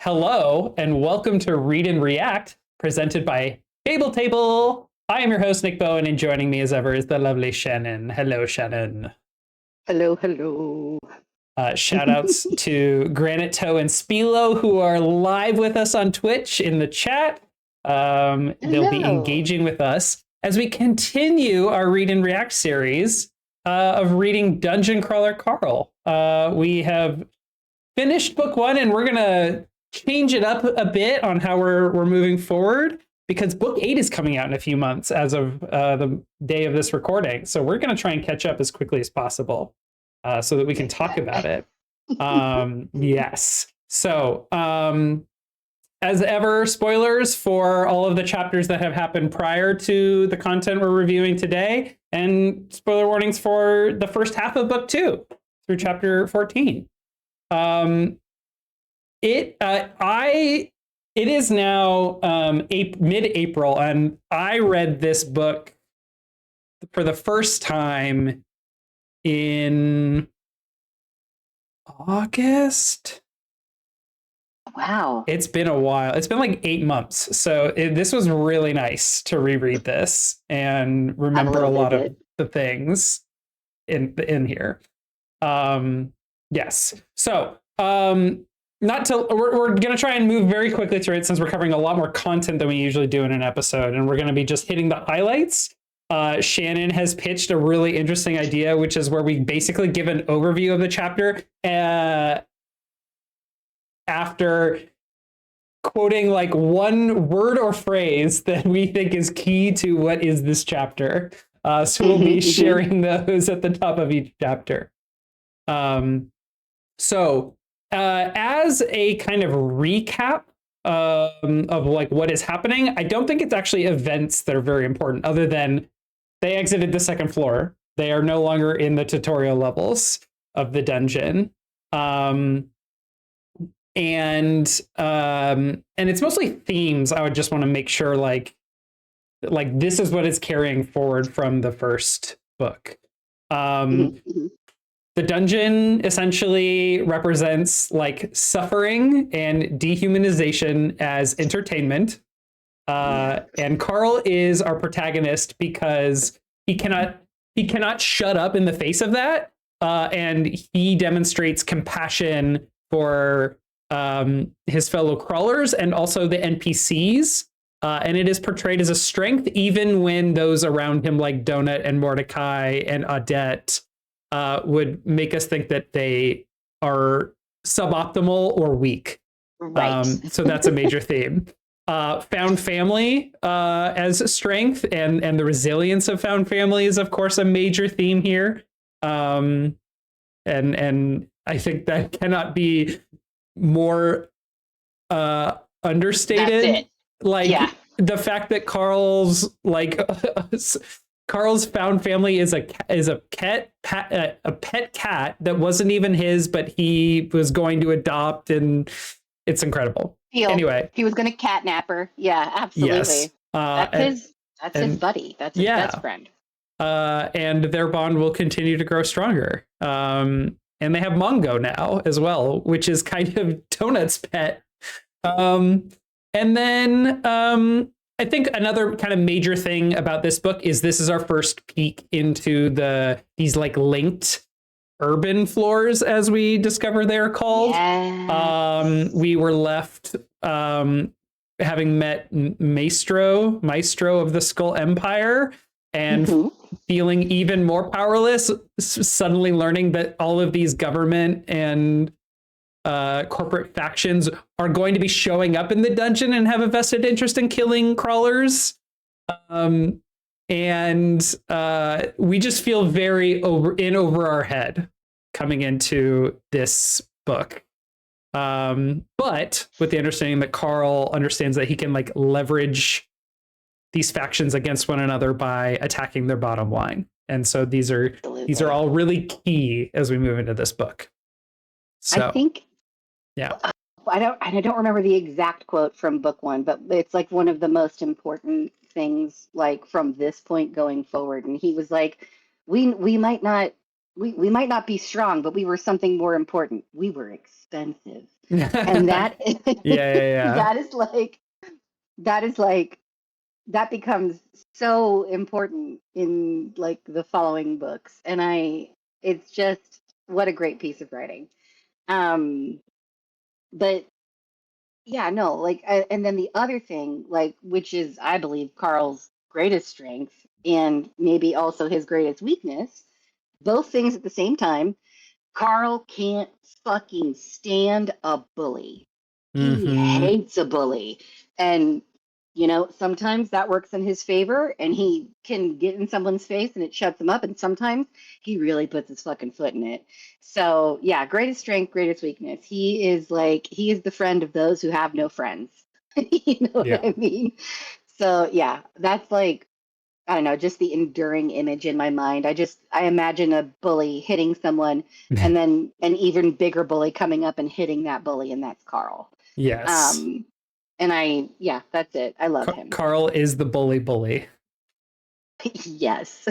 Hello, and welcome to Read and React, presented by Table Table. I am your host, Nick Bowen, and joining me as ever is the lovely Shannon. Hello, Shannon. Hello, hello. Shout outs to Granite Toe and Spilo, who are live with us on Twitch in the chat. They'll be engaging with us as we continue our Read and React series of reading Dungeon Crawler Carl. We have finished book one, and we're going to change it up a bit on how we're moving forward, because book 8 is coming out in a few months as of the day of this recording. So we're going to try and catch up as quickly as possible so that we can talk about it. Yes. So as ever, spoilers for all of the chapters that have happened prior to the content we're reviewing today, and spoiler warnings for the first half of book 2 through chapter 14. It is now mid-April, and I read this book for the first time in August. Wow. It's been a while. It's been like 8 months. So this was really nice to reread this and remember a lot of the things in here. Yes. So we're going to try and move very quickly through it, since we're covering a lot more content than we usually do in an episode, and we're going to be just hitting the highlights. Shannon has pitched a really interesting idea, which is where we basically give an overview of the chapter after quoting like one word or phrase that we think is key to what is this chapter. So we'll be sharing those at the top of each chapter. So as a kind of recap of like what is happening, I don't think it's actually events that are very important, other than they exited the second floor. They are no longer in the tutorial levels of the dungeon. And it's mostly themes. I would just want to make sure like this is what is carrying forward from the first book. The dungeon essentially represents like suffering and dehumanization as entertainment. And Carl is our protagonist because he cannot shut up in the face of that. And he demonstrates compassion for his fellow crawlers and also the NPCs. And it is portrayed as a strength, even when those around him, like Donut and Mordecai and Odette, would make us think that they are suboptimal or weak. Right. So that's a major theme. Found family as strength, and the resilience of found family is, of course, a major theme here. And I think that cannot be more understated. Like the fact that Carl's found family is a pet cat that wasn't even his, but he was going to adopt, and it's incredible. Anyway, he was going to catnap her. Yeah, absolutely. Yes. That's his buddy. That's his best friend. And their bond will continue to grow stronger. And they have Mongo now as well, which is kind of Donut's pet. And then I think another kind of major thing about this book is this is our first peek into these like linked urban floors, as we discover they're called. Yes. We were left having met Maestro of the Skull Empire, and feeling even more powerless, suddenly learning that all of these government and corporate factions are going to be showing up in the dungeon and have a vested interest in killing crawlers. And we just feel very over our head coming into this book. But with the understanding that Carl understands that he can like leverage these factions against one another by attacking their bottom line. And so these are all really key as we move into this book. So I think, yeah. I don't remember the exact quote from book 1, but it's like one of the most important things, like from this point going forward. And he was like, we might not be strong, but we were something more important. We were expensive. And that Yeah. that is like that becomes so important in like the following books. And it's just what a great piece of writing. Um, but yeah, no, like, and then the other thing, like, which is, I believe, Carl's greatest strength and maybe also his greatest weakness, both things at the same time. Carl can't fucking stand a bully. He Mm-hmm. hates a bully. And, sometimes that works in his favor and he can get in someone's face and it shuts him up. And sometimes he really puts his fucking foot in it. So, yeah, greatest strength, greatest weakness. He is the friend of those who have no friends. You know what Yeah. I mean? So, yeah, that's like, I don't know, just the enduring image in my mind. I imagine a bully hitting someone and then an even bigger bully coming up and hitting that bully, and that's Carl. Yes. Um, yeah, that's it. I love him. Carl is the bully. Yes.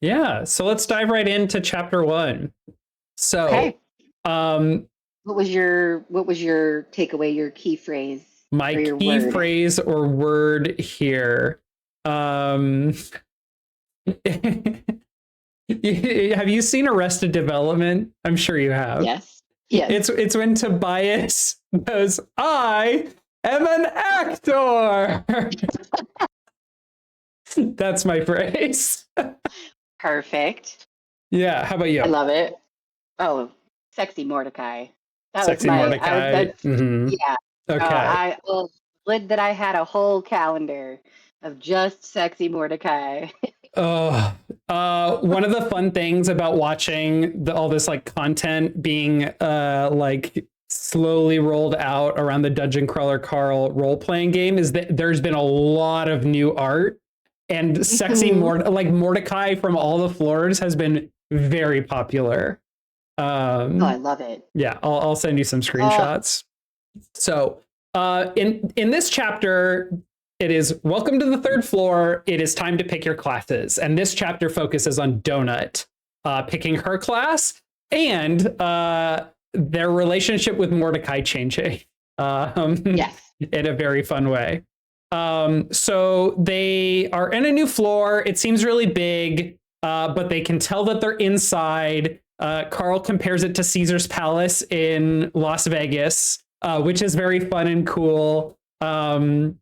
Yeah. So let's dive right into chapter 1. So, Okay. um, What was your takeaway, your key phrase my or your key word? phrase or word here. Have you seen Arrested Development? I'm sure you have. Yes. Yes. It's when Tobias goes, "I am an actor." That's my phrase. Perfect. Yeah. How about I you? love it. Oh, sexy Mordecai. That was Sexy Mordecai. that's Mm-hmm. yeah. Okay. Would that I had a whole calendar of just sexy Mordecai. Oh, one of the fun things about watching all this like content being like slowly rolled out around the Dungeon Crawler Carl role playing game is that there's been a lot of new art, and sexy like Mordecai from all the floors has been very popular. Oh, I love it. Yeah, I'll send you some Oh, screenshots. So, in this chapter, it is welcome to the third floor. It is time to pick your classes, and this chapter focuses on Donut picking her class and their relationship with Mordecai changing yes. in a very fun way. So they are in a new floor. It seems really big, but they can tell that they're inside. Carl compares it to Caesar's Palace in Las Vegas, which is very fun and cool, and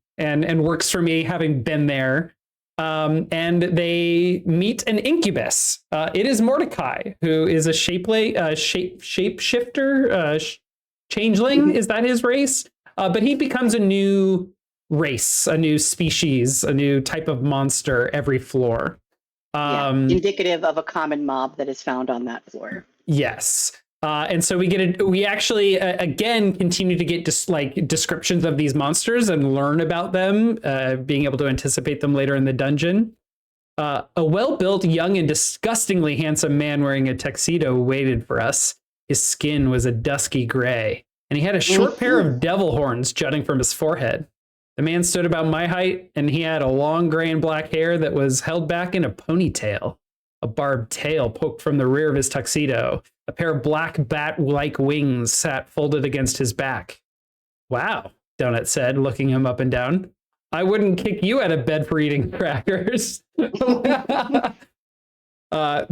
works for me having been there. And they meet an incubus. It is Mordecai, who is a shapeshifter, changeling. Is that his race? But he becomes a new race, a new species, a new type of monster every floor. Indicative of a common mob that is found on that floor. Yes. And so we actually again continue to get descriptions of these monsters and learn about them, being able to anticipate them later in the dungeon. A well-built, young, and disgustingly handsome man wearing a tuxedo waited for us. His skin was a dusky gray, and he had a short pair of devil horns jutting from his forehead. The man stood about my height, and he had a long gray and black hair that was held back in a ponytail. A barbed tail poked from the rear of his tuxedo. A pair of black bat-like wings sat folded against his back. Wow, Donut said, looking him up and down. I wouldn't kick you out of bed for eating crackers. The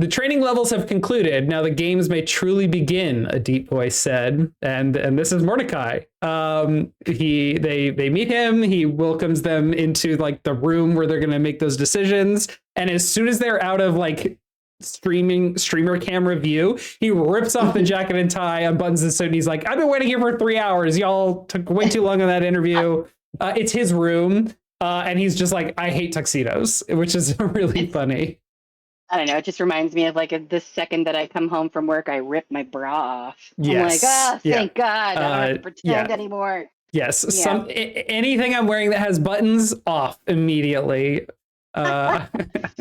training levels have concluded. Now the games may truly begin, a deep voice said. And this is Mordecai. They meet him. He welcomes them into like the room where they're going to make those decisions. And as soon as they're out of like streamer camera view, he rips off the jacket and tie, unbuttons the suit, and he's like, I've been waiting here for 3 hours. Y'all took way too long on that interview. It's his room. And he's just like, I hate tuxedos, which is really funny. I don't know. It just reminds me of like the second that I come home from work, I rip my bra off. Yes. I'm like, thank God. I don't have to pretend anymore. Yes. Anything I'm wearing that has buttons, off immediately. Perfect.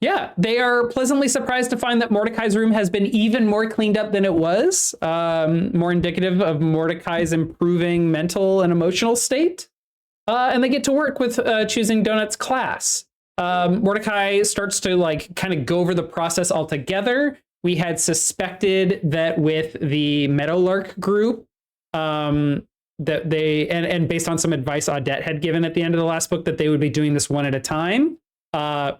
Yeah, they are pleasantly surprised to find that Mordecai's room has been even more cleaned up than it was, more indicative of Mordecai's improving mental and emotional state. And they get to work with choosing Donut's class. Mordecai starts to like kind of go over the process altogether, we had suspected that with the Meadowlark group, that they and based on some advice Audette had given at the end of the last book, that they would be doing this one at a time.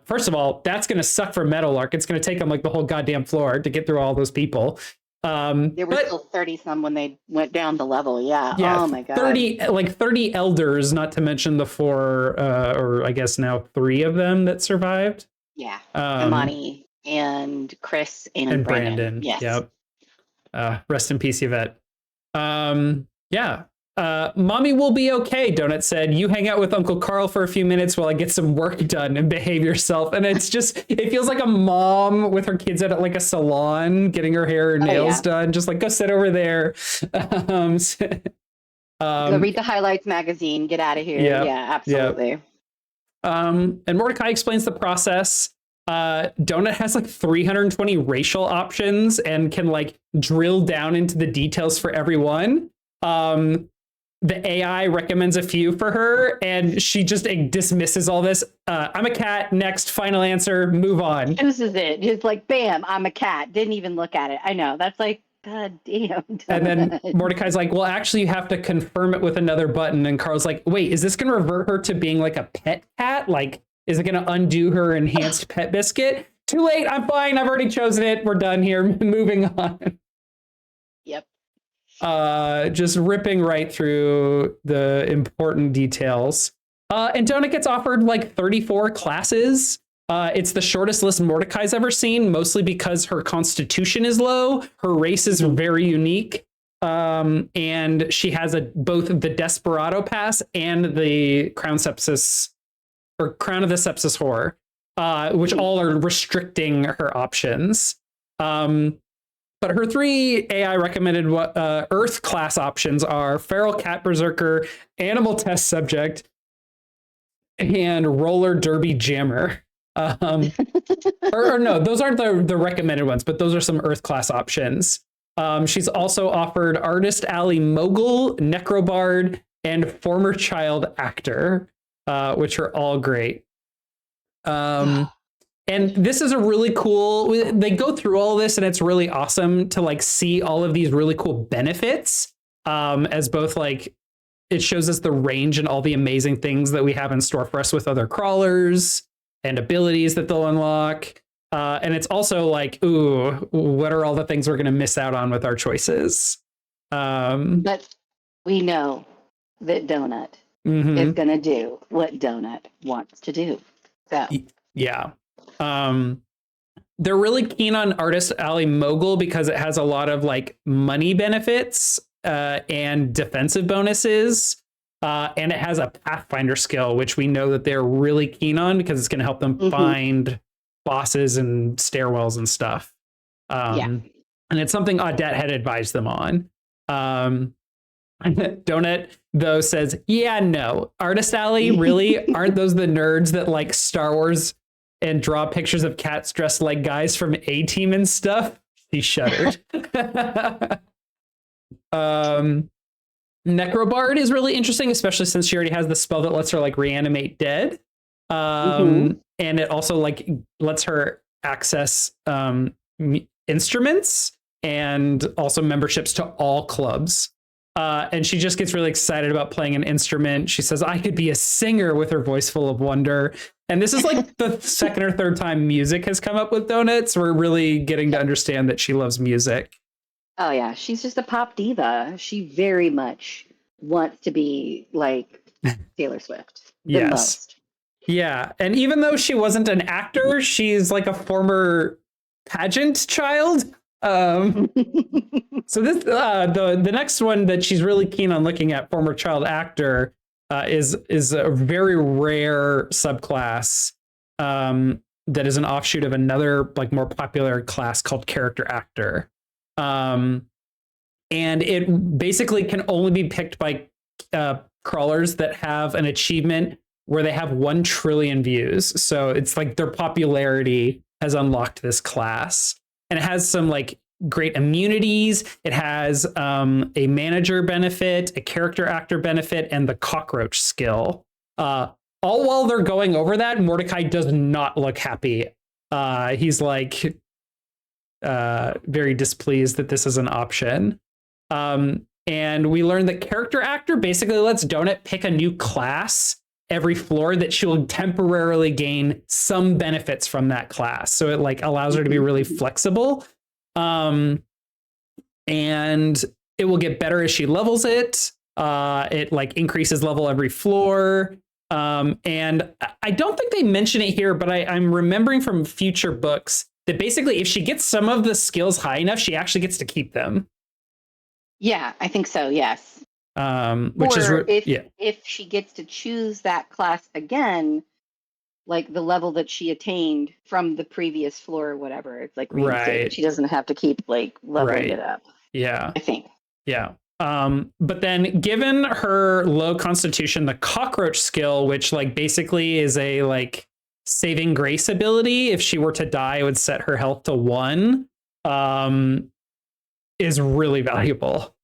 First of all, that's going to suck for Meadowlark. It's going to take them like the whole goddamn floor to get through all those people. There were still 30 some when they went down the level. Yeah. Oh my god. 30 elders, not to mention the 4, or I guess now 3 of them that survived. Yeah. Imani and Chris and Brandon. Yes. Yep. Rest in peace, Yvette. Yeah. Mommy will be okay, Donut said. You hang out with Uncle Carl for a few minutes while I get some work done and behave yourself. And it's just, it feels like a mom with her kids at like a salon getting her hair and nails done. Just like, go sit over there. Go read the highlights magazine. Get out of here. Yep, yeah, absolutely. Yep. And Mordecai explains the process. Donut has like 320 racial options and can like drill down into the details for everyone. The AI recommends a few for her, and she just dismisses all this. I'm a cat. Next, final answer. Move on. Chooses it. Just like, bam, I'm a cat. Didn't even look at it. I know. That's like, god damn. And then Mordecai's like, well, actually, you have to confirm it with another button. And Carl's like, wait, is this going to revert her to being like a pet cat? Like, is it going to undo her enhanced pet biscuit? Too late. I'm fine. I've already chosen it. We're done here. Moving on. Yep. Just ripping right through the important details. And Donut gets offered like 34 classes. It's the shortest list Mordecai's ever seen, mostly because her constitution is low. Her race is very unique. And she has both the Desperado Pass and the Crown of the Sepsis Whore, which all are restricting her options. But her 3 AI recommended Earth class options are Feral Cat Berserker, Animal Test Subject, and Roller Derby Jammer. Or no, those aren't the recommended ones, but those are some Earth class options. She's also offered Artist Alley Mogul, Necrobard, and Former Child Actor, which are all great. And this is a really cool, they go through all this and it's really awesome to like see all of these really cool benefits, as both like, it shows us the range and all the amazing things that we have in store for us with other crawlers and abilities that they'll unlock. And it's also like, ooh, what are all the things we're going to miss out on with our choices? But we know that Donut is going to do what Donut wants to do. So yeah. They're really keen on Artist Alley Mogul because it has a lot of like money benefits and defensive bonuses. And it has a Pathfinder skill, which we know that they're really keen on because it's going to help them find bosses and stairwells and stuff. And it's something Audette had advised them on. Donut, though, says, yeah, no. Artist Alley, really? Aren't those the nerds that like Star Wars and draw pictures of cats dressed like guys from A-Team and stuff? She shuddered. Necrobard is really interesting, especially since she already has the spell that lets her like reanimate dead. And it also like lets her access instruments and also memberships to all clubs. And she just gets really excited about playing an instrument. She says, I could be a singer, with her voice full of wonder. And this is like the second or third time music has come up with Donuts. We're really getting to understand that she loves music. Oh, yeah. She's just a pop diva. She very much wants to be like Taylor Swift. The most. Yeah. And even though she wasn't an actor, she's like a former pageant child. So this the next one that she's really keen on looking at, former child actor, is a very rare subclass that is an offshoot of another like more popular class called character actor. And it basically can only be picked by crawlers that have an achievement where they have 1 trillion views. So it's like their popularity has unlocked this class. And it has some like great immunities. It has a manager benefit, a character actor benefit, and the cockroach skill. All while they're going over that, Mordecai does not look happy. He's like, very displeased that this is an option. And we learned that character actor basically lets Donut pick a new class every floor that she'll temporarily gain some benefits from that class. So it like allows her to be really flexible. And it will get better as she levels it. It like increases level every floor. And I don't think they mention it here, but I'm remembering from future books that basically if she gets some of the skills high enough, she actually gets to keep them. Yeah, I think so. Yes. Which or is if she gets to choose that class again, like the level that she attained from the previous floor or whatever, it's like reinstated. Right. She doesn't have to keep like leveling it up. Yeah. I think. Yeah. But then given her low constitution, the cockroach skill, which like basically is a like saving grace ability, if she were to die, it would set her health to 1, is really valuable.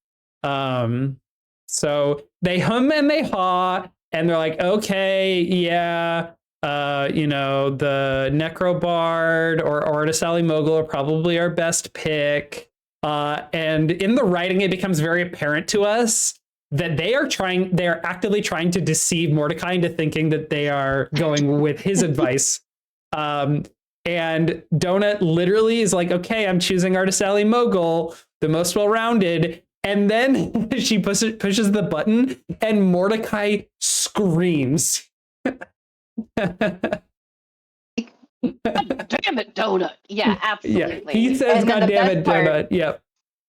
So they hum and they haw, and they're like, okay, yeah, the Necrobard or Artisali Mogul are probably our best pick. And in the writing, it becomes very apparent to us that they are actively trying to deceive Mordecai into thinking that they are going with his advice. And Donut literally is like, okay, I'm choosing Artisali Mogul, the most well-rounded. And then she pushes the button and Mordecai screams. Damn it, Donut. Yeah, absolutely. Yeah, he says, God damn it, Donut. Yep.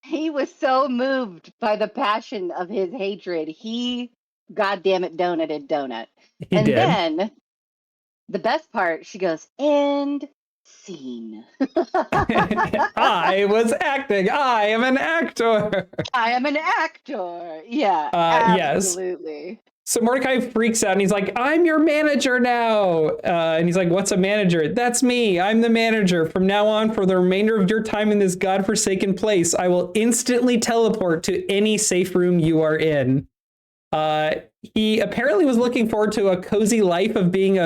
He was so moved by the passion of his hatred. He, God damn it, Donuted Donut. He did. Then the best part, she goes, and scene. I was acting. I am an actor. I am an actor. Yeah, absolutely. Yes. So Mordecai freaks out and he's like, I'm your manager now. And he's like, what's a manager? That's me. I'm the manager. From now on, for the remainder of your time in this godforsaken place, I will instantly teleport to any safe room you are in. He apparently was looking forward to a cozy life of being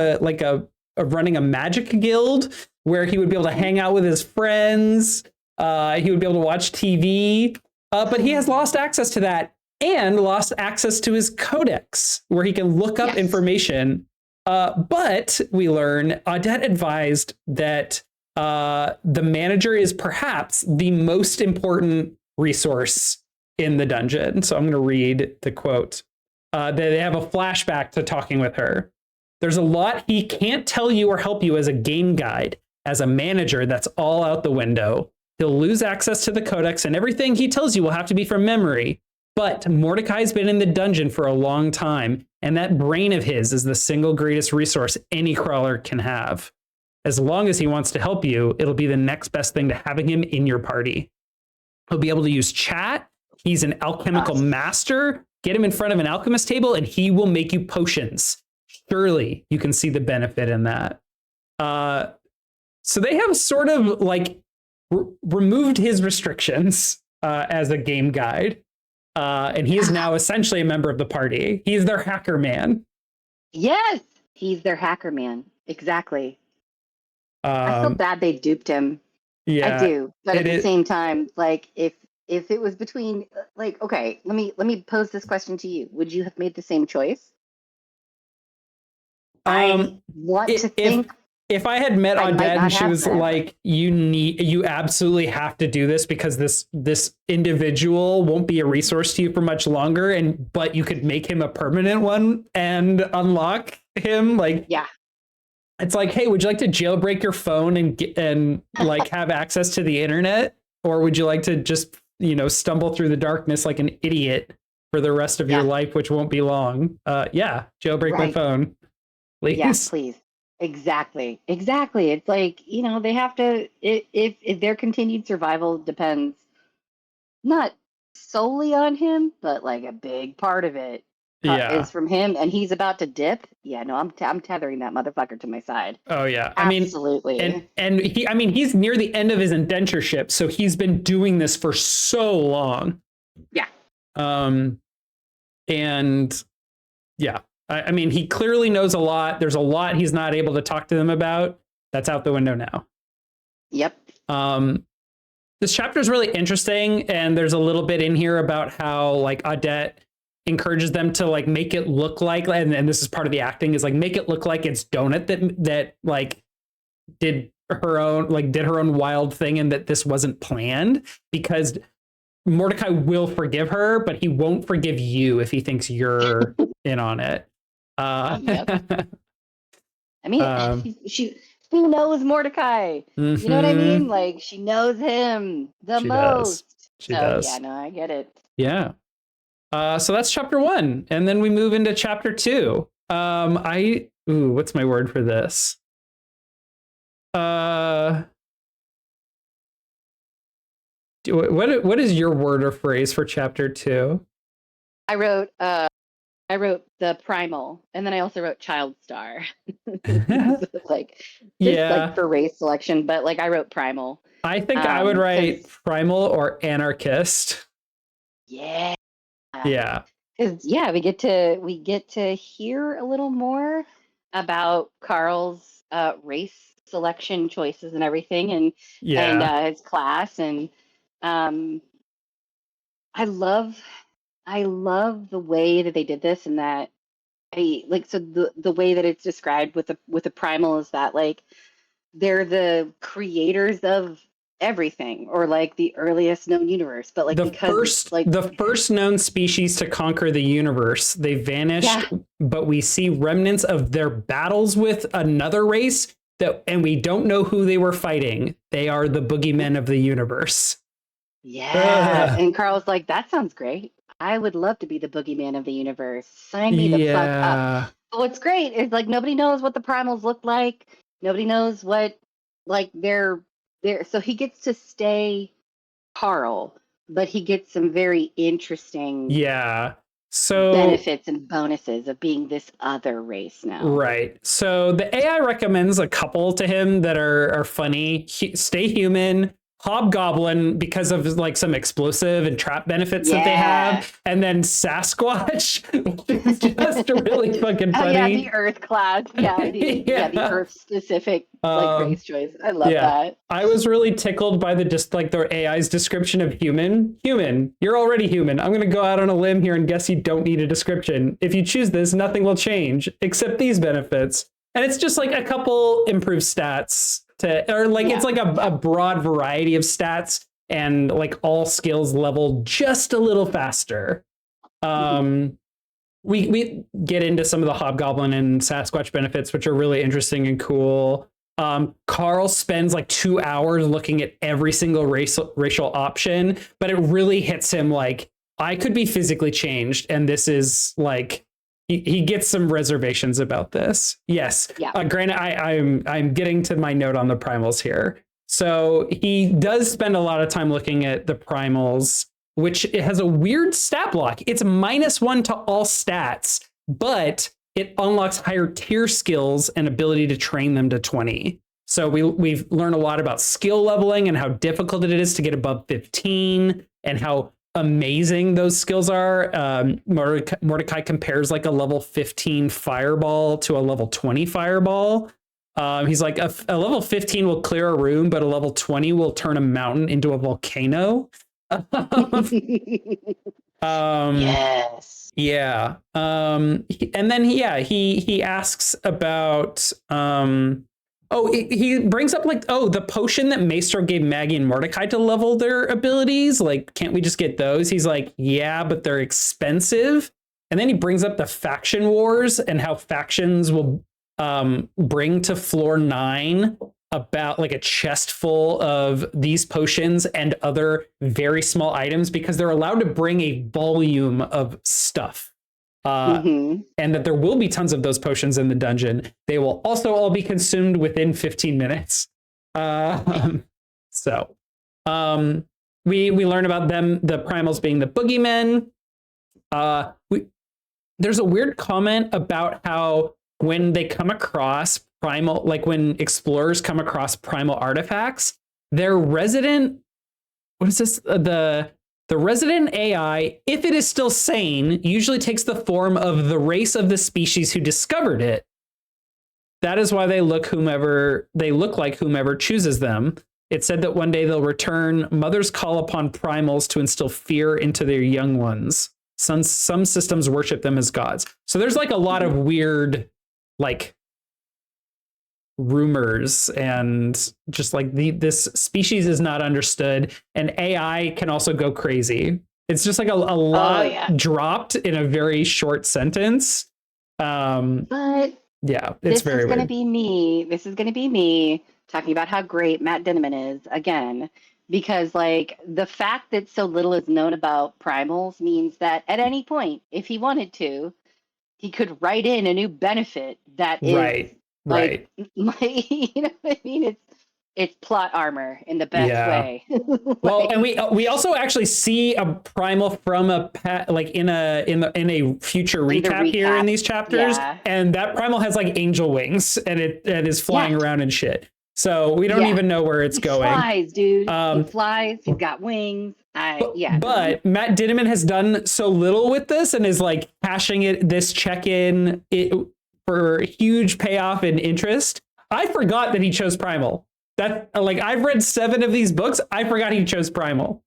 running a magic guild where he would be able to hang out with his friends. He would be able to watch TV. But he has lost access to that. And lost access to his codex, where he can look up information. But we learn Audette advised that the manager is perhaps the most important resource in the dungeon. So I'm going to read the quote. They have a flashback to talking with her. There's a lot he can't tell you or help you as a game guide. As a manager, that's all out the window. He'll lose access to the codex, and everything he tells you will have to be from memory. But Mordecai's been in the dungeon for a long time, and that brain of his is the single greatest resource any crawler can have. As long as he wants to help you, it'll be the next best thing to having him in your party. He'll be able to use chat. He's an alchemical master. Get him in front of an alchemist table, and he will make you potions. Surely you can see the benefit in that. So they have sort of like removed his restrictions as a game guide. And he is now essentially a member of the party. He's their hacker man. Yes, he's their hacker man. Exactly. I feel bad they duped him. Yeah, I do. But at the same time, like if it was between, like, okay, let me pose this question to you. Would you have made the same choice? I want to think. If I had met Audette and she was like, you absolutely have to do this because this individual won't be a resource to you for much longer, but you could make him a permanent one and unlock him. Like, yeah, it's like, hey, would you like to jailbreak your phone and like have access to the internet, or would you like to just stumble through the darkness like an idiot for the rest of your life, which won't be long? Jailbreak my phone, please. Yes, please. Exactly. It's like, they have to, if their continued survival depends not solely on him, but like a big part of it is from him, and he's about to dip. Yeah, no, I'm tethering that motherfucker to my side. Oh yeah. Absolutely. And he's near the end of his indentureship, so he's been doing this for so long. Yeah. And yeah. I mean, he clearly knows a lot. There's a lot he's not able to talk to them about. That's out the window now. Yep. this chapter is really interesting, and there's a little bit in here about how like Audette encourages them to like make it look like, and this is part of the acting, is like make it look like it's Donut that like did her own wild thing, and that this wasn't planned, because Mordecai will forgive her, but he won't forgive you if he thinks you're in on it. Yep. I mean, she knows Mordecai. Mm-hmm. You know what I mean? Like, she knows him the most. She does. Yeah, no, I get it. Yeah. So that's chapter 1, and then we move into chapter 2. What's my word for this? What is your word or phrase for chapter 2? I wrote the primal, and then I also wrote child star. Like, like for race selection, but like I wrote primal. I think I would write primal or anarchist. Yeah. Yeah. Because we get to hear a little more about Carl's race selection choices and everything, and his class, and I love the way that they did this, and that the way that it's described with the primal is that like they're the creators of everything, or like the earliest known universe, but like the first known species to conquer the universe. They vanished, but we see remnants of their battles with another race and we don't know who they were fighting. They are the boogeymen of the universe. Yeah. And Carl's like, that sounds great. I would love to be the boogeyman of the universe. Sign me the fuck up. But what's great is like nobody knows what the primals look like. Nobody knows what like they're. So he gets to stay Carl, but he gets some very interesting benefits and bonuses of being this other race now. Right. So the AI recommends a couple to him that are funny. Stay human, Hobgoblin because of like some explosive and trap benefits that they have, and then Sasquatch, which is just really fucking funny. The Earth class, the Earth specific like race choice. I love that. I was really tickled by the AI's description of human. You're already human. I'm gonna go out on a limb here and guess you don't need a description. If you choose this, nothing will change except these benefits, and it's just like a couple improved stats. It's like a broad variety of stats, and like all skills level just a little faster. We get into some of the Hobgoblin and Sasquatch benefits, which are really interesting and cool. Carl spends like 2 hours looking at every single racial option, but it really hits him like, I could be physically changed, and this is like, he gets some reservations about this. Yes. Yeah. Granted, I'm getting to my note on the primals here. So he does spend a lot of time looking at the primals, which it has a weird stat block. It's -1 to all stats, but it unlocks higher tier skills and ability to train them to 20. So we've learned a lot about skill leveling and how difficult it is to get above 15, and how amazing those skills are. Mordecai compares like a level 15 fireball to a level 20 fireball. He's like, a level 15 will clear a room, but a level 20 will turn a mountain into a volcano. Yes. Yeah. And then he asks about he brings up like, the potion that Maestro gave Maggie and Mordecai to level their abilities. Like, can't we just get those? He's like, yeah, but they're expensive. And then he brings up the faction wars and how factions will bring to floor 9 about like a chest full of these potions and other very small items, because they're allowed to bring a volume of stuff. And that there will be tons of those potions in the dungeon. They will also all be consumed within 15 minutes. So we learn about them, the primals being the boogeymen. There's a weird comment about how when they come across primal, like when explorers come across primal artifacts, their resident, what is this? The resident AI, if it is still sane, usually takes the form of the race of the species who discovered it. That is why they look like whomever chooses them. It said that one day they'll return. Mothers call upon primals to instill fear into their young ones. Some systems worship them as gods. So there's like a lot of weird, like, rumors, and just like this species is not understood, and AI can also go crazy. It's just like a lot dropped in a very short sentence. But yeah, it's very weird. This is going to be me talking about how great Matt Dinniman is again, because like the fact that so little is known about primals means that at any point, if he wanted to, he could write in a new benefit that is like, you know what I mean? It's plot armor in the best way. Like, well, and we also actually see a primal from a like in a future recap here in these chapters, and that primal has like angel wings, and it is flying around and shit. So we don't even know where it's going. Flies, dude. He flies. He's got wings. But Matt Dinniman has done so little with this and is like cashing this check-in for huge payoff and interest. I forgot that he chose primal. That, like, I've read 7 of these books. I forgot he chose primal.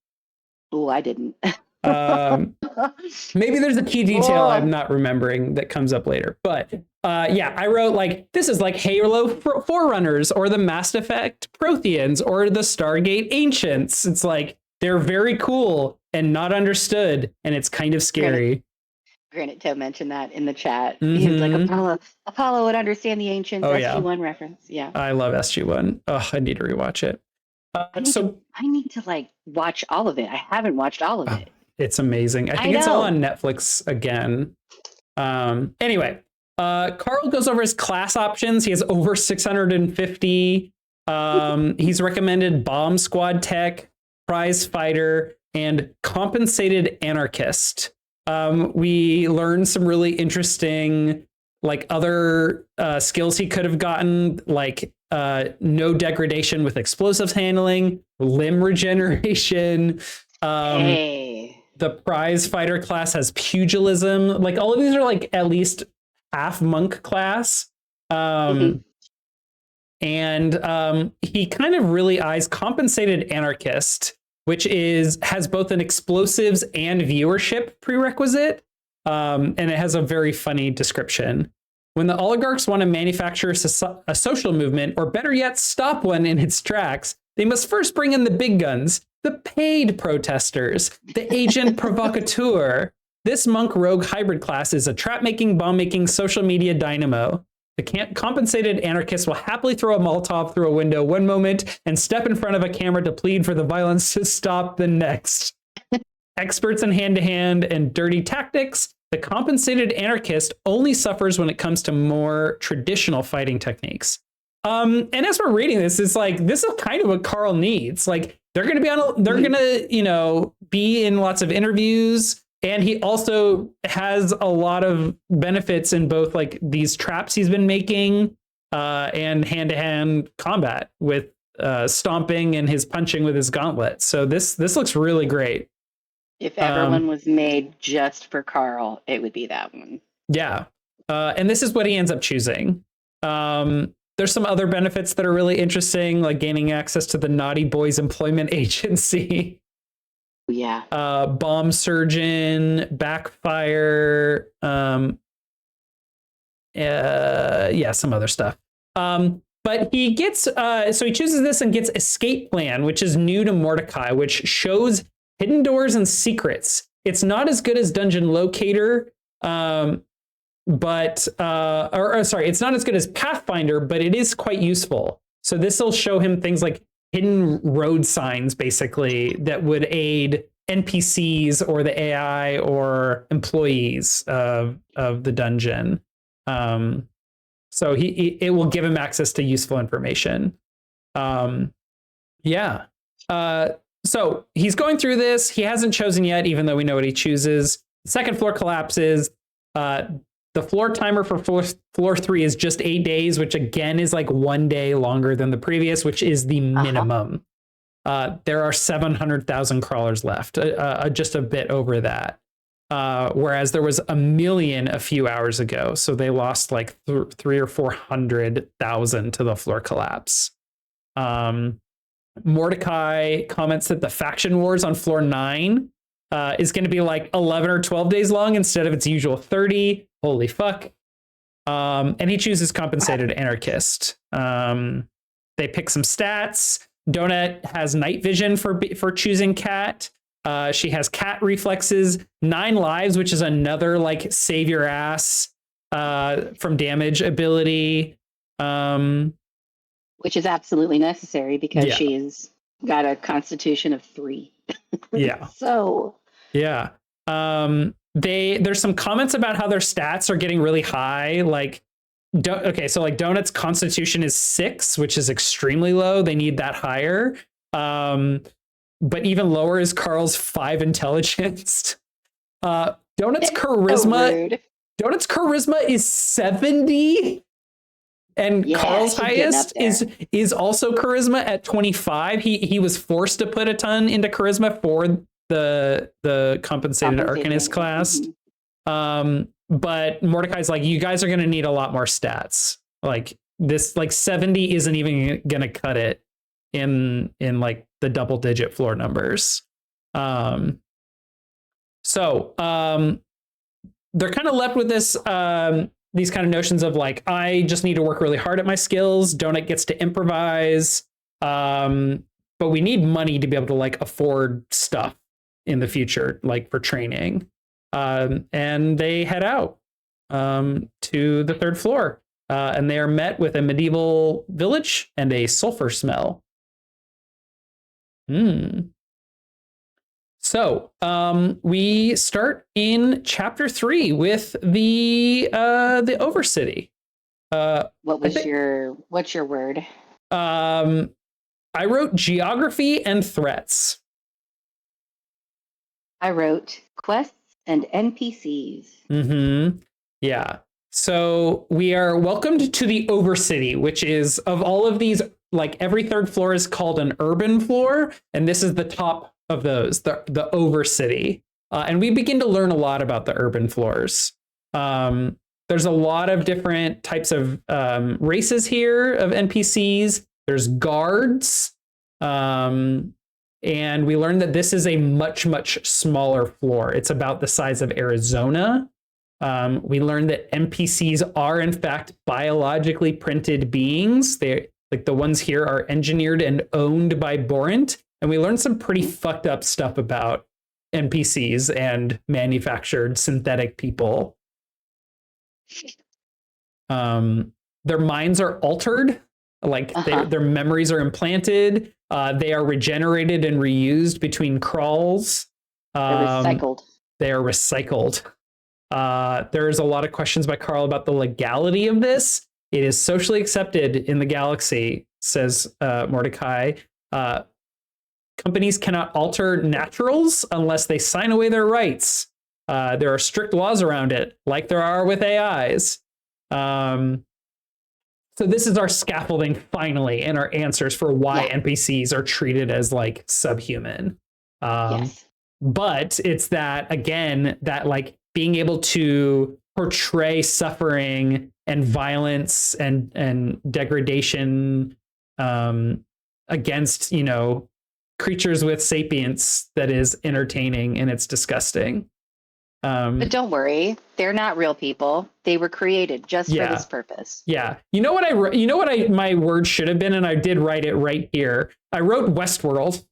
Oh, I didn't. Maybe there's a key detail I'm not remembering that comes up later. But I wrote like, this is like Halo Forerunners or the Mass Effect Protheans or the Stargate Ancients. It's like, they're very cool and not understood, and it's kind of scary. Granite Toe mentioned that in the chat. He was like, Apollo would understand the Ancients. SG-1 reference. Yeah. I love SG-1. Oh, I need to rewatch it. I need to like watch all of it. I haven't watched all of it. It's amazing. I think it's all on Netflix again. Anyway, Carl goes over his class options. He has over 650. He's recommended bomb squad tech, prize fighter, and compensated anarchist. We learned some really interesting, like, other skills he could have gotten, like no degradation with explosives handling, limb regeneration. The prize fighter class has pugilism. Like, all of these are like at least half monk class. And he kind of really eyes compensated anarchist, which has both an explosives and viewership prerequisite. And it has a very funny description. When the oligarchs want to manufacture a social movement, or better yet, stop one in its tracks, they must first bring in the big guns, the paid protesters, the agent provocateur. This monk rogue hybrid class is a trap-making, bomb-making social media dynamo. The compensated anarchist will happily throw a Molotov through a window one moment and step in front of a camera to plead for the violence to stop the next. Experts in hand-to-hand and dirty tactics, the compensated anarchist only suffers when it comes to more traditional fighting techniques. And as we're reading this, it's like, this is kind of what Carl needs. Like, they're going to be in lots of interviews. And he also has a lot of benefits in both like these traps he's been making and hand-to-hand combat with stomping and his punching with his gauntlet. So this looks really great. If everyone was made just for Carl, it would be that one. Yeah. And this is what he ends up choosing. There's some other benefits that are really interesting, like gaining access to the Naughty Boys Employment Agency. Yeah. Bomb surgeon, backfire, some other stuff. But he gets so he chooses this and gets escape plan, which is new to Mordecai, which shows hidden doors and secrets. It's not as good as Dungeon Locator, it's not as good as Pathfinder, but it is quite useful. So this will show him things like hidden road signs, basically, that would aid NPCs or the AI or employees of the dungeon. So it will give him access to useful information. So he's going through this. He hasn't chosen yet, even though we know what he chooses. The second floor collapses. The floor timer for floor 3 is just 8 days, which again is like 1 day longer than the previous, which is the minimum. There are 700,000 crawlers left, just a bit over that. Whereas there was 1 million a few hours ago. So they lost like 300,000 or 400,000 to the floor collapse. Mordecai comments that the faction wars on floor 9 is going to be like 11 or 12 days long instead of its usual 30. Holy fuck. And he chooses compensated anarchist. They pick some stats. Donut has night vision for choosing cat. She has cat reflexes, 9 lives, which is another like save your ass from damage ability. Which is absolutely necessary because she's got a constitution of 3. Yeah. So yeah. There's some comments about how their stats are getting really high. Like, so like Donut's constitution is 6, which is extremely low. They need that higher. But even lower is Carl's 5 intelligence. Donut's charisma. Donut's charisma is 70. And Carl's highest is also charisma at 25. He was forced to put a ton into charisma for the compensated arcanist class. But Mordecai's like, you guys are going to need a lot more stats. Like this, like 70 isn't even going to cut it in like the double digit floor numbers. So they're kind of left with this, these kind of notions of like, I just need to work really hard at my skills. Donut gets to improvise. But we need money to be able to like afford stuff in the future, like for training. And they head out to the 3rd floor. And they are met with a medieval village and a sulfur smell. So we start in chapter 3 with the Overcity. What's your word? I wrote geography and threats. I wrote quests and NPCs. Yeah. So we are welcomed to the Overcity, which is, of all of these, like every 3rd floor is called an urban floor, and this is the top of those, the Overcity. And we begin to learn a lot about the urban floors. There's a lot of different types of races here of NPCs. There's guards. And we learn that this is a much, much smaller floor. It's about the size of Arizona. We learned that NPCs are, in fact, biologically printed beings. They, like the ones here, are engineered and owned by Borant. And we learned some pretty fucked up stuff about NPCs and manufactured synthetic people. Their minds are altered, like their memories are implanted. They are regenerated and reused between crawls. They're recycled. They are recycled. There's a lot of questions by Carl about the legality of this. It is socially accepted in the galaxy, says Mordecai. Companies cannot alter naturals unless they sign away their rights. There are strict laws around it, like there are with AIs. So this is our scaffolding, finally, and our answers for why NPCs are treated as like subhuman. But it's that, again, that like being able to portray suffering and violence and degradation against, you know, creatures with sapience that is entertaining, and it's disgusting. But don't worry, they're not real people. They were created just for this purpose. Yeah. You know what my word should have been, and I did write it right here. I wrote Westworld.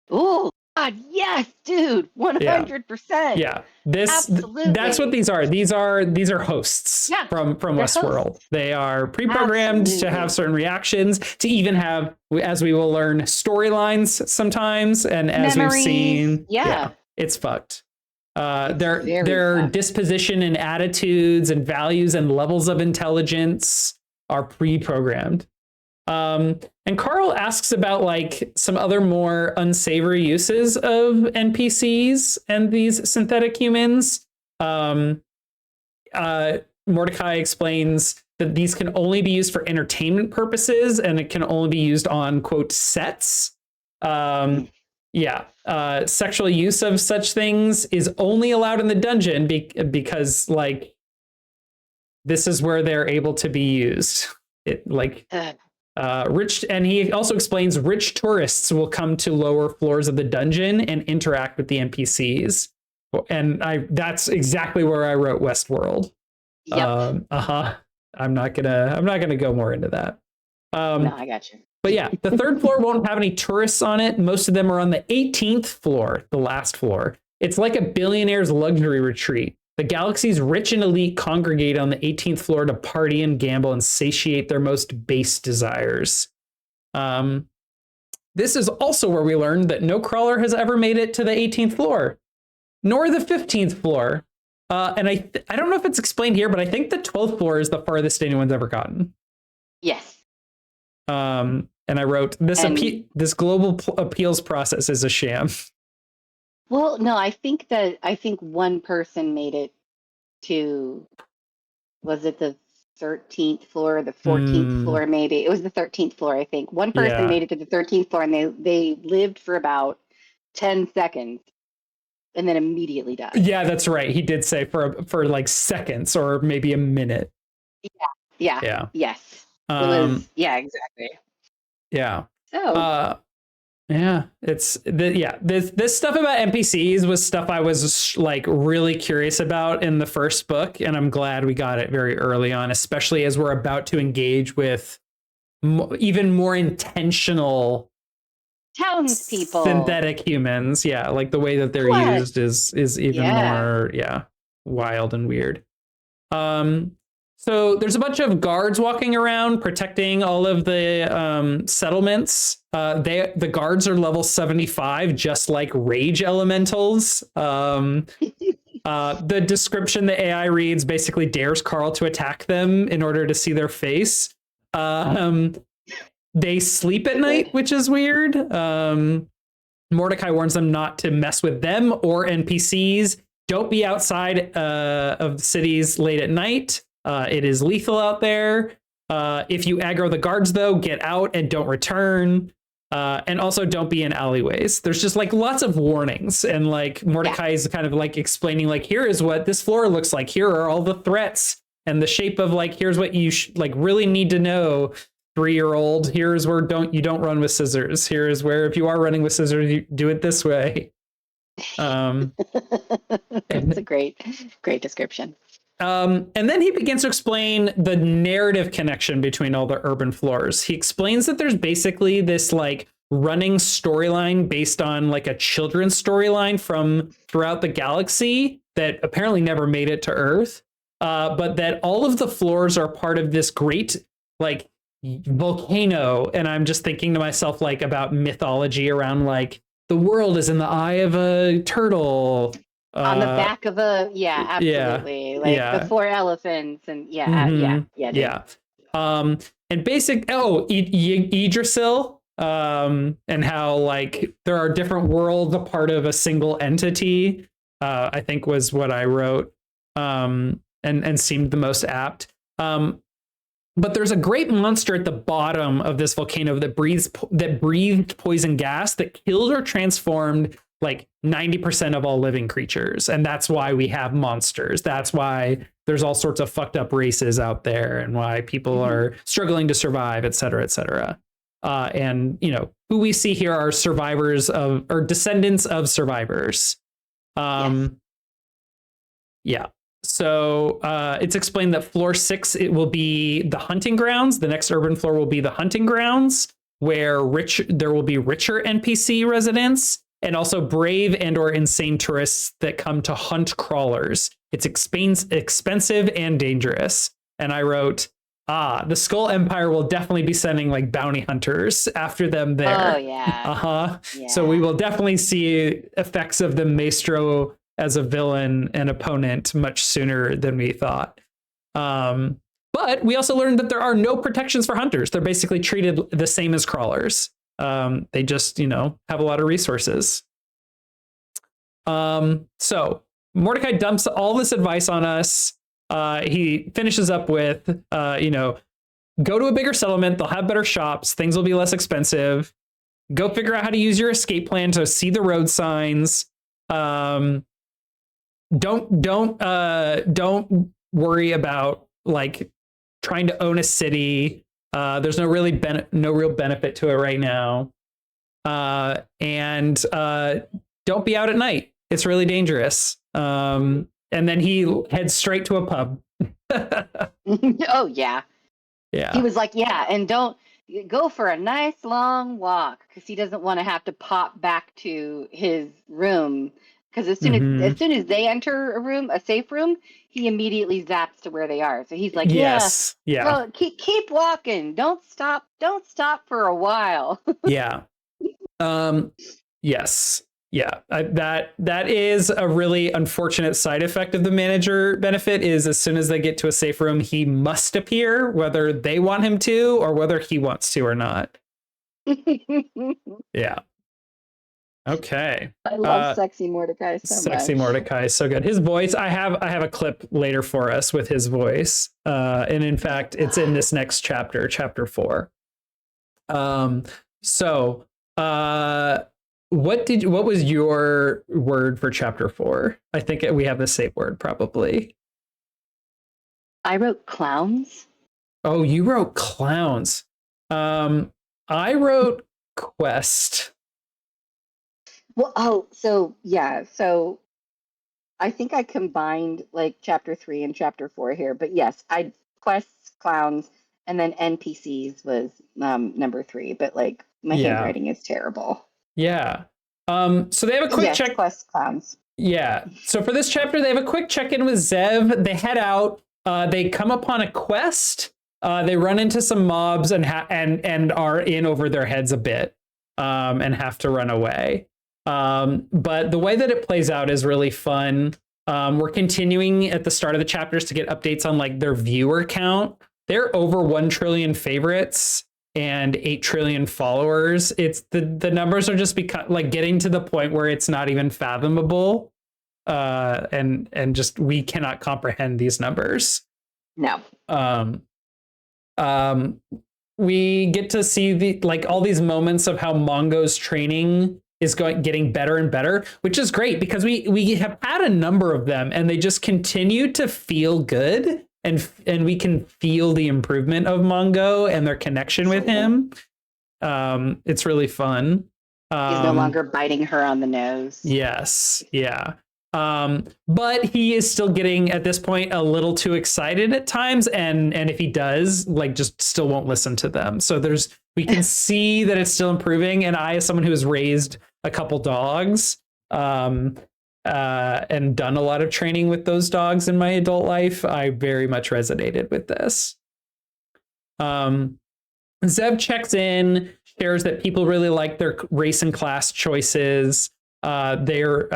Oh God, yes, dude, 100%. Yeah. Absolutely. That's what these are. These are hosts from Westworld. Hosts. They are pre-programmed to have certain reactions, to even have, as we will learn, storylines sometimes, and as we've seen, it's fucked. Their disposition and attitudes and values and levels of intelligence are pre-programmed. And Carl asks about like some other more unsavory uses of NPCs and these synthetic humans. Mordecai explains that these can only be used for entertainment purposes, and it can only be used on, quote, sets. Sexual use of such things is only allowed in the dungeon because like this is where they're able to be used. Rich, and he also explains rich tourists will come to lower floors of the dungeon and interact with the NPCs. And that's exactly where I wrote Westworld. Yep. I'm not gonna go more into that. No, I got you. But yeah, the third floor won't have any tourists on it. Most of them are on the 18th floor, the last floor. It's like a billionaire's luxury retreat. The galaxy's rich and elite congregate on the 18th floor to party and gamble and satiate their most base desires. This is also where we learned that no crawler has ever made it to the 18th floor, nor the 15th floor. And I don't know if it's explained here, but I think the 12th floor is the farthest anyone's ever gotten. Yes. And I wrote, this global appeals process is a sham. Well, no, I think one person made it to, was it the 13th floor or the 14th floor? Maybe it was the 13th floor. I think one person made it to the 13th floor, and they lived for about 10 seconds and then immediately died. Yeah, that's right. He did say for like seconds or maybe a minute. Yeah. Yes. It was, exactly. Yeah. So this stuff about NPCs was stuff I was like really curious about in the first book, and I'm glad we got it very early on, especially as we're about to engage with even more intentional townspeople, synthetic humans. Yeah, like the way that they're used is even more wild and weird. So there's a bunch of guards walking around protecting all of the settlements. The guards are level 75, just like rage elementals. The description the AI reads basically dares Carl to attack them in order to see their face. They sleep at night, which is weird. Mordecai warns them not to mess with them or NPCs. Don't be outside of cities late at night. It is lethal out there. If you aggro the guards, though, get out and don't return. And also don't be in alleyways. There's just like lots of warnings. And like Mordecai is kind of like explaining, like, here is what this floor looks like. Here are all the threats and the shape of like, here's what you like really need to know. 3-year-old, here's where you don't run with scissors. Here is where if you are running with scissors, you do it this way. It's a great description. And then he begins to explain the narrative connection between all the urban floors. He explains that there's basically this like running storyline based on like a children's storyline from throughout the galaxy that apparently never made it to Earth. But that all of the floors are part of this great like volcano. And I'm just thinking to myself like about mythology around like the world is in the eye of a turtle. On the back of absolutely. The 4 elephants and and basic Yggdrasil, and how like there are different worlds a part of a single entity, I think was what I wrote, and seemed the most apt. But there's a great monster at the bottom of this volcano that breathed poison gas that killed or transformed like 90% of all living creatures. And that's why we have monsters. That's why there's all sorts of fucked up races out there and why people are struggling to survive, et cetera, et cetera. And, you know, who we see here are survivors of, or descendants of survivors. So it's explained that floor 6, it will be the hunting grounds. The next urban floor will be the hunting grounds where there will be richer NPC residents and also brave and or insane tourists that come to hunt crawlers. It's expensive and dangerous. And I wrote, the Skull Empire will definitely be sending like bounty hunters after them there. Oh, yeah. So we will definitely see effects of the Maestro as a villain and opponent much sooner than we thought. But we also learned that there are no protections for hunters. They're basically treated the same as crawlers. They just, you know, have a lot of resources. So Mordecai dumps all this advice on us. He finishes up with, you know, go to a bigger settlement. They'll have better shops. Things will be less expensive. Go figure out how to use your escape plan to see the road signs. Don't worry about like trying to own a city. There's no real benefit to it right now. And don't be out at night. It's really dangerous. And then he heads straight to a pub. Oh yeah. Yeah. He was like, yeah, and don't go for a nice long walk because he doesn't want to have to pop back to his room. Because as soon as they enter a room, a safe room, he immediately zaps to where they are. So he's like, yes, yeah, well, keep walking. Don't stop for a while. Yeah. Yes. Yeah. That is a really unfortunate side effect of the manager benefit is as soon as they get to a safe room, he must appear, whether they want him to or whether he wants to or not. Yeah. Okay. I love sexy Mordecai so much. Sexy Mordecai is so good. His voice, I have a clip later for us with his voice. And in fact, it's in this next chapter, chapter 4. What was your word for chapter 4? I think we have the same word probably. I wrote clowns. Oh, you wrote clowns. I wrote quest. Well, so I think I combined like chapter 3 and chapter 4 here, but yes, I quests, clowns, and then NPCs was number 3, but like my handwriting is terrible. Yeah. So they have a quick check. Quests, clowns. Yeah. So for this chapter, they have a quick check-in with Zev. They head out. They come upon a quest. They run into some mobs and are in over their heads a bit and have to run away. But the way that it plays out is really fun. We're continuing at the start of the chapters to get updates on like their viewer count. They're over 1 trillion favorites and 8 trillion followers. It's the numbers are just like getting to the point where it's not even fathomable. And just we cannot comprehend these numbers. No. We get to see all these moments of how Mongo's training is getting better and better, which is great because we have had a number of them and they just continue to feel good and we can feel the improvement of Mongo and their connection with him. It's really fun. He's no longer biting her on the nose. Yes. Yeah. But he is still getting at this point a little too excited at times. And if he does, like, just still won't listen to them. So we can see that it's still improving. And I, as someone who has raised a couple dogs, and done a lot of training with those dogs in my adult life, I very much resonated with this. Zev checks in, shares that people really like their race and class choices. They're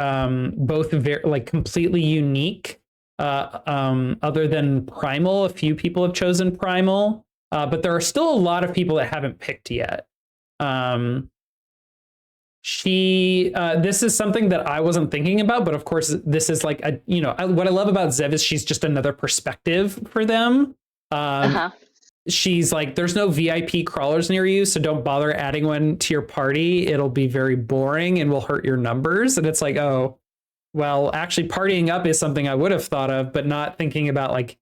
both very completely unique. Other than Primal, a few people have chosen Primal, but there are still a lot of people that haven't picked yet. This is something that I wasn't thinking about, but of course this is what I love about Zev is she's just another perspective for them. She's like, there's no VIP crawlers near you, so don't bother adding one to your party. It'll be very boring and will hurt your numbers. And it's like, oh, well, actually partying up is something I would have thought of, but not thinking about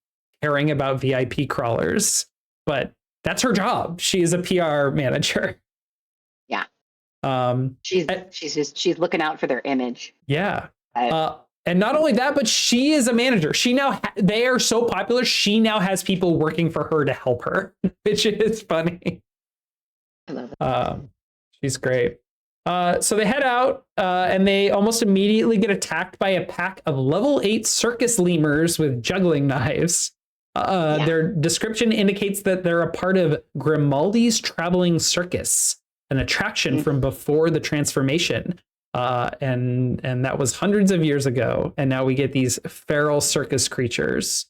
caring about VIP crawlers. But that's her job. She is a PR manager. Yeah. She's looking out for their image. Yeah. And not only that, but she is a manager. They are so popular. She now has people working for her to help her, which is funny. I love it. She's great. So they head out and they almost immediately get attacked by a pack of level 8 circus lemurs with juggling knives. Their description indicates that they're a part of Grimaldi's Traveling Circus, an attraction from before the transformation. And that was hundreds of years ago. And now we get these feral circus creatures.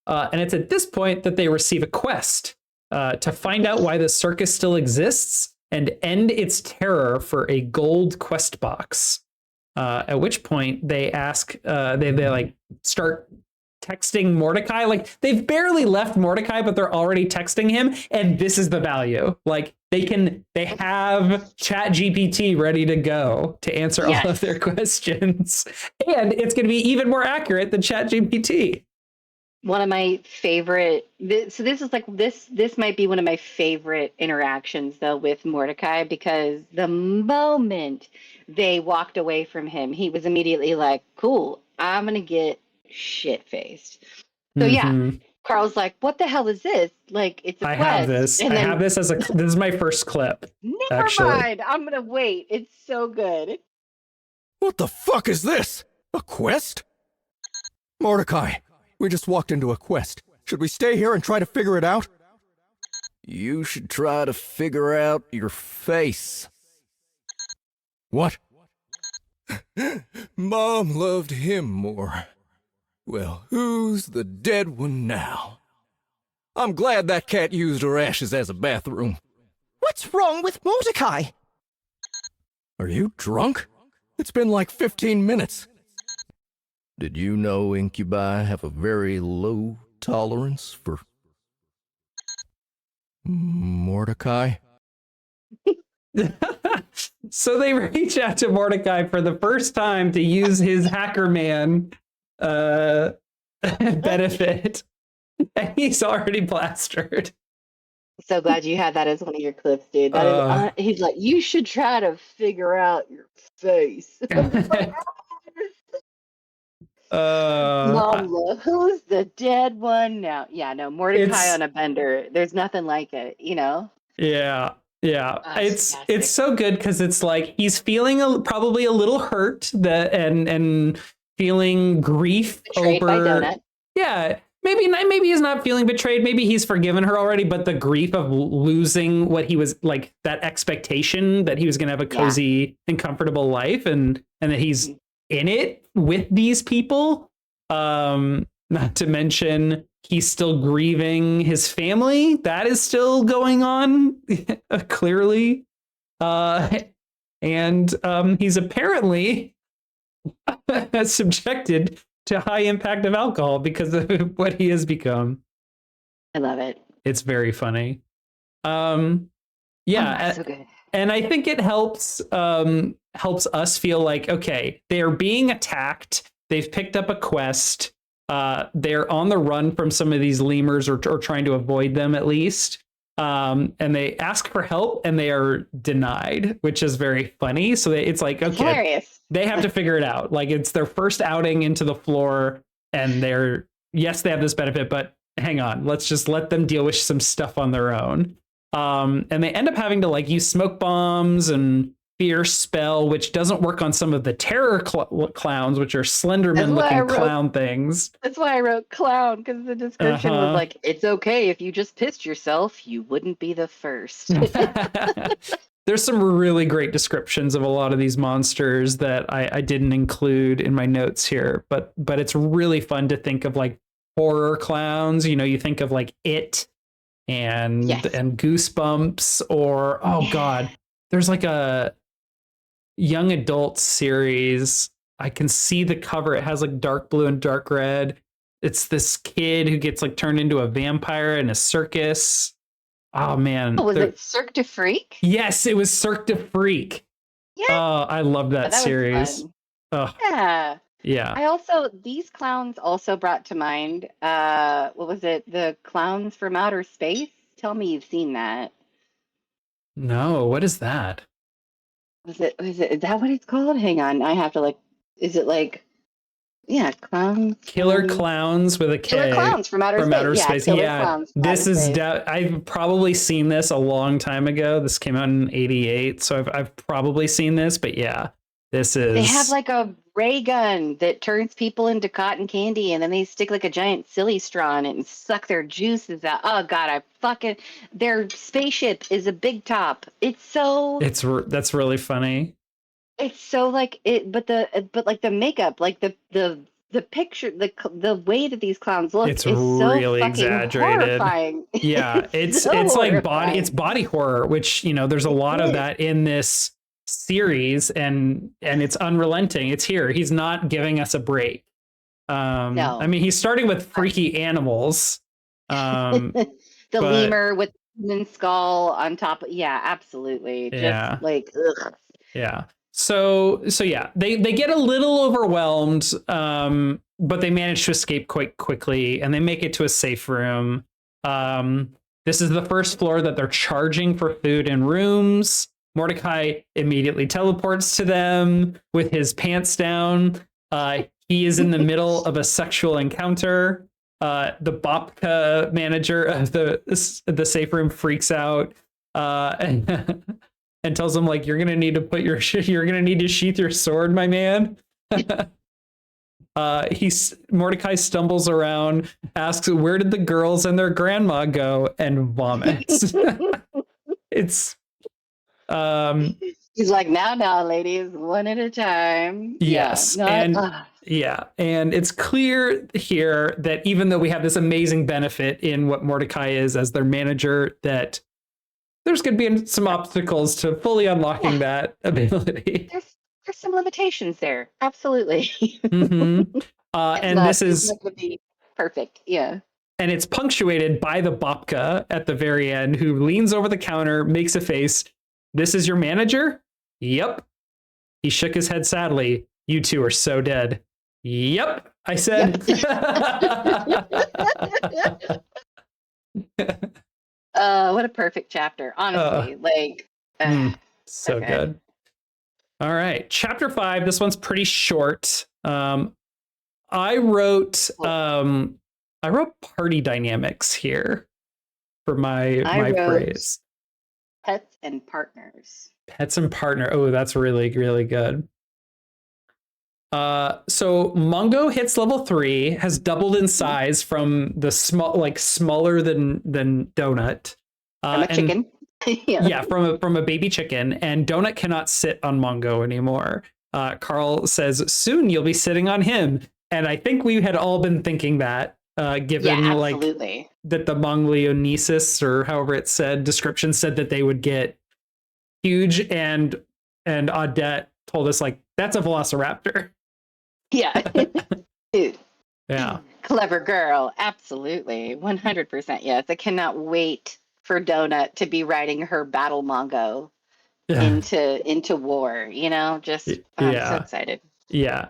And it's at this point that they receive a quest to find out why the circus still exists and end its terror for a gold quest box. At which point they ask, they start texting Mordecai. They've barely left Mordecai, but they're already texting him. And this is the value. They have ChatGPT ready to go to answer all of their questions. And it's going to be even more accurate than ChatGPT. one of my favorite. So this is like this might be one of my favorite interactions though with Mordecai, because the moment they walked away from him, he was immediately like, "Cool, I'm gonna get shit faced." So yeah, Hmm. Carl's like, "What the hell is this? Like, it's a I have quest." this. And I have then, this as a. This is my first clip, never actually. mind, I'm gonna wait. It's so good. What the fuck is this? A quest? Mordecai, we just walked into a quest. Should we stay here and try to figure it out? You should try to figure out your face. What? Mom loved him more. Well, who's the dead one now? I'm glad that cat used her ashes as a bathroom. What's wrong with Mordecai? Are you drunk? It's been like 15 minutes. Did you know incubi have a very low tolerance for Mordecai? So they reach out to Mordecai for the first time to use his hacker man benefit, and he's already plastered. So glad you had that as one of your clips, dude. That is, he's like, you should try to figure out your face. Mom, love, who's the dead one now? Yeah, no, Mordecai on a bender. There's nothing like it, you know? Yeah. Yeah, Oh, it's so good because it's like he's feeling probably a little hurt and feeling grief betrayed over. By Donut. Yeah, maybe not. Maybe he's not feeling betrayed. Maybe he's forgiven her already. But the grief of losing what he was like, that expectation that he was going to have a cozy and comfortable life, and that he's in it with these people. Not to mention, he's still grieving his family. That is still going on, clearly. And he's apparently subjected to high impact of alcohol because of what he has become. I love it. It's very funny. So good. And I think it helps us feel like, okay, they are being attacked. They've picked up a quest. They're on the run from some of these lemurs, or trying to avoid them at least. And they ask for help and they are denied, which is very funny. So it's like, okay, hilarious. They have to figure it out. Like, it's their first outing into the floor, and they have this benefit, but hang on, let's just let them deal with some stuff on their own. And they end up having to like use smoke bombs and fear spell, which doesn't work on some of the terror clowns, which are Slenderman looking clown things. That's why I wrote clown, because the description was like, it's okay if you just pissed yourself, you wouldn't be the first. There's some really great descriptions of a lot of these monsters that I didn't include in my notes here, but it's really fun to think of like horror clowns. You know, you think of like It and Goosebumps, or God, there's like a young adult series. I can see the cover. It has like dark blue and dark red. It's this kid who gets like turned into a vampire in a circus. Oh man. Was it Cirque du Freak? Yes, it was Cirque du Freak. Yeah. I love that series. Yeah. Yeah. These clowns also brought to mind, what was it? The Clowns from Outer Space? Tell me you've seen that. No, what is that? Is that what it's called? Hang on, I have to like, is it like, clowns? Killer Clowns with a K. Killer Clowns from Outer Space. Yeah, this is, I've probably seen this a long time ago. This came out in '88, so I've probably seen this, but yeah, this is. They have like a ray gun that turns people into cotton candy, and then they stick like a giant silly straw in it and suck their juices out. Oh God, their spaceship is a big top. That's really funny. It's so like it, but like the makeup, like the picture, the way that these clowns look, it's really so exaggerated. Horrifying. Yeah, it's like body horror, which, you know, there's a lot of that in this series, and it's unrelenting. It's here. He's not giving us a break. No. I mean, he's starting with freaky animals. The lemur with the skull on top. Yeah, absolutely. Just like, ugh. Yeah. So yeah, they get a little overwhelmed, but they manage to escape quite quickly, and they make it to a safe room. This is the first floor that they're charging for food and rooms. Mordecai immediately teleports to them with his pants down. He is in the middle of a sexual encounter. The Bopka manager of the safe room freaks out and tells him, like, you're gonna need to sheath your sword, my man. Mordecai stumbles around, asks where did the girls and their grandma go, and vomits. It's he's like, now, ladies, one at a time. Yes. And it's clear here that even though we have this amazing benefit in what Mordecai is as their manager, that there's going to be some obstacles to fully unlocking that ability. There's some limitations there. Absolutely. Mm-hmm. And this is not going to be perfect. Yeah. And it's punctuated by the Bopka at the very end, who leans over the counter, makes a face. This is your manager? Yep. He shook his head sadly. You two are so dead. Yep, I said. Yep. What a perfect chapter, honestly. So okay. Good. All right, chapter 5. This one's pretty short. I wrote party dynamics here for my phrase. Pets and partners. Pets and partner. Oh, that's really, really good. So Mongo hits level 3, has doubled in size from the smaller than Donut. From a chicken. Yeah, from a baby chicken, and Donut cannot sit on Mongo anymore. Carl says soon you'll be sitting on him, and I think we had all been thinking that, given that the Monglionesis, or however it said, description said that they would get huge, and Audette told us, like, that's a velociraptor. Yeah. Dude. Yeah. Clever girl. Absolutely. 100%. Yes. I cannot wait for Donut to be riding her battle Mongo into war, I'm so excited. Yeah.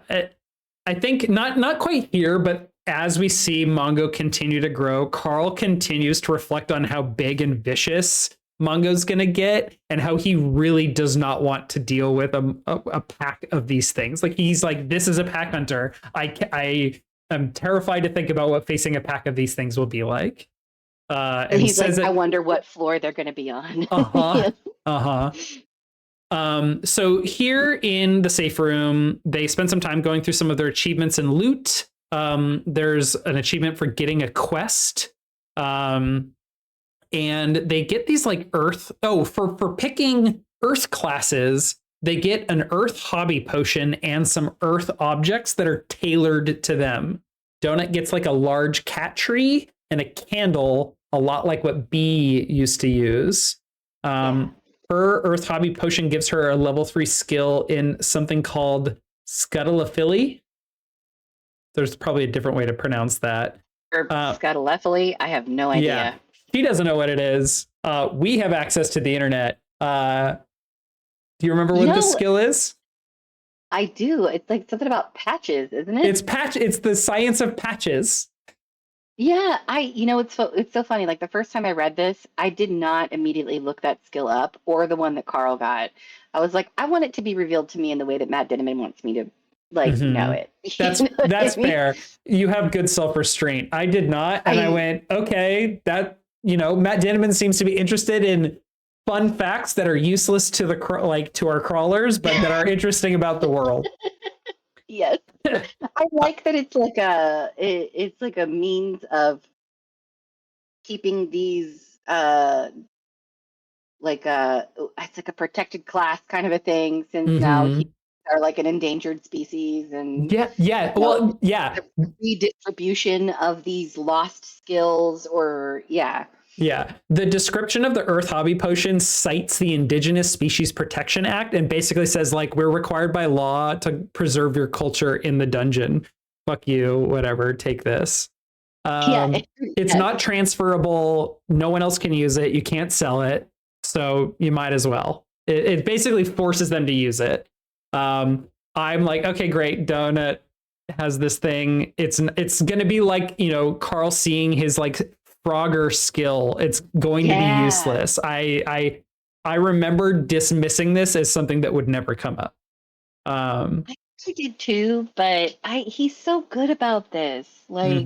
I think not quite here, but as we see Mongo continue to grow, Carl continues to reflect on how big and vicious Mongo's gonna get, and how he really does not want to deal with a pack of these things. Like, he's like, this is a pack hunter. I am terrified to think about what facing a pack of these things will be like. And he's like, I wonder what floor they're gonna be on. So here in the safe room, they spend some time going through some of their achievements and loot. There's an achievement for getting a quest. And they get these like for picking Earth classes, they get an Earth hobby potion and some Earth objects that are tailored to them. Donut gets like a large cat tree and a candle, a lot like what Bee used to use. Her Earth hobby potion gives her a level 3 skill in something called Scuttlephily. There's probably a different way to pronounce that. Scuttlephily, I have no idea. Yeah. She doesn't know what it is. We have access to the internet. Do you remember what this skill is? I do. It's like something about patches, isn't it? It's the science of patches. Yeah, it's so funny. Like, the first time I read this, I did not immediately look that skill up, or the one that Carl got. I was like, I want it to be revealed to me in the way that Matt Dinniman wants me to know it. That's fair. You have good self-restraint. I did not, and I went, okay, that Matt Dinniman seems to be interested in fun facts that are useless to to our crawlers, but that are interesting about the world. Yes. I like that it's like a means of keeping these it's like a protected class kind of a thing, since now he are like an endangered species, and the redistribution of these lost skills, or the description of the Earth hobby potion cites the Indigenous Species Protection Act and basically says, like, we're required by law to preserve your culture in the dungeon. Fuck you, whatever, take this. It's not transferable. No one else can use it. You can't sell it, so you might as well. It basically forces them to use it. I'm like, okay, great. Donut has this thing. It's gonna be like, Carl seeing his like Frogger skill. It's going to be useless. I remember dismissing this as something that would never come up. I did too, but he's so good about this. Like,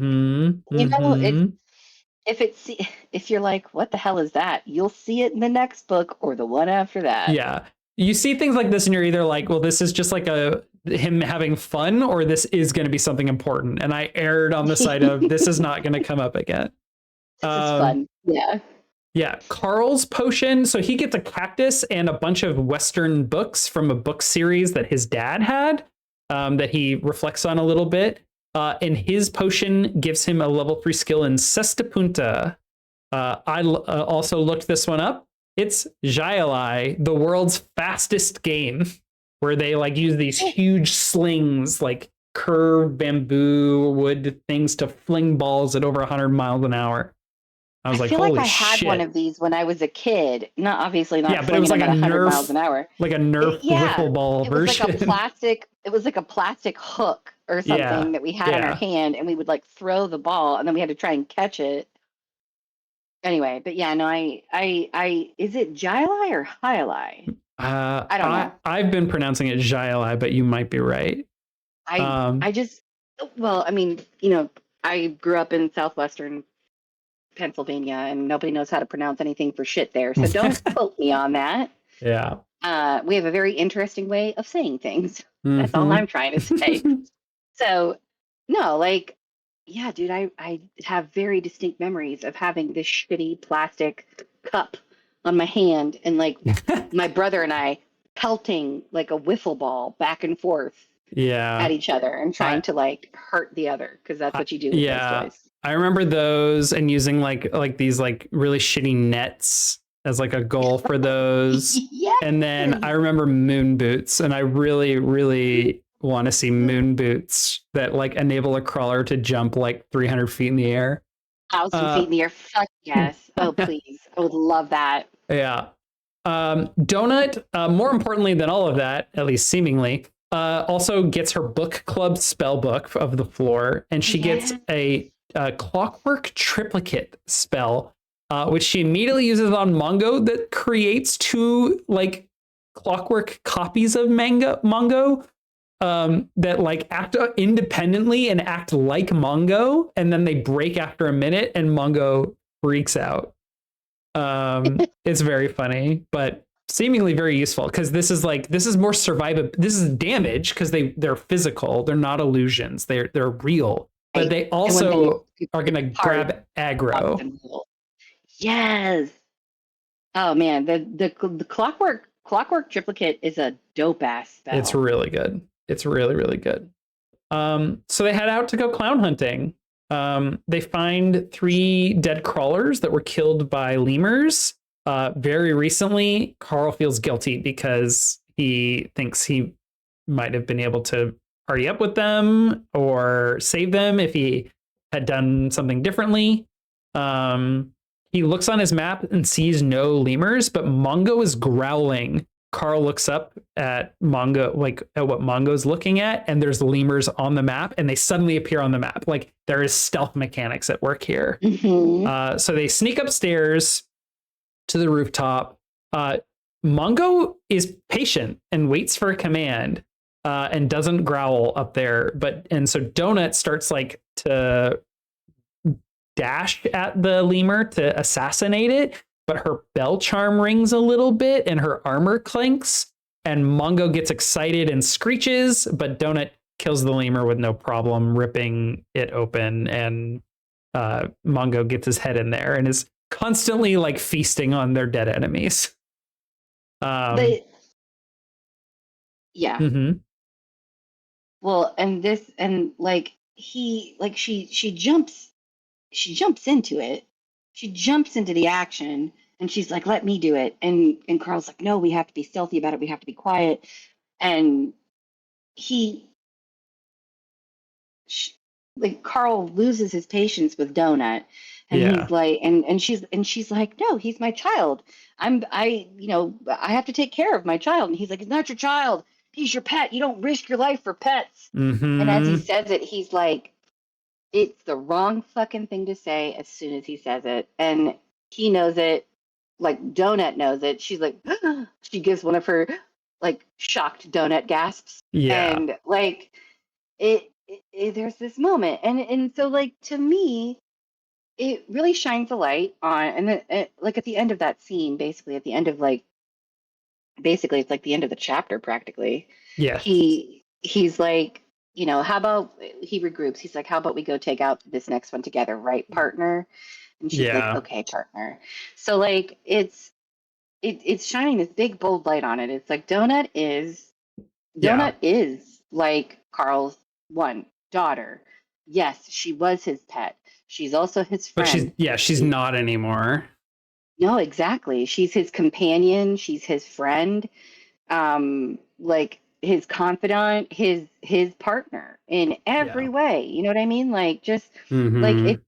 if you're like, what the hell is that? You'll see it in the next book or the one after that. Yeah. You see things like this and you're either like, well, this is just like him having fun, or this is going to be something important. And I erred on the side of this is not going to come up again. This is fun. Yeah. Yeah. Carl's potion. So he gets a cactus and a bunch of Western books from a book series that his dad had, that he reflects on a little bit. And his potion gives him a level 3 skill in Sesta Punta. I also looked this one up. It's Xiaolai, the world's fastest game, where they like use these huge slings, like curved bamboo wood things to fling balls at over 100 miles an hour. I feel like I had one of these when I was a kid. Not obviously not. Yeah, but it was like a 100 miles an hour, like a Nerf wiffle ball version. It was like a plastic hook or something that we had in our hand, and we would like throw the ball, and then we had to try and catch it. Anyway, but yeah, no, I is it Jilai or Hialai? I don't know. I've been pronouncing it Xiaolai, but you might be right. I grew up in southwestern Pennsylvania, and nobody knows how to pronounce anything for shit there, so don't quote me on that. Yeah. We have a very interesting way of saying things. That's all I'm trying to say. So, no, like, yeah, dude, I have very distinct memories of having this shitty plastic cup on my hand, and like my brother and I pelting like a wiffle ball back and forth at each other and trying to like hurt the other, because that's what you do with those toys. I remember those, and using like these like really shitty nets as like a goal for those. Yes. And then I remember moon boots, and I really, really want to see moon boots that like enable a crawler to jump like 300 feet in the air. 1,000 feet in the air. Fuck yes. Oh, please. I would love that. Yeah. Donut, more importantly than all of that, at least seemingly, also gets her book club spell book of the floor, and she gets a clockwork triplicate spell, which she immediately uses on Mongo, that creates 2 like clockwork copies of Mongo that like act independently and act like Mongo, and then they break after a minute and Mongo freaks out. It's very funny, but seemingly very useful, because this is more survival. This is damage because they're physical. They're not illusions. They're real, but they also are going to grab aggro. Yes. Oh man, the clockwork triplicate is a dope ass spell. It's really good. It's really, really good. So they head out to go clown hunting. They find 3 dead crawlers that were killed by lemurs. Very recently, Carl feels guilty because he thinks he might have been able to party up with them or save them if he had done something differently. He looks on his map and sees no lemurs, but Mongo is growling. Carl looks up at Mongo, like at what Mongo's looking at, and there's lemurs on the map, and they suddenly appear on the map. Like there is stealth mechanics at work here. So they sneak upstairs to the rooftop. Mongo is patient and waits for a command, and doesn't growl up there. And so Donut starts like to dash at the lemur to assassinate it, but her bell charm rings a little bit and her armor clinks, and Mongo gets excited and screeches, but Donut kills the lemur with no problem, ripping it open, and Mongo gets his head in there and is constantly like feasting on their dead enemies. Yeah. Well, she jumps into it. She jumps into the action, and she's like, let me do it. And Carl's like, no, we have to be stealthy about it. We have to be quiet. And Carl loses his patience with Donut. And he's like, and she's like, no, he's my child. I have to take care of my child. And he's like, it's not your child. he's your pet. You don't risk your life for pets. Mm-hmm. And as he says it, he's like, it's the wrong fucking thing to say as soon as he says it. And he knows it. Like, Donut knows it. She's like, she gives one of her, like, shocked donut gasps. Yeah. And, like, there's this moment. And so, like, to me, it really shines a light on, and then, like, at the end of that scene, basically, at the end of, like, basically, it's like the end of the chapter, practically. Yeah. He's like, how about he regroups? He's like, how about we go take out this next one together, right, partner? And she's like, okay, partner. So, like, it's shining this big bold light on it. It's like Donut is like Carl's one daughter. Yes, she was his pet. She's also his friend. But she's not anymore. No, exactly. She's his companion. She's his friend. Like, his confidant, his partner in every way. You know what I mean? Like, just like it.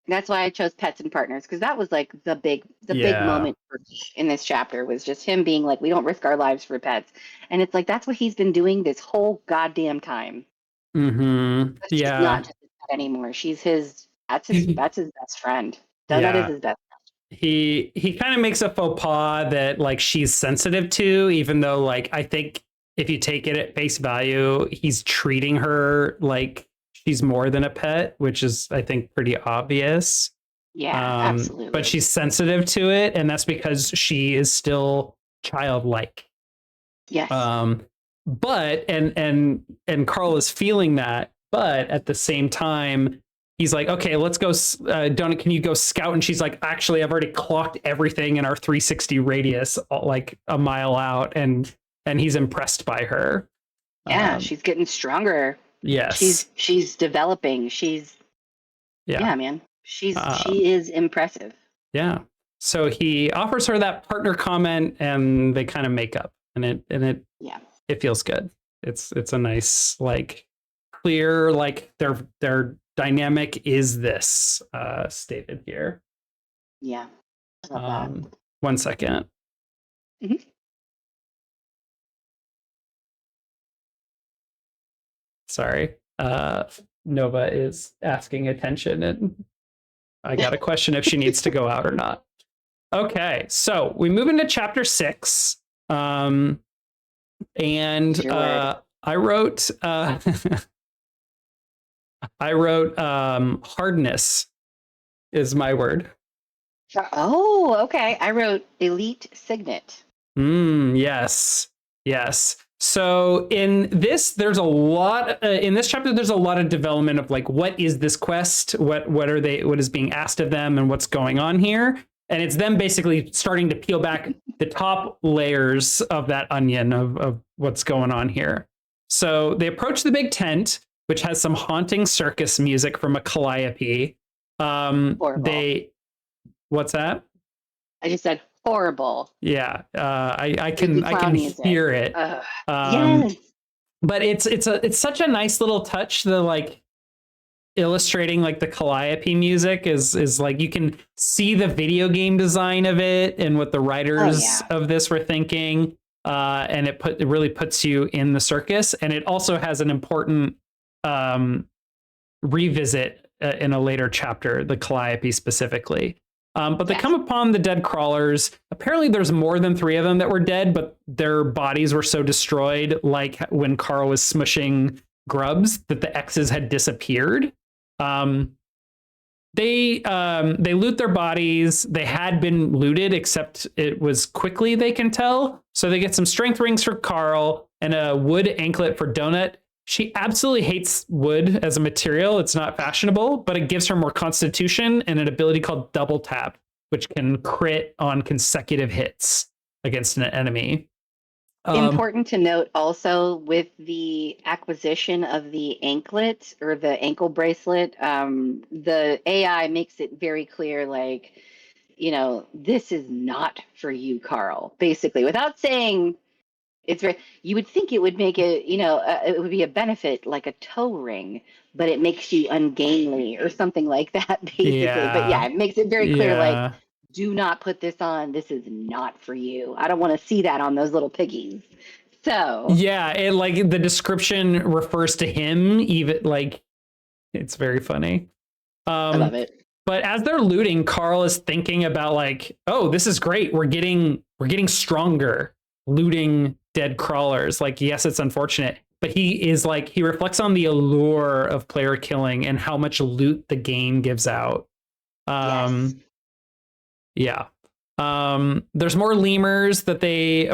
That's why I chose pets and partners, because that was like the big moment for me in this chapter, was just him being like, we don't risk our lives for pets. And it's like, that's what he's been doing this whole goddamn time. Mm-hmm. She's not just his pet anymore. She's that's his best friend. Donut is his best friend. He kind of makes a faux pas that, like, she's sensitive to, even though, like, I think if you take it at face value, he's treating her like she's more than a pet, which is, I think, pretty obvious. Yeah, absolutely. But she's sensitive to it, and that's because she is still childlike. Yes. But and Carl is feeling that, but at the same time, he's like, okay, let's go. Donut, can you go scout? And she's like, actually, I've already clocked everything in our 360 radius, like a mile out, and he's impressed by her. Yeah, she's getting stronger. Yes, she's developing. Yeah, man. She is impressive. Yeah. So he offers her that partner comment, and they kind of make up, and it feels good. It's a nice, like, clear, like, their dynamic is this stated here. Yeah. I love that. 1 second. Mm-hmm. Sorry. Nova is asking attention, and I got a question if she needs to go out or not. Okay, so we move into chapter 6. And I wrote hardness is my word. Oh, okay. I wrote elite signet. Yes. So in this, there's a lot in this chapter. There's a lot of development of, like, what is this quest? What is being asked of them, and what's going on here? And it's them basically starting to peel back the top layers of that onion of what's going on here. So they approach the big tent, which has some haunting circus music from a calliope. What's that? I just said horrible. Yeah, I can hear it. Yes. But it's such a nice little touch. The, like, illustrating, like, the calliope music is like, you can see the video game design of it and what the writers of this were thinking. And it really puts you in the circus, and it also has an important revisit in a later chapter, the calliope specifically. But they come upon the dead crawlers. Apparently there's more than 3 of them that were dead, but their bodies were so destroyed, like when Carl was smushing grubs, that the X's had disappeared. They loot their bodies. They had been looted, except it was quickly, they can tell. So they get some strength rings for Carl and a wood anklet for Donut. She absolutely hates wood as a material. It's not fashionable, but it gives her more constitution and an ability called double tap, which can crit on consecutive hits against an enemy. Important to note also, with the acquisition of the anklet or the ankle bracelet, the AI makes it very clear, like, this is not for you, Carl, basically, without saying. You would think it would make it, it would be a benefit, like a toe ring, but it makes you ungainly or something like that, basically. Yeah. But yeah, it makes it very clear, like, do not put this on. This is not for you. I don't want to see that on those little piggies. so. Yeah, it like the description refers to him, even like it's very funny. I love it. But as they're looting, Carl is thinking about like, oh, this is great. We're getting stronger looting dead crawlers. Like, yes, it's unfortunate, but he reflects on the allure of player killing and how much loot the game gives out. Yes. Yeah. There's more lemurs that they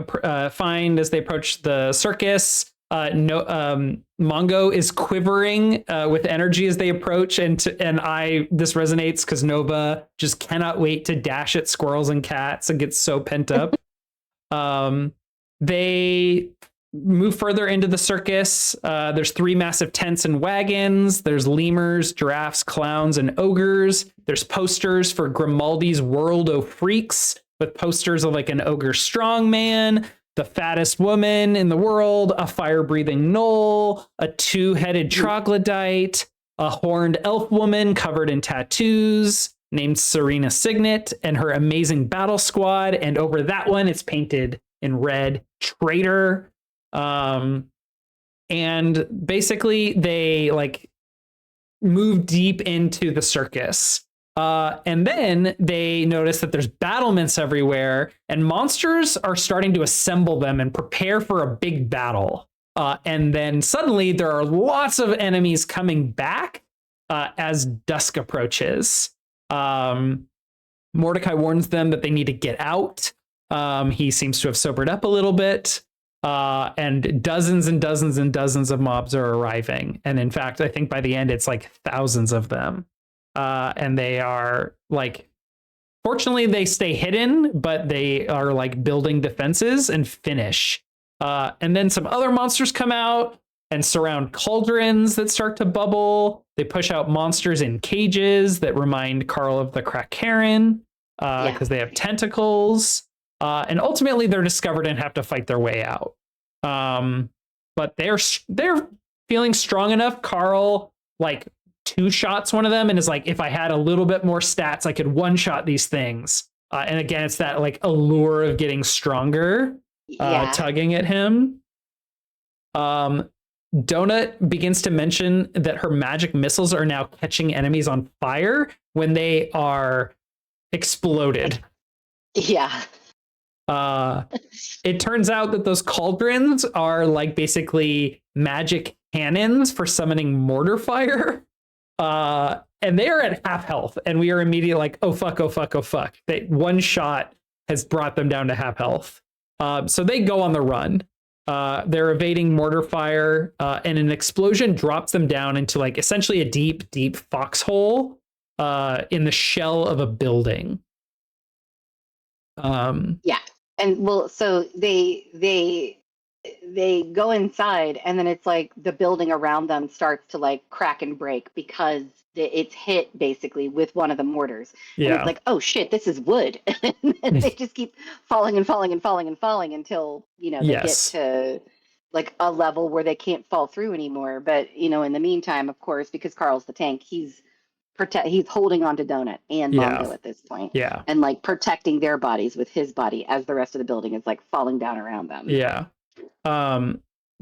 find as they approach the circus. Mongo is quivering with energy as they approach, and this resonates because Nova just cannot wait to dash at squirrels and cats and gets so pent up. They move further into the circus. There's 3 massive tents and wagons. There's lemurs, giraffes, clowns, and ogres. There's posters for Grimaldi's World of Freaks with posters of like an ogre strongman, the fattest woman in the world, a fire-breathing gnoll, a 2-headed troglodyte, a horned elf woman covered in tattoos named Serena Signet, and her amazing battle squad. And over that one, it's painted in red, Traitor. And basically they like move deep into the circus. And then they notice that there's battlements everywhere, and monsters are starting to assemble them and prepare for a big battle. And then suddenly there are lots of enemies coming back as dusk approaches. Mordecai warns them that they need to get out. He seems to have sobered up a little bit. And dozens and dozens and dozens of mobs are arriving. And in fact, I think by the end, it's like thousands of them. And they are like, fortunately, they stay hidden, but they are like building defenses and finish. And then some other monsters come out and surround cauldrons that start to bubble. They push out monsters in cages that remind Carl of the Krakaren because they have tentacles. And ultimately, they're discovered and have to fight their way out. But they're feeling strong enough. Carl like 2-shots one of them and is like, if I had a little bit more stats, I could 1-shot these things. And again, it's that like allure of getting stronger, tugging at him. Donut begins to mention that her magic missiles are now catching enemies on fire when they are exploded. Yeah. It turns out that those cauldrons are like basically magic cannons for summoning mortar fire. And they are at half health, and we are immediately like, oh fuck, oh fuck, oh fuck. That 1 shot has brought them down to half health. So they go on the run. They're evading mortar fire, and an explosion drops them down into like essentially a deep, deep foxhole in the shell of a building. Yeah. And well, so they go inside, and then it's like the building around them starts to like crack and break because it's hit basically with one of the mortars. And it's like, oh shit, this is wood. And they just keep falling and falling and falling and falling until, they get to like a level where they can't fall through anymore. But, in the meantime, of course, because Carl's the tank, he's holding on to Donut and Mongo at this point. Yeah. And like protecting their bodies with his body as the rest of the building is like falling down around them. Yeah.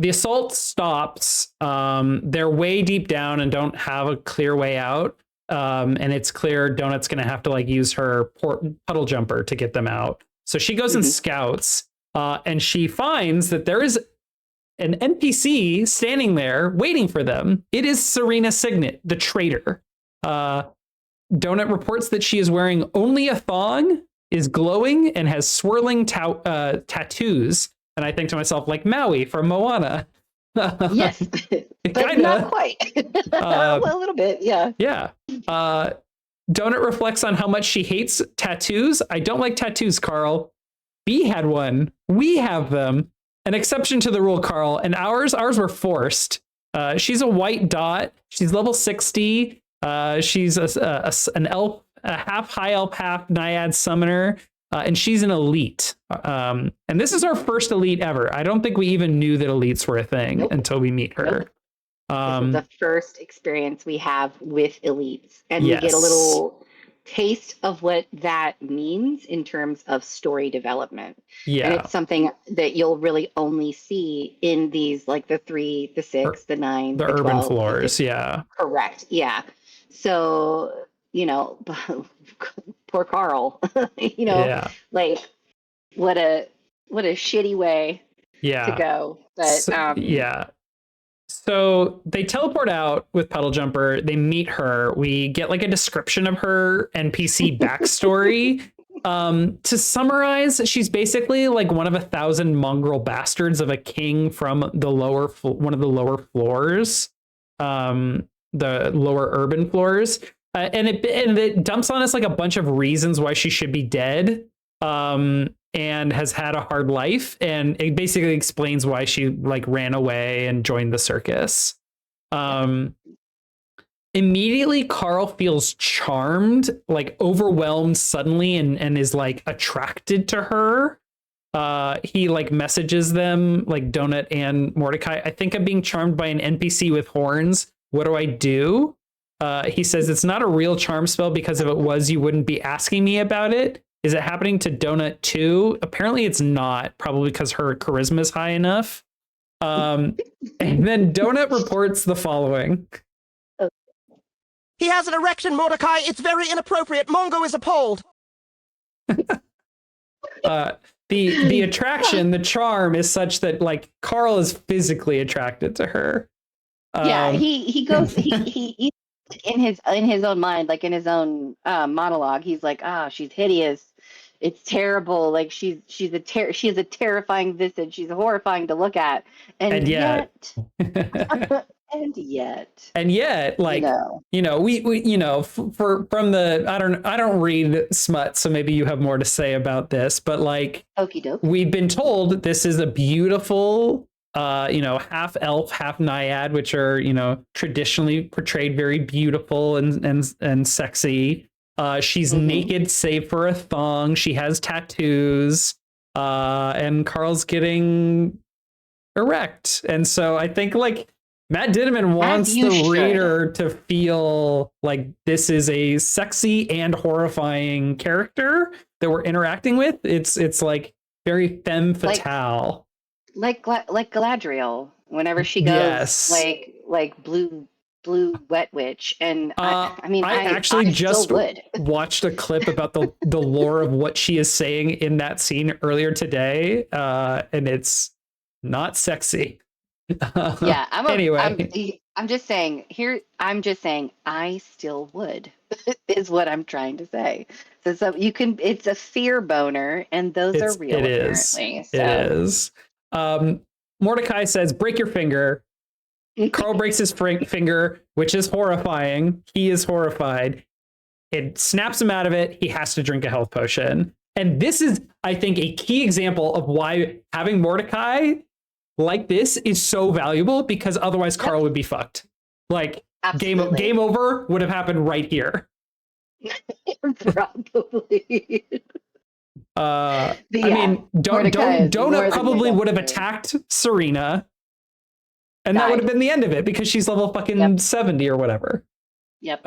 The assault stops. They're way deep down and don't have a clear way out. And it's clear Donut's going to have to like use her puddle jumper to get them out. So she goes and scouts, and she finds that there is an NPC standing there waiting for them. It is Serena Signet, the traitor. Donut reports that she is wearing only a thong, is glowing, and has swirling tattoos. And I think to myself, like Maui from Moana. Yes, but not quite. A little bit, yeah. Yeah. Donut reflects on how much she hates tattoos. I don't like tattoos, Carl. B had one. We have them. An exception to the rule, Carl. And ours were forced. She's a white dot. She's level 60. She's an elf, a half high elf, half naiad summoner, and she's an elite. And this is our first elite ever. I don't think we even knew that elites were a thing until we meet her. This is the first experience we have with elites, and we get a little taste of what that means in terms of story development. And Yeah. it's something that you'll really only see in these, like the 3, the 6, the 9, The the urban 12, the floors. 15. Yeah. Correct. Yeah. So, poor Carl, Yeah. like what a shitty way to Yeah. go. But So, yeah. So they teleport out with Puddle Jumper. They meet her. We get like a description of her NPC backstory. To summarize, she's basically like one of 1,000 mongrel bastards of a king from one of the lower floors, the lower urban floors. And it dumps on us like a bunch of reasons why she should be dead. And has had a hard life, and it basically explains why she like ran away and joined the circus. Immediately Carl feels charmed, like overwhelmed suddenly, and is like attracted to her. He like messages them, like Donut and Mordecai, I think I'm being charmed by an NPC with horns. What do I do? He says it's not a real charm spell, because if it was, you wouldn't be asking me about it. Is it happening to Donut too? Apparently it's not, probably because her charisma is high enough. And then Donut reports the following. He has an erection, Mordecai. It's very inappropriate. Mongo is appalled. The attraction, the charm is such that like Carl is physically attracted to her. Yeah, he goes he in his own mind, like in his own monologue, he's like, she's hideous, it's terrible, like she has a terrifying visage, she's horrifying to look at, and yet and yet like we from the I don't read smut, so maybe you have more to say about this, but like okie doke, we've been told this is a beautiful half elf, half naiad, which are, traditionally portrayed very beautiful and sexy. She's naked save for a thong. She has tattoos, and Carl's getting erect. And so I think like Matt Dinniman wants the reader to feel like this is a sexy and horrifying character that we're interacting with. It's like very femme fatale. Like Galadriel, whenever she goes like blue wet witch, and I actually just watched a clip about the lore of what she is saying in that scene earlier today, and it's not sexy. Yeah, anyway, I'm just saying I still would is what I'm trying to say. So you can, it's a fear boner, and those are real. Apparently, it is. Mordecai says, break your finger. Carl breaks his finger, which is horrifying. He is horrified. It snaps him out of it. He has to drink a health potion. And this is, I think, a key example of why having Mordecai like this is so valuable, because otherwise Carl would be fucked. Like game over would have happened right here. Probably. I mean, Donut probably would have attacked Serena, and that would have been the end of it, because she's level fucking 70 or whatever. Yep.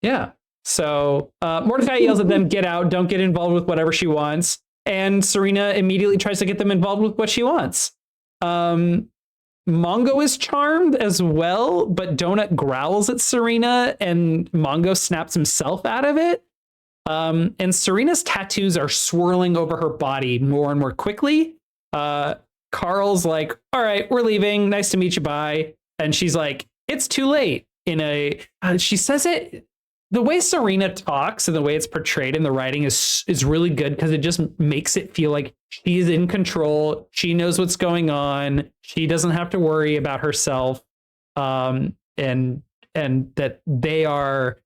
Yeah. So Mordecai yells at them, get out, don't get involved with whatever she wants. And Serena immediately tries to get them involved with what she wants. Mongo is charmed as well, but Donut growls at Serena, and Mongo snaps himself out of it. And Serena's tattoos are swirling over her body more and more quickly. Carl's like, all right, we're leaving. Nice to meet you. Bye. And she's like, it's too late. She says it, the way Serena talks and the way it's portrayed in the writing is really good, because it just makes it feel like she's in control. She knows what's going on. She doesn't have to worry about herself. And that they are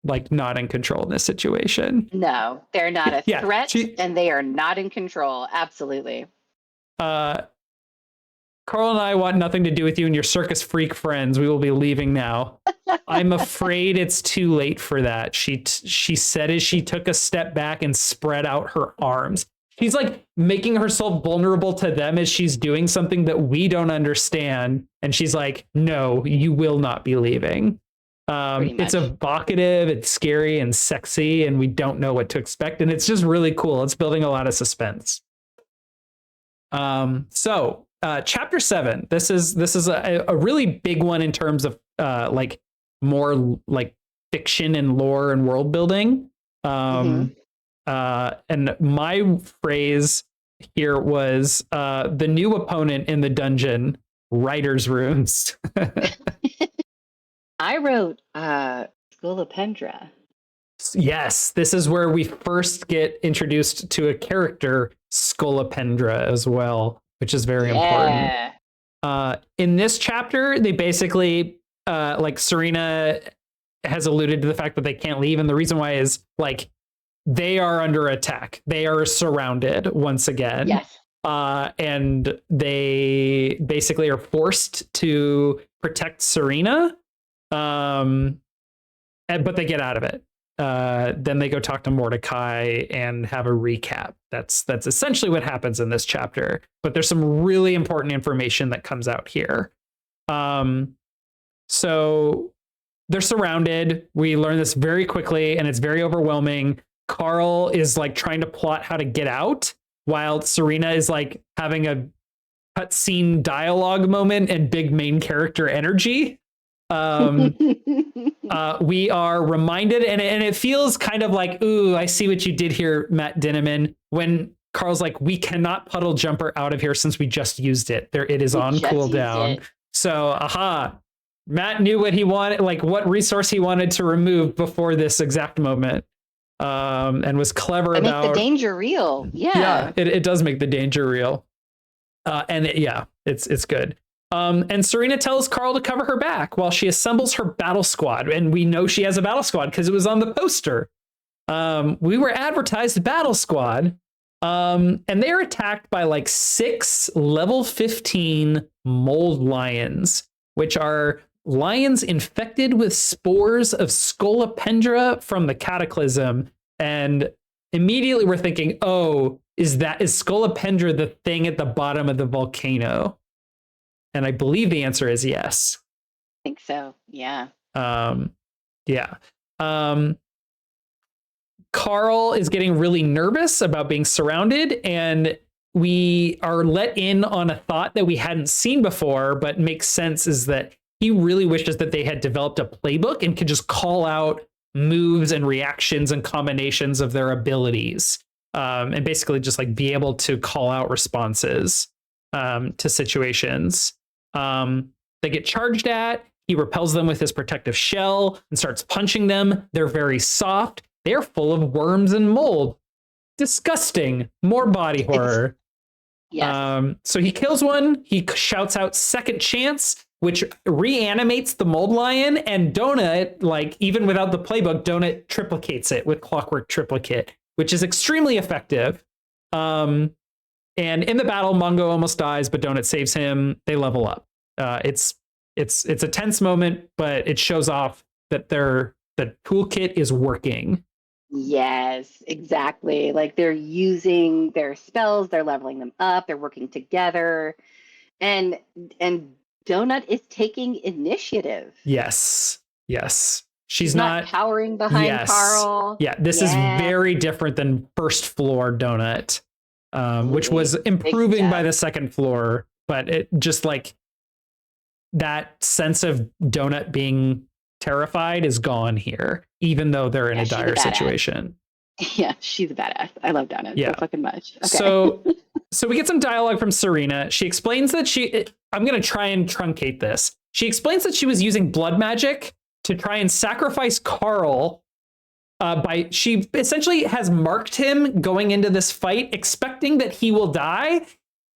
like not in control in this situation. No, they're not a threat, and they are not in control. Absolutely. Carl and I want nothing to do with you and your circus freak friends. We will be leaving now. I'm afraid it's too late for that. She said as she took a step back and spread out her arms. She's like making herself vulnerable to them as she's doing something that we don't understand. And she's like, no, you will not be leaving. Pretty It's much. evocative, it's scary and sexy, and we don't know what to expect. And it's just really cool. It's building a lot of suspense. So chapter 7, this is a really big one in terms of like more like fiction and lore and world building. And my phrase here was the new opponent in the dungeon, writer's runes. I wrote Scolopendra. Yes, this is where we first get introduced to a character, Scolopendra, as well, which is very important. In this chapter, they basically, like Serena has alluded to the fact that they can't leave, and the reason why is like they are under attack. They are surrounded once again. Yes. And they basically are forced to protect Serena, but they get out of it. Then they go talk to Mordecai and have a recap. That's essentially what happens in this chapter. But there's some really important information that comes out here. So they're surrounded. We learn this very quickly, and it's very overwhelming. Carl is like trying to plot how to get out, while Serena is like having a cutscene dialogue moment and big main character energy. We are reminded, and it feels kind of like, ooh, I see what you did here, Matt Dinniman, when Carl's like, we cannot puddle jumper out of here since we just used it. It is on cooldown. So, Matt knew what he wanted, like what resource he wanted to remove before this exact moment. And was clever about make the danger real. Yeah, it does make the danger real. It's good. And Serena tells Carl to cover her back while she assembles her battle squad. And we know she has a battle squad because it was on the poster. We were advertised battle squad. And they're attacked by like 6 level 15 mold lions, which are lions infected with spores of Scolopendra from the Cataclysm. And immediately we're thinking, oh, is Scolopendra the thing at the bottom of the volcano? And I believe the answer is yes. I think so. Yeah. Carl is getting really nervous about being surrounded, and we are let in on a thought that we hadn't seen before, but makes sense, is that he really wishes that they had developed a playbook and could just call out moves and reactions and combinations of their abilities, and basically just like be able to call out responses to situations. They get charged at. He repels them with his protective shell and starts punching them. They're very soft. They're full of worms and mold. Disgusting. More body horror. Yes. So he kills one. He shouts out second chance, which reanimates the mold lion, and Donut, like even without the playbook, Donut triplicates it with clockwork triplicate, which is extremely effective. And in the battle, Mongo almost dies, but Donut saves him. They level up. It's a tense moment, but it shows off that the toolkit is working. Yes, exactly. Like they're using their spells, they're leveling them up, they're working together, and Donut is taking initiative. Yes. She's not cowering behind Carl. Yeah, this is very different than first floor Donut, which was improving by the second floor, but it just like that sense of Donut being terrified is gone here, even though they're in a dire situation. Yeah, she's a badass. I love Donut so fucking much. Okay. So we get some dialogue from Serena. She explains that I'm going to try and truncate this. She explains that she was using blood magic to try and sacrifice Carl. She essentially has marked him going into this fight, expecting that he will die.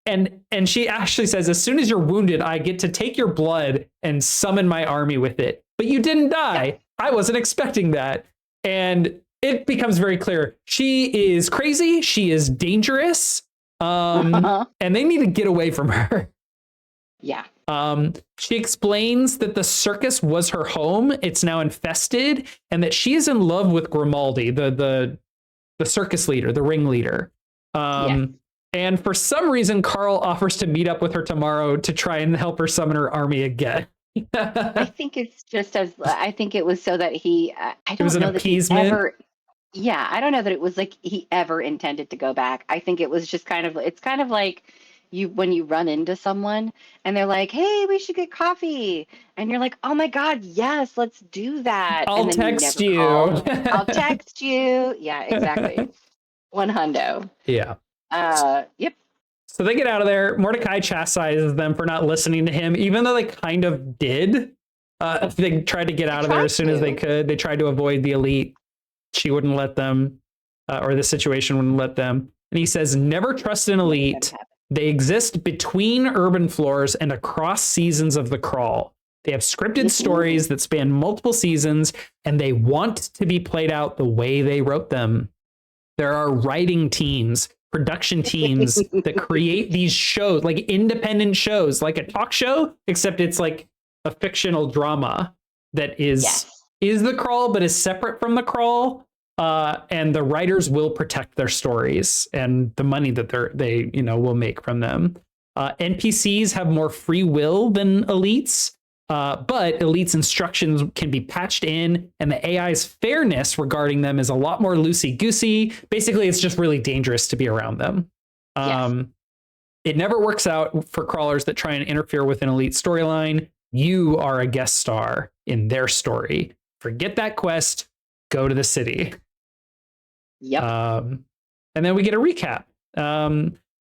And she actually says, as soon as you're wounded, I get to take your blood and summon my army with it. But you didn't die. Yeah. I wasn't expecting that. And it becomes very clear. She is crazy. She is dangerous. And they need to get away from her. Yeah. She explains that the circus was her home. It's now infested, and that she is in love with Grimaldi, the circus leader, the ringleader. And for some reason, Carl offers to meet up with her tomorrow to try and help her summon her army again. I think it's just as I think it was so that I It was don't an know that he appeasement. ever. Yeah, I don't know that it was like he ever intended to go back. I think it was just it's kind of like you when you run into someone and they're like, "Hey, we should get coffee." And you're like, "Oh my God, yes, let's do that." I'll And then you text never you. call. I'll text you. Yeah, exactly. One hundo. Yeah. Yep. So they get out of there. Mordecai chastises them for not listening to him, even though they kind of did. They tried to get I out of there tried as soon as they to. could. They tried to avoid the elite. She wouldn't let them, or the situation wouldn't let them. And he says, never trust an elite. They exist between urban floors and across seasons of the crawl. They have scripted stories that span multiple seasons, and they want to be played out the way they wrote them. There are writing teams, production teams that create these shows, like independent shows, like a talk show, except it's like a fictional drama that is the crawl, but is separate from the crawl. And the writers will protect their stories and the money that they will make from them. NPCs have more free will than elites. But Elite's instructions can be patched in, and the AI's fairness regarding them is a lot more loosey-goosey. Basically, it's just really dangerous to be around them. It never works out for crawlers that try and interfere with an Elite storyline. You are a guest star in their story. Forget that quest. Go to the city. Yep. And then we get a recap.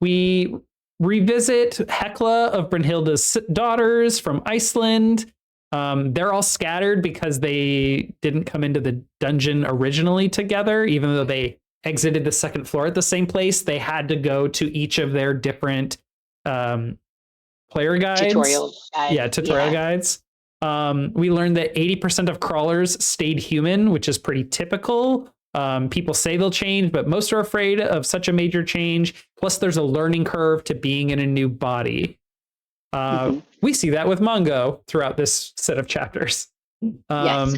We revisit Hecla of Brynhilde's daughters from Iceland. They're all scattered because they didn't come into the dungeon originally together, even though they exited the second floor at the same place. They had to go to each of their different player guides. Tutorial guides. Yeah, tutorial guides. We learned that 80% of crawlers stayed human, which is pretty typical. People say they'll change, but most are afraid of such a major change. Plus, there's a learning curve to being in a new body. We see that with Mongo throughout this set of chapters. Yes.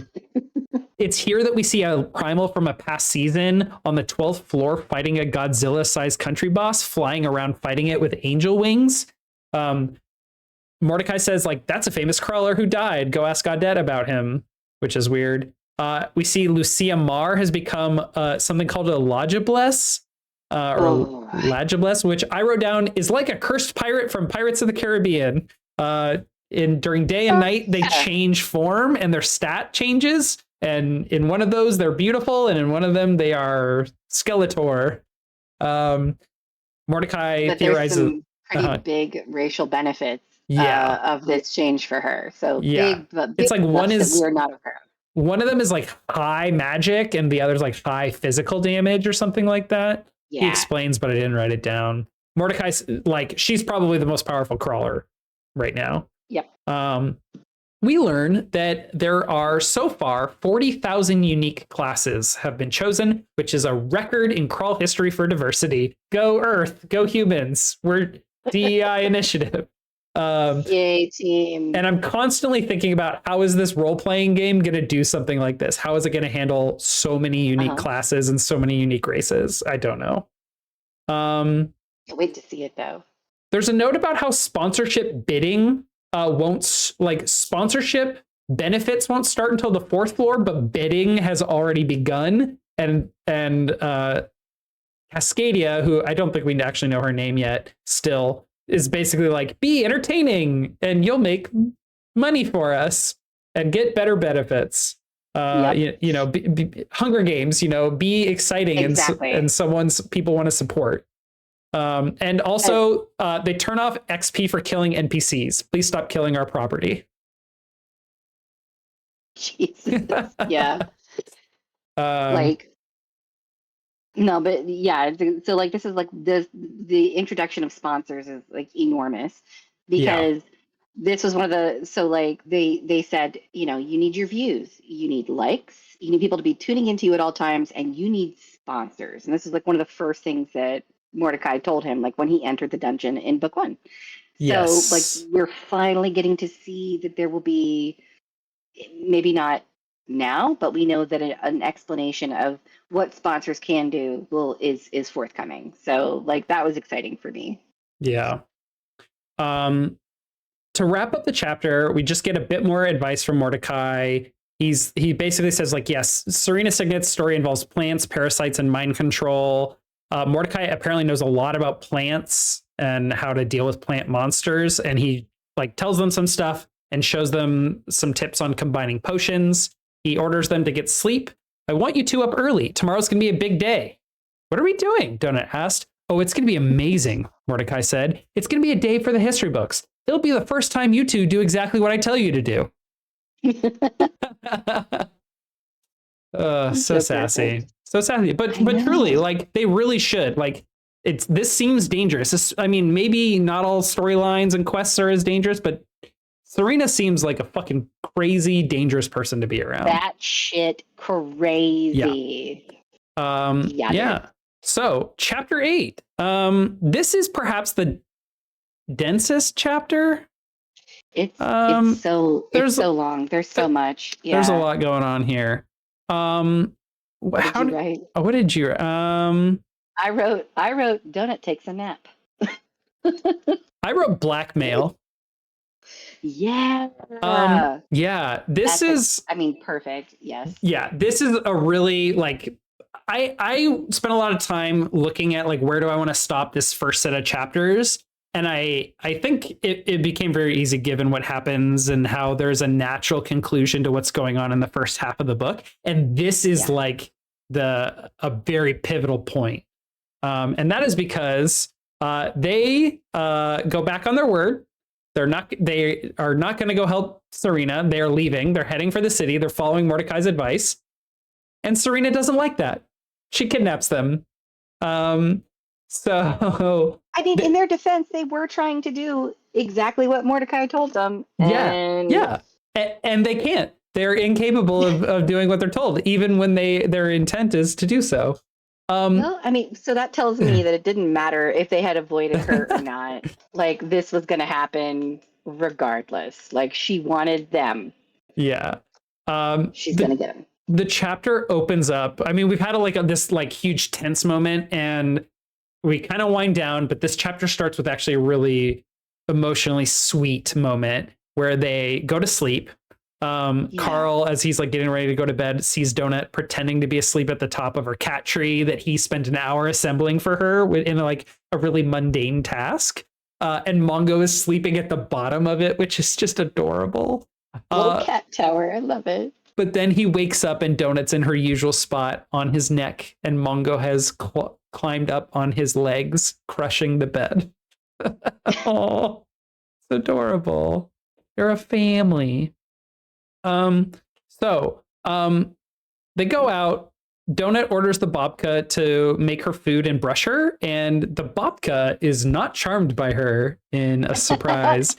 It's here that we see a primal from a past season on the 12th floor fighting a Godzilla-sized country boss, flying around fighting it with angel wings. Mordecai says, like, that's a famous crawler who died. Go ask Gaudette about him, which is weird. We see Lucia Marr has become something called a Lagibless, Lagibless, which I wrote down is like a cursed pirate from Pirates of the Caribbean. During day and night, they change form and their stat changes. And in one of those, they're beautiful, and in one of them, they are Skeletor. Mordecai theorizes some pretty big racial benefits of this change for her. So big it's like one is we're not aware of. One of them is like high magic and the other's like high physical damage or something like that. Yeah. He explains, but I didn't write it down. Mordecai's like, she's probably the most powerful crawler right now. Yep. We learn that there are so far 40,000 unique classes have been chosen, which is a record in crawl history for diversity. Go Earth, go humans. We're DEI initiative. Yay, team. And I'm constantly thinking about how is this role-playing game going to do something like this? How is it going to handle so many unique classes and so many unique races? I don't know. Can't wait to see it, though. There's a note about how sponsorship bidding sponsorship benefits won't start until the 4th floor, but bidding has already begun. And Cascadia, who I don't think we actually know her name yet, still is basically like, be entertaining and you'll make money for us and get better benefits. Hunger Games, be exciting and someone's people want to support. And also they turn off XP for killing NPCs. Please stop killing our property. Jesus. Yeah. No, but yeah, so like this is like the introduction of sponsors is like enormous because this was one of the they said, you need your views, you need likes, you need people to be tuning into you at all times, and you need sponsors. And this is like one of the first things that Mordecai told him, like when he entered the dungeon in book 1. Yes. So like we're finally getting to see that there will be, maybe not now, but we know that an explanation of what sponsors can do is forthcoming. So like that was exciting for me. Yeah. To to wrap up the chapter, we just get a bit more advice from Mordecai. He basically says, like, yes, Serena Signet's story involves plants, parasites, and mind control. Mordecai apparently knows a lot about plants and how to deal with plant monsters, and he like tells them some stuff and shows them some tips on combining potions. He orders them to get sleep. I want you two up early. Tomorrow's gonna be a big day. What are we doing? Donut asked. Oh, it's gonna be amazing, Mordecai said. It's gonna be a day for the history books. It'll be the first time you two do exactly what I tell you to do. So sassy. So sassy. But truly, like, they really should. Like, this seems dangerous. I mean, maybe not all storylines and quests are as dangerous, but Serena seems like a fucking crazy, dangerous person to be around. That shit crazy. Yeah. So, chapter 8. This is perhaps the densest chapter. It's so long. There's so much. Yeah. There's a lot going on here. What did you write? What did you? I wrote Donut takes a nap. I wrote blackmail. Yeah. Yeah. This is. Perfect. Yes. Yeah. This is a really like. I spent a lot of time looking at like where do I want to stop this first set of chapters. And I think it became very easy given what happens and how there's a natural conclusion to what's going on in the first half of the book. And this is like a very pivotal point. And that is because they go back on their word. They are not going to go help Serena. They are leaving. They're heading for the city. They're following Mordecai's advice. And Serena doesn't like that. She kidnaps them. So in their defense, they were trying to do exactly what Mordecai told them. And they can't. They're incapable of doing what they're told, even when their intent is to do so. So that tells me that it didn't matter if they had avoided her or not. Like, this was going to happen regardless. Like, she wanted them. Yeah. She's going to get them. The chapter opens up. I mean, we've had this huge tense moment, and we kind of wind down, but this chapter starts with actually a really emotionally sweet moment where they go to sleep. Carl, as he's like getting ready to go to bed, sees Donut pretending to be asleep at the top of her cat tree that he spent an hour assembling for her in like a really mundane task. And Mongo is sleeping at the bottom of it, which is just adorable. Little cat tower. I love it. But then he wakes up and Donut's in her usual spot on his neck, and Mongo has climbed up on his legs, crushing the bed. Oh, it's adorable. They're a family. So they go out. Donut orders the babka to make her food and brush her, and the babka is not charmed by her in a surprise.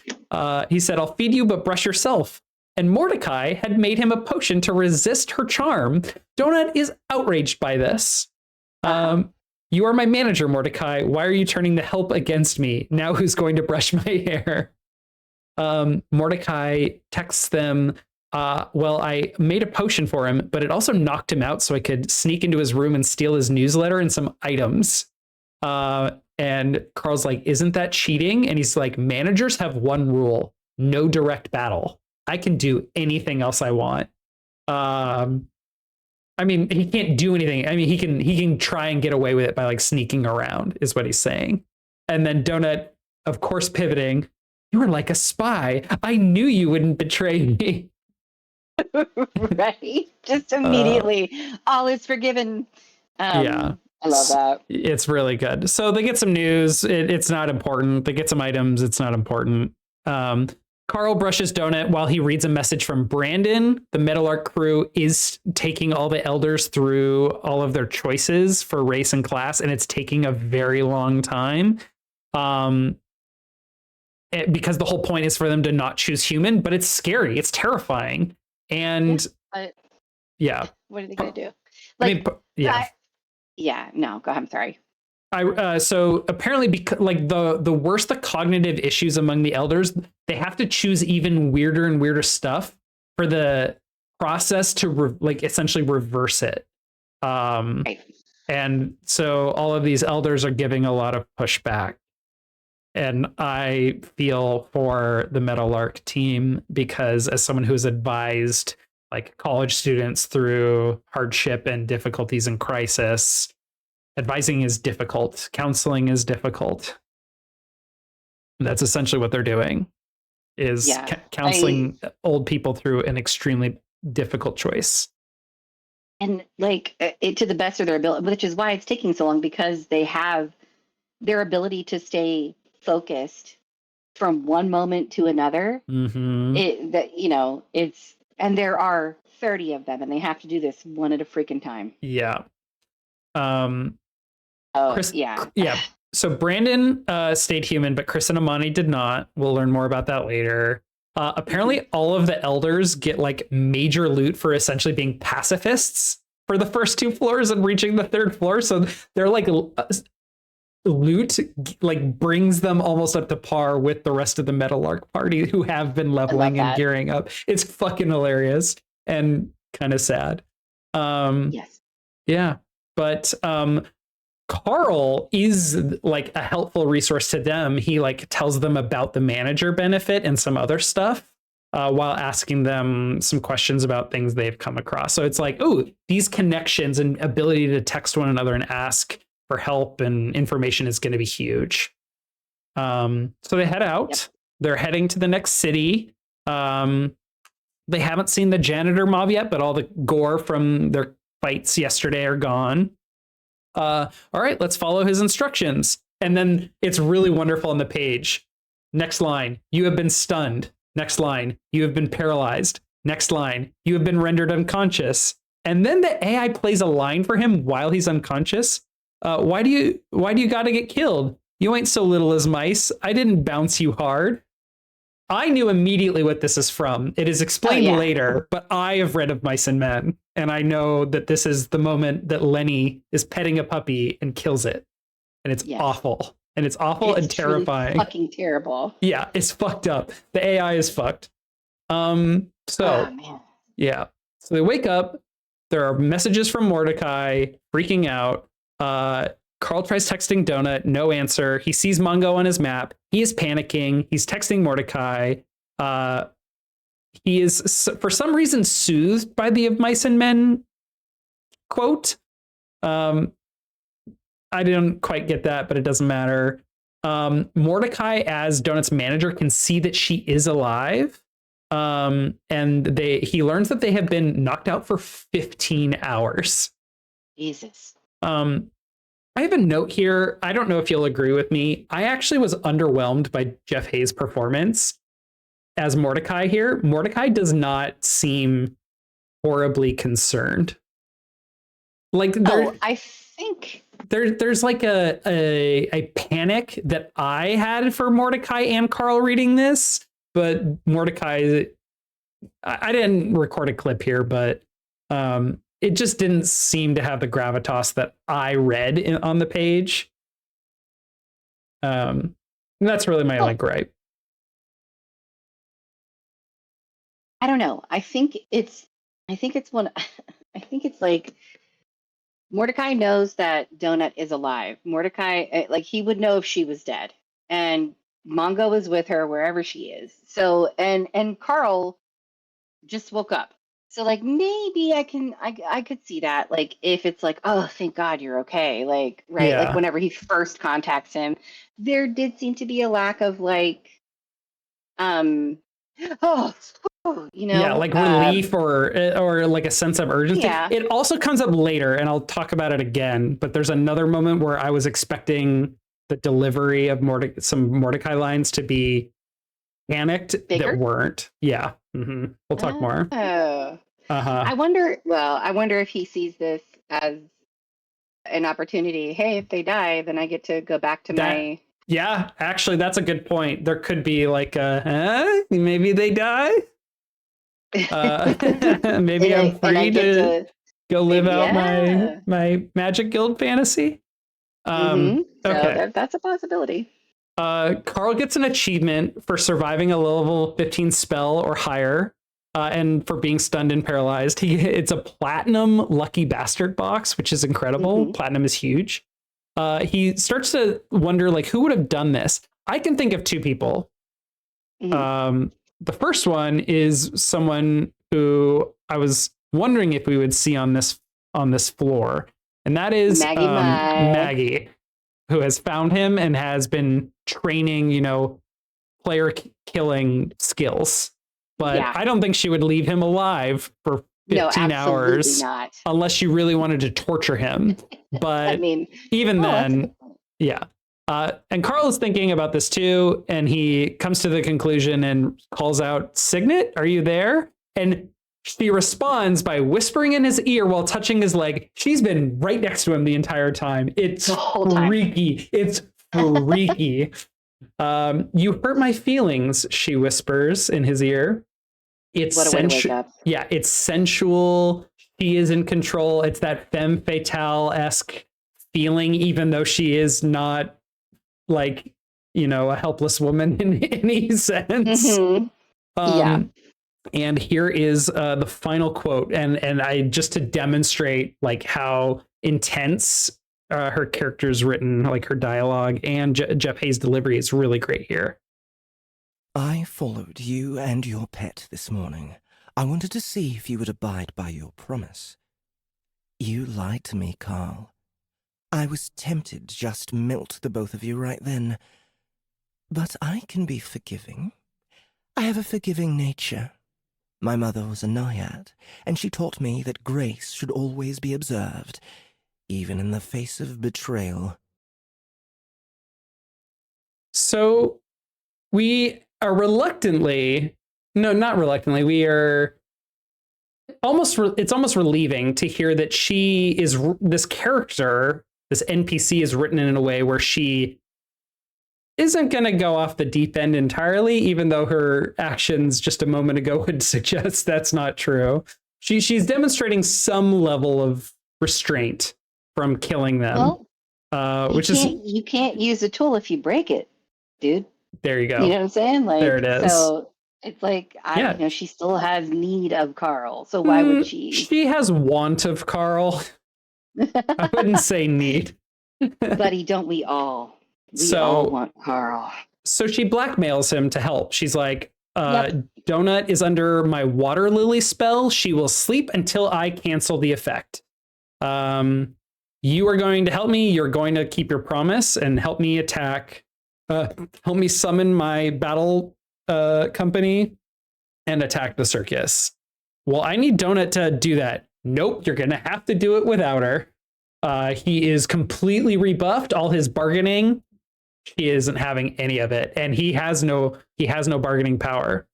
He said, "I'll feed you, but brush yourself." And Mordecai had made him a potion to resist her charm. Donut is outraged by this. You are my manager, Mordecai. Why are you turning the help against me? Now who's going to brush my hair? Mordecai texts them, well, I made a potion for him, but it also knocked him out so I could sneak into his room and steal his newsletter and some items. And Carl's like, isn't that cheating? And he's like, managers have one rule, no direct battle. I can do anything else I want. I mean, he can't do anything. I mean, he can try and get away with it by like sneaking around is what he's saying. And then Donut, of course, pivoting. You were like a spy. I knew you wouldn't betray me. Right. Just immediately. All is forgiven. Yeah. I love that. It's really good. So they get some news. It's not important. They get some items. It's not important. Carl brushes Donut while he reads a message from Brandon. The Metal Arc crew is taking all the elders through all of their choices for race and class, and it's taking a very long time. Because the whole point is for them to not choose human, but it's scary. It's terrifying. And yeah. What are they going to do? Like, I mean, no, go ahead. I'm sorry. So apparently, because like the worse the cognitive issues among the elders, they have to choose even weirder and weirder stuff for the process to essentially reverse it. Right. And so all of these elders are giving a lot of pushback. And I feel for the Meadowlark team because as someone who has advised like college students through hardship and difficulties and crisis, advising is difficult. Counseling is difficult. That's essentially what they're doing is counseling old people through an extremely difficult choice. And like it to the best of their ability, which is why it's taking so long, because they have their ability to stay focused from one moment to another. And there are 30 of them and they have to do this one at a freaking time. Yeah. Chris, yeah. So Brandon stayed human, but Chris and Amani did not. We'll learn more about that later. Apparently all of the elders get like major loot for essentially being pacifists for the first 2 floors and reaching the 3rd floor. So they're like loot like brings them almost up to par with the rest of the Meadowlark party who have been leveling and gearing up. It's fucking hilarious and kind of sad. Yes. Yeah. But Carl is like a helpful resource to them. He like tells them about the manager benefit and some other stuff while asking them some questions about things they've come across. So it's like, oh, these connections and ability to text one another and ask for help and information is going to be huge. So they head out. Yep. They're heading to the next city. They haven't seen the janitor mob yet, but all the gore from their fights yesterday are gone. All right, let's follow his instructions. And then it's really wonderful on the page. Next line, you have been stunned. Next line, you have been paralyzed. Next line, you have been rendered unconscious. And then the AI plays a line for him while he's unconscious. Why do you got to get killed? You ain't so little as mice. I didn't bounce you hard. I knew immediately what this is from. It is explained later, but I have read of Mice and Men, and I know that this is the moment that Lenny is petting a puppy and kills it, and it's awful, and it's awful and terrifying. Fucking terrible. Yeah, it's fucked up. The AI is fucked. So they wake up. There are messages from Mordecai, freaking out. Carl tries texting Donut, no answer. He sees Mongo on his map. He is panicking. He's texting Mordecai. He is, for some reason, soothed by the "of mice and men" quote. I didn't quite get that, but it doesn't matter. Mordecai, as Donut's manager, can see that she is alive. And he learns that they have been knocked out for 15 hours. Jesus. I have a note here. I don't know if you'll agree with me. I actually was underwhelmed by Jeff Hayes' performance as Mordecai here. Mordecai does not seem horribly concerned. Like, I think there's like a panic that I had for Mordecai and Carl reading this, but Mordecai, I didn't record a clip here, but it just didn't seem to have the gravitas that I read on the page. And that's really my only gripe. I don't know. I think it's like Mordecai knows that Donut is alive. Mordecai, like, he would know if she was dead, and Mongo is with her wherever she is. So, and Carl just woke up. So, like, maybe I could see that, like, if it's like, oh, thank God you're okay, like, right, like whenever he first contacts him, there did seem to be a lack of like, like relief or like a sense of urgency. Yeah. It also comes up later, and I'll talk about it again. But there's another moment where I was expecting the delivery of some Mordecai lines to be panicked that weren't. Yeah. Mm-hmm. We'll talk more. I wonder if he sees this as an opportunity. Hey, if they die, then I get to go back to my. Yeah, actually, that's a good point. There could be like maybe they die. Maybe I'm free to go live out my Magic Guild fantasy. So okay, that's a possibility. Carl gets an achievement for surviving a level 15 spell or higher, and for being stunned and paralyzed. It's a platinum lucky bastard box, which is incredible. Platinum is huge. He starts to wonder, like, who would have done this? I can think of two people. The first one is someone who I was wondering if we would see on this floor, and that is Maggie, who has found him and has been training, player killing skills. But I don't think she would leave him alive for 15 hours not. Unless she really wanted to torture him. But even then, yeah. And Carl is thinking about this too, and he comes to the conclusion and calls out, Signet, are you there? And she responds by whispering in his ear while touching his leg. She's been right next to him the entire time. It's freaky. It's freaky. You hurt my feelings, she whispers in his ear. It's sensual. Yeah, it's sensual. She is in control. It's that femme fatale-esque feeling, even though she is not like, a helpless woman in any sense. And here is the final quote, and I just to demonstrate like how intense her character's written, like her dialogue, and Jeff Hayes' delivery is really great here. I followed you and your pet this morning. I wanted to see if you would abide by your promise. You lied to me, Carl. I was tempted to just melt the both of you right then. But I can be forgiving. I have a forgiving nature. My mother was a naiad, and she taught me that grace should always be observed, even in the face of betrayal. So we are we are it's almost relieving to hear that she is this character, this NPC is written in a way where she isn't going to go off the deep end entirely, even though her actions just a moment ago would suggest that's not true. She's demonstrating some level of restraint from killing them. Well, you can't use a tool if you break it, dude. There you go. You know what I'm saying? Like, there it is. So it's like, she still has need of Carl. So why would she? She has want of Carl. I wouldn't say need. Buddy, don't we all? We all want Carl. So she blackmails him to help. She's like, Donut is under my water lily spell. She will sleep until I cancel the effect. You are going to help me. You're going to keep your promise and help me attack. Help me summon my battle company and attack the circus. Well, I need Donut to do that. Nope, you're going to have to do it without her. He is completely rebuffed. All his bargaining, he isn't having any of it, and he has no bargaining power.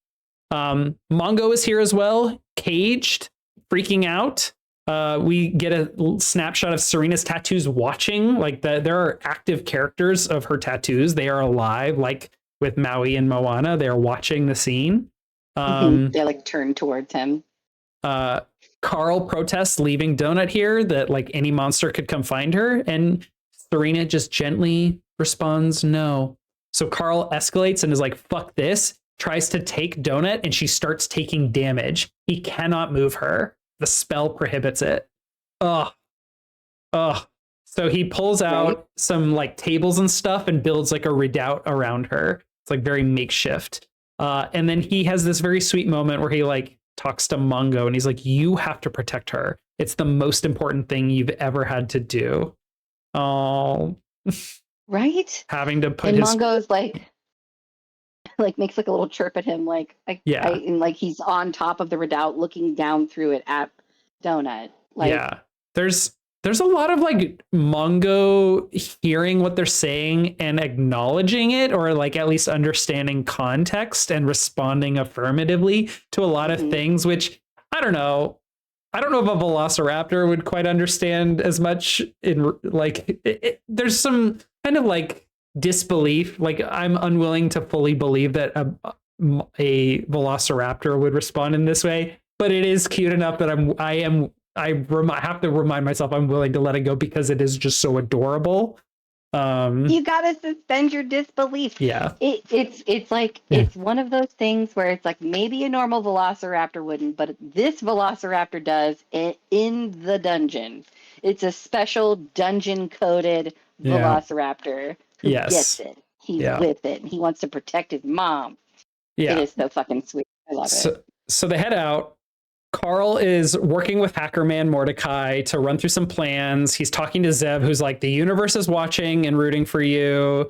Mongo is here as well, caged, freaking out. We get a snapshot of Serena's tattoos watching. Like there are active characters of her tattoos. They are alive, like with Maui and Moana. They are watching the scene. They're like turned towards him. Carl protests leaving Donut here, that like any monster could come find her, and Serena just gently responds no. So Carl escalates and is like, fuck this, tries to take Donut, and she starts taking damage. He cannot move her. The spell prohibits it. So he pulls out some like tables and stuff and builds like a redoubt around her. It's like very makeshift. And then he has this very sweet moment where he like talks to Mongo and he's like, you have to protect her. It's the most important thing you've ever had to do. Oh, right. Having to put and Mongo's like makes like a little chirp at him, and like he's on top of the redoubt looking down through it at Donut. There's a lot of like Mongo hearing what they're saying and acknowledging it, or like at least understanding context and responding affirmatively to a lot of things, which I don't know if a velociraptor would quite understand as much. In like there's some kind of like disbelief. Like I'm unwilling to fully believe that a velociraptor would respond in this way, but it is cute enough that I have to remind myself I'm willing to let it go because it is just so adorable. You gotta suspend your disbelief. Yeah, it's like it's one of those things where it's like maybe a normal velociraptor wouldn't, but this velociraptor does in the dungeon. It's a special dungeon coded velociraptor who gets it. He's with it. And he wants to protect his mom. Yeah. It is so fucking sweet. I love it. So they head out. Carl is working with Hacker Man Mordecai to run through some plans. He's talking to Zev, who's like, the universe is watching and rooting for you.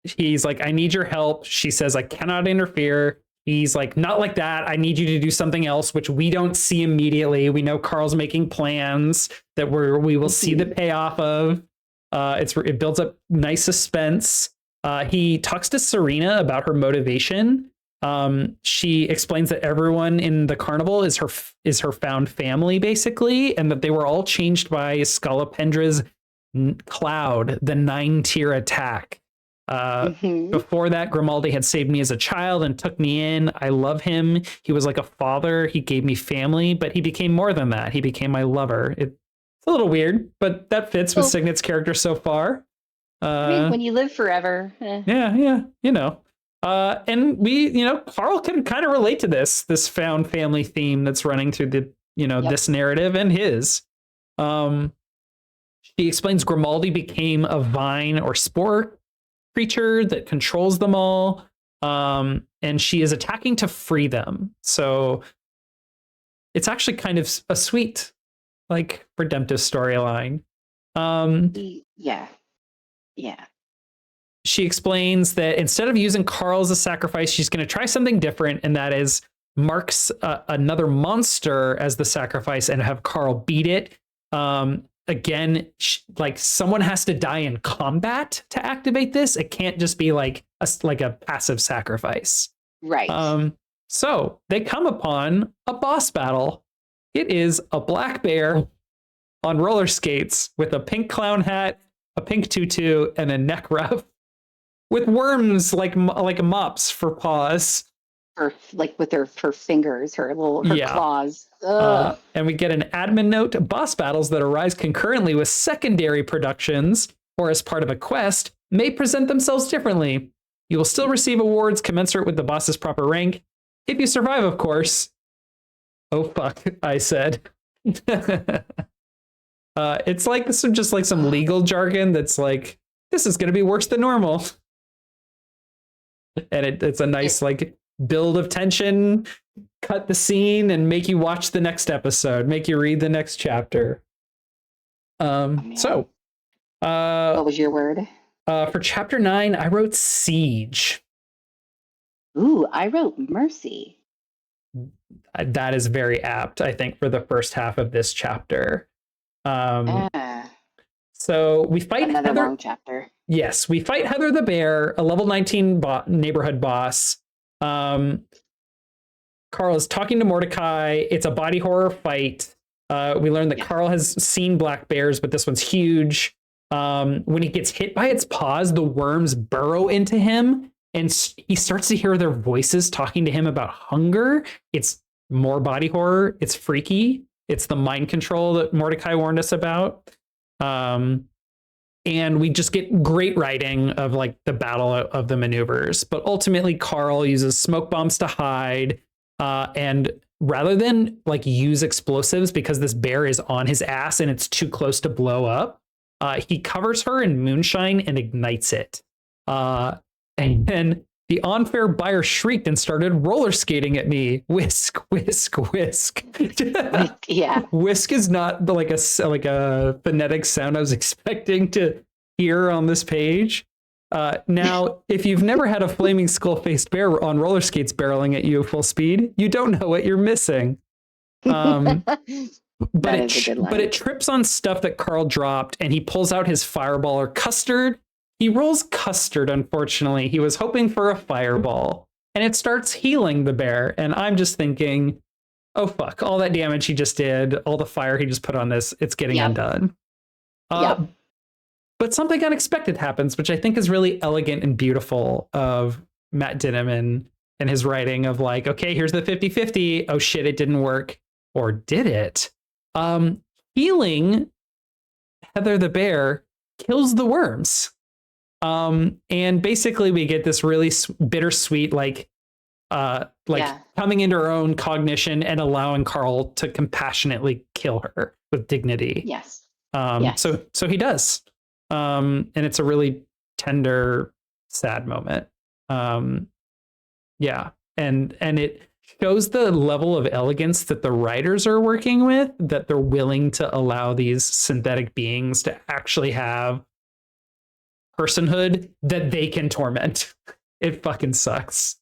He's like, I need your help. She says, I cannot interfere. He's like, not like that. I need you to do something else, which we don't see immediately. We know Carl's making plans that we will see the payoff of. It builds up nice suspense. He talks to Serena about her motivation. She explains that everyone in the carnival is her found family, basically, and that they were all changed by Scalapendra's cloud, the 9-tier attack. Before that, Grimaldi had saved me as a child and took me in. I love him. He was like a father. He gave me family, but he became more than that. He became my lover. It's a little weird, but that fits with Signet's character so far. I mean, when you live forever. Yeah, you know. And Carl can kind of relate to this found family theme that's running through this narrative and his. She explains Grimaldi became a vine or spore creature that controls them all. And she is attacking to free them. So it's actually kind of a sweet, like, redemptive storyline. Yeah. She explains that instead of using Carl as a sacrifice, she's going to try something different, and that is marks another monster as the sacrifice and have Carl beat it. Again, like, someone has to die in combat to activate this. It can't just be like a passive sacrifice. Right. So they come upon a boss battle. It is a black bear on roller skates with a pink clown hat, a pink tutu, and a neck ruff, with worms like mops for paws. With her fingers, her claws. And we get an admin note: boss battles that arise concurrently with secondary productions or as part of a quest may present themselves differently. You will still receive awards commensurate with the boss's proper rank. If you survive, of course. Oh, fuck, I said. It's like just like some legal jargon that's like, this is going to be worse than normal. And it's a nice like build of tension, cut the scene, and make you watch the next episode, make you read the next chapter. So what was your word? For chapter 9, I wrote siege. Ooh, I wrote mercy. That is very apt, I think, for the first half of this chapter. So we fight another long chapter. Yes, we fight Heather the Bear, a level 19 neighborhood boss. Carl is talking to Mordecai. It's a body horror fight. We learn that Carl has seen black bears, but this one's huge. When he gets hit by its paws, the worms burrow into him, and he starts to hear their voices talking to him about hunger. It's more body horror. It's freaky. It's the mind control that Mordecai warned us about. And we just get great writing of like the battle of the maneuvers. But ultimately, Carl uses smoke bombs to hide. And rather than like use explosives because this bear is on his ass and it's too close to blow up, he covers her in moonshine and ignites it. And then the unfair buyer shrieked and started roller skating at me. Whisk, whisk, whisk. Yeah. Whisk is not like a phonetic sound I was expecting to hear on this page. Now, if you've never had a flaming skull-faced bear on roller skates barreling at you full speed, you don't know what you're missing. But it trips on stuff that Carl dropped, and he pulls out his fireball or custard. He rolls custard, unfortunately. He was hoping for a fireball, and it starts healing the bear. And I'm just thinking, oh, fuck, all that damage he just did, all the fire he just put on this, it's getting undone. But something unexpected happens, which I think is really elegant and beautiful of Matt Dinniman and his writing of like, okay, here's the 50-50. Oh, shit, it didn't work. Or did it? Healing Heather the bear kills the worms. And basically we get this really bittersweet, coming into her own cognition and allowing Carl to compassionately kill her with dignity. Yes. So he does. And it's a really tender, sad moment. Yeah. And it shows the level of elegance that the writers are working with, that they're willing to allow these synthetic beings to actually have personhood that they can torment. It fucking sucks.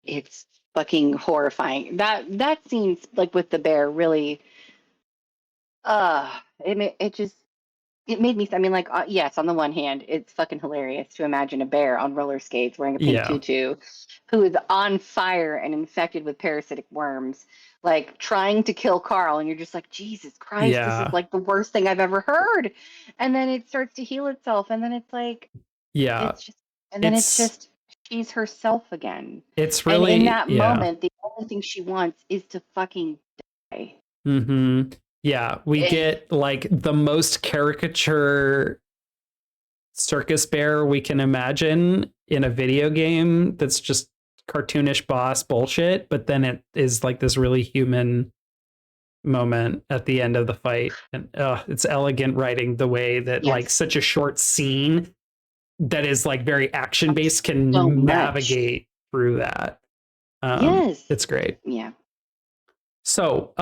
It's fucking horrifying. That scene, like with the bear, really, it made me. I mean, like, yes, on the one hand, it's fucking hilarious to imagine a bear on roller skates wearing a pink tutu, who is on fire and infected with parasitic worms, like trying to kill Carl, and you're just like, Jesus Christ, this is like the worst thing I've ever heard. And then it starts to heal itself, and then it's like, it's just she's herself again. It's really, and in that moment, the only thing she wants is to fucking die. Mm-hmm. Yeah, we get like the most caricature circus bear we can imagine in a video game that's just cartoonish boss bullshit, but then it is like this really human moment at the end of the fight. And it's elegant writing, the way that like such a short scene that is like very action based can navigate through that. It's great. Yeah. So,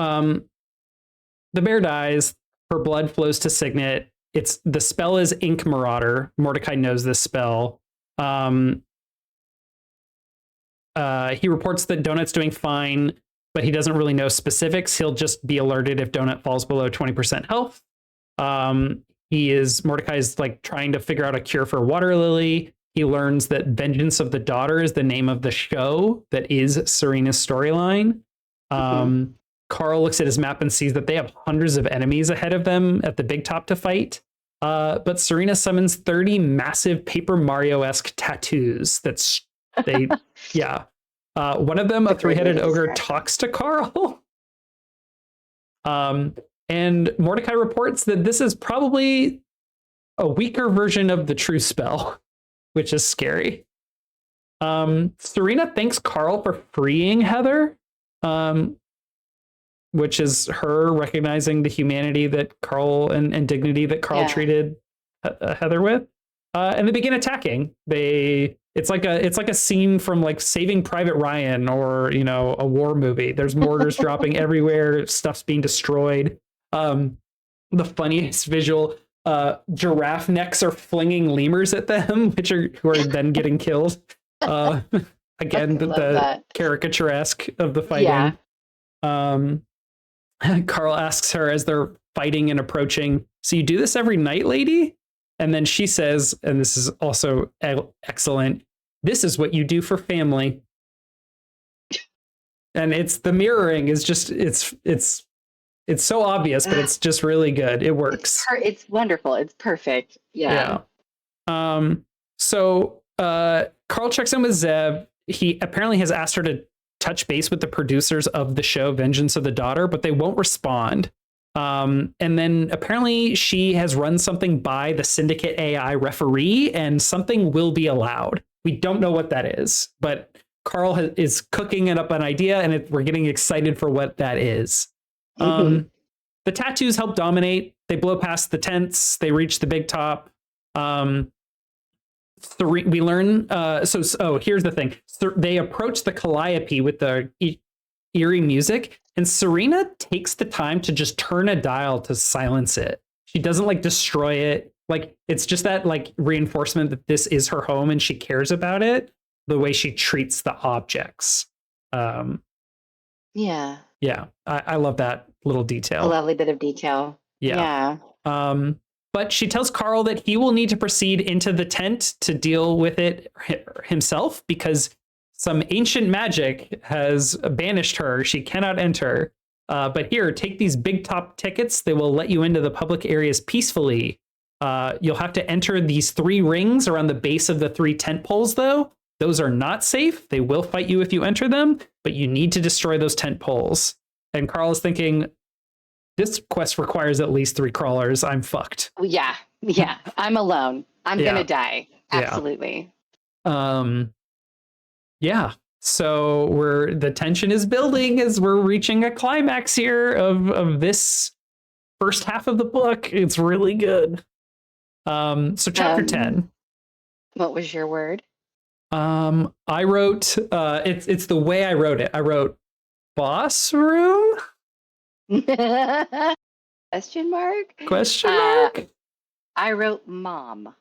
the bear dies. Her blood flows to Signet. The spell is Ink Marauder. Mordecai knows this spell. He reports that Donut's doing fine, but he doesn't really know specifics. He'll just be alerted if Donut falls below 20% health. Mordecai's like trying to figure out a cure for Water Lily. He learns that Vengeance of the Daughter is the name of the show that is Serena's storyline. Carl looks at his map and sees that they have hundreds of enemies ahead of them at the big top to fight. But Serena summons 30 massive Paper Mario-esque tattoos. One of them, a three-headed ogre, talks to Carl. And Mordecai reports that this is probably a weaker version of the true spell, which is scary. Serena thanks Carl for freeing Heather. Which is her recognizing the humanity that Carl and dignity that Carl treated Heather with, and they begin attacking. It's like a scene from like Saving Private Ryan or a war movie. There's mortars dropping everywhere, stuff's being destroyed. The funniest visual: giraffe necks are flinging lemurs at them, who are then getting killed. Again, the caricaturesque of the fighting. Carl asks her as they're fighting and approaching, "So you do this every night, lady?" And then she says, and this is also excellent, "This is what you do for family." And it's the mirroring is just it's so obvious, but it's just really good. It works. It's wonderful. It's perfect. Yeah. So Carl checks in with Zev. He apparently has asked her to touch base with the producers of the show Vengeance of the Daughter, but they won't respond. And then apparently she has run something by the Syndicate AI referee, and something will be allowed. We don't know what that is, but Carl is cooking it up an idea, and we're getting excited for what that is. The tattoos help dominate. They blow past the tents. They reach the big top. We learn. Here's the thing. They approach the Calliope with the eerie music, and Serena takes the time to just turn a dial to silence it. She doesn't like destroy it. Like, it's just that like reinforcement that this is her home and she cares about it. The way she treats the objects. I love that little detail. A lovely bit of detail. But she tells Carl that he will need to proceed into the tent to deal with it himself, because some ancient magic has banished her. She cannot enter. But here, take these big top tickets. They will let you into the public areas peacefully. You'll have to enter these 3 rings around the base of the 3 tent poles, though. Those are not safe. They will fight you if you enter them, but you need to destroy those tent poles. And Carl is thinking, this quest requires at least 3 crawlers. I'm fucked. Yeah. I'm alone. I'm gonna die. Absolutely. So the tension is building as we're reaching a climax here of this first half of the book. It's really good. So chapter 10. What was your word? I wrote it's the way I wrote it. I wrote boss room? Question mark? Question mark? I wrote mom.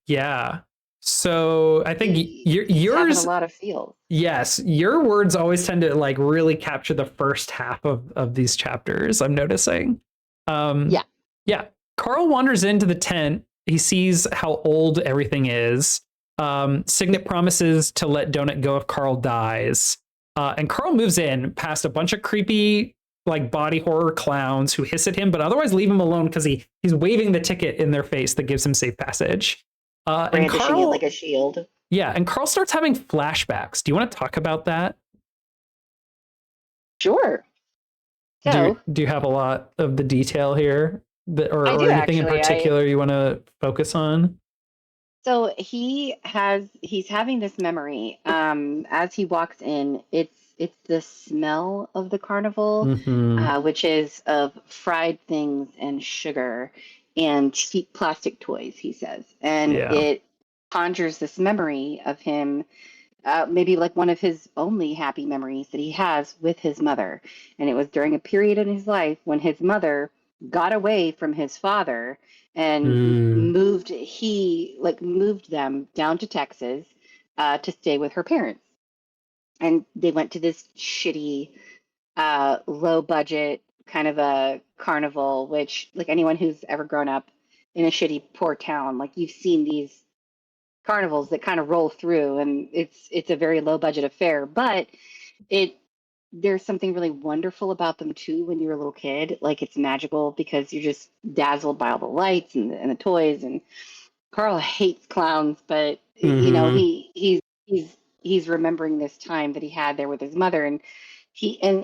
Yeah. So I think He's having a yours, lot of feels. yes, your words always tend to like really capture the first half of these chapters, I'm noticing. Yeah. Yeah. Carl wanders into the tent. He sees how old everything is. Signet promises to let Donut go if Carl dies. And Carl moves in past a bunch of creepy, like body horror clowns who hiss at him, but otherwise leave him alone because he's waving the ticket in their face that gives him safe passage. And Brandishing Carl, it like a shield. yeah, and Carl starts having flashbacks. Do you want to talk about that? Sure. So Do you have a lot of the detail here, or I do anything in actually. particular you want to focus on? So he's having this memory. As he walks in, it's the smell of the carnival, Mm-hmm. which is of fried things and sugar and cheap plastic toys, he says. And Yeah. it conjures this memory of him, maybe like one of his only happy memories that he has with his mother. And it was during a period in his life when his mother got away from his father and Mm, moved them down to Texas to stay with her parents. And they went to this shitty, low budget kind of a carnival, which like anyone who's ever grown up in a shitty poor town, like you've seen these carnivals that kind of roll through, and it's a very low budget affair, but it there's something really wonderful about them too when you're a little kid. Like it's magical because you're just dazzled by all the lights and the toys. And Carl hates clowns, but you know mm-hmm. he's remembering this time that he had there with his mother, and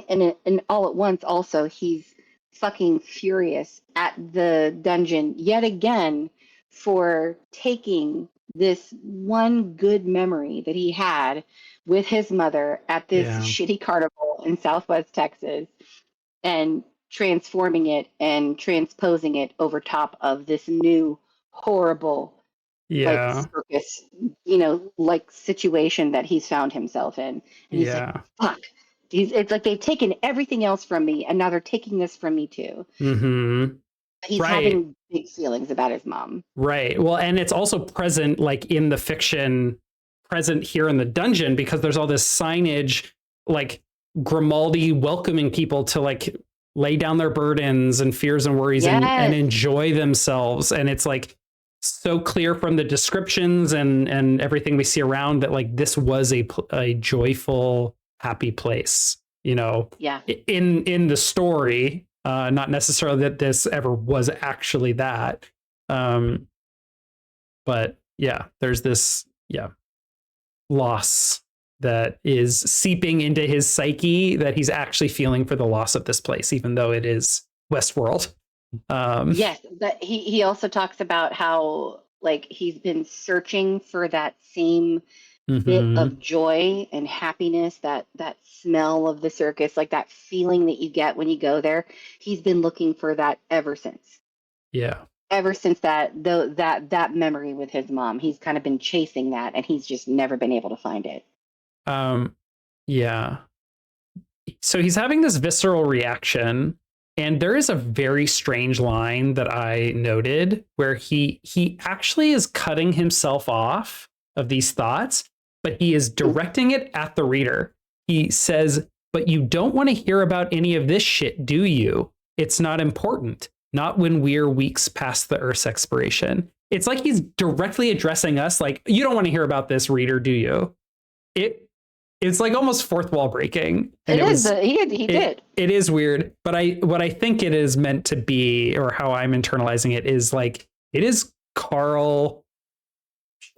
and all at once also he's fucking furious at the dungeon yet again for taking this one good memory that he had with his mother at this Yeah. shitty carnival in Southwest Texas and transforming it and transposing it over top of this new horrible like Yeah. circus, like situation that he's found himself in. And he's like, Yeah. fuck. It's like they've taken everything else from me and now they're taking this from me too. Mm-hmm. He's Right. having big feelings about his mom. Right. Well, and it's also present like in the fiction, present here in the dungeon, because there's all this signage like Grimaldi welcoming people to like lay down their burdens and fears and worries and Yes. enjoy themselves. And it's like so clear from the descriptions and everything we see around that like this was a joyful, happy place, Yeah. in the story. Not necessarily that this ever was actually that. But yeah, there's this, loss that is seeping into his psyche that he's actually feeling for the loss of this place, even though it is Westworld. Yes, but he also talks about how like he's been searching for that same bit of joy and happiness, that smell of the circus, like that feeling that you get when you go there. He's been looking for that ever since. Yeah. Ever since that memory with his mom, he's kind of been chasing that, and he's just never been able to find it. Yeah. So he's having this visceral reaction, and there is a very strange line that I noted where he actually is cutting himself off of these thoughts, but he is directing it at the reader. He says, "But you don't want to hear about any of this shit, do you? It's not important. Not when we're weeks past the Earth's expiration." It's like he's directly addressing us, like, you don't want to hear about this, reader, do you? It's like almost fourth wall breaking. And he did. It is weird, but what I think it is meant to be, or how I'm internalizing it, is like it is Carl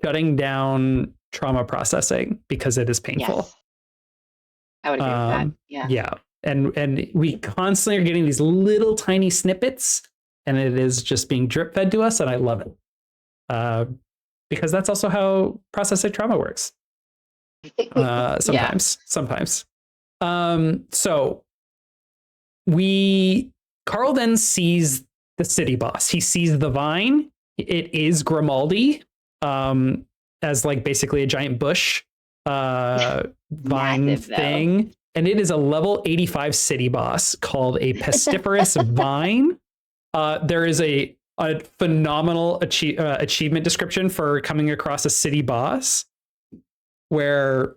shutting down trauma processing because it is painful. Yes. I would agree with that. Yeah. Yeah. And we constantly are getting these little tiny snippets, and it is just being drip fed to us, and I love it. Because that's also how processing trauma works. Sometimes. So Carl then sees the city boss. He sees the vine, it is Grimaldi, as like basically a giant bush vine Massive, thing. And it is a level 85 city boss called a pestiferous vine. There is a phenomenal achievement description for coming across a city boss where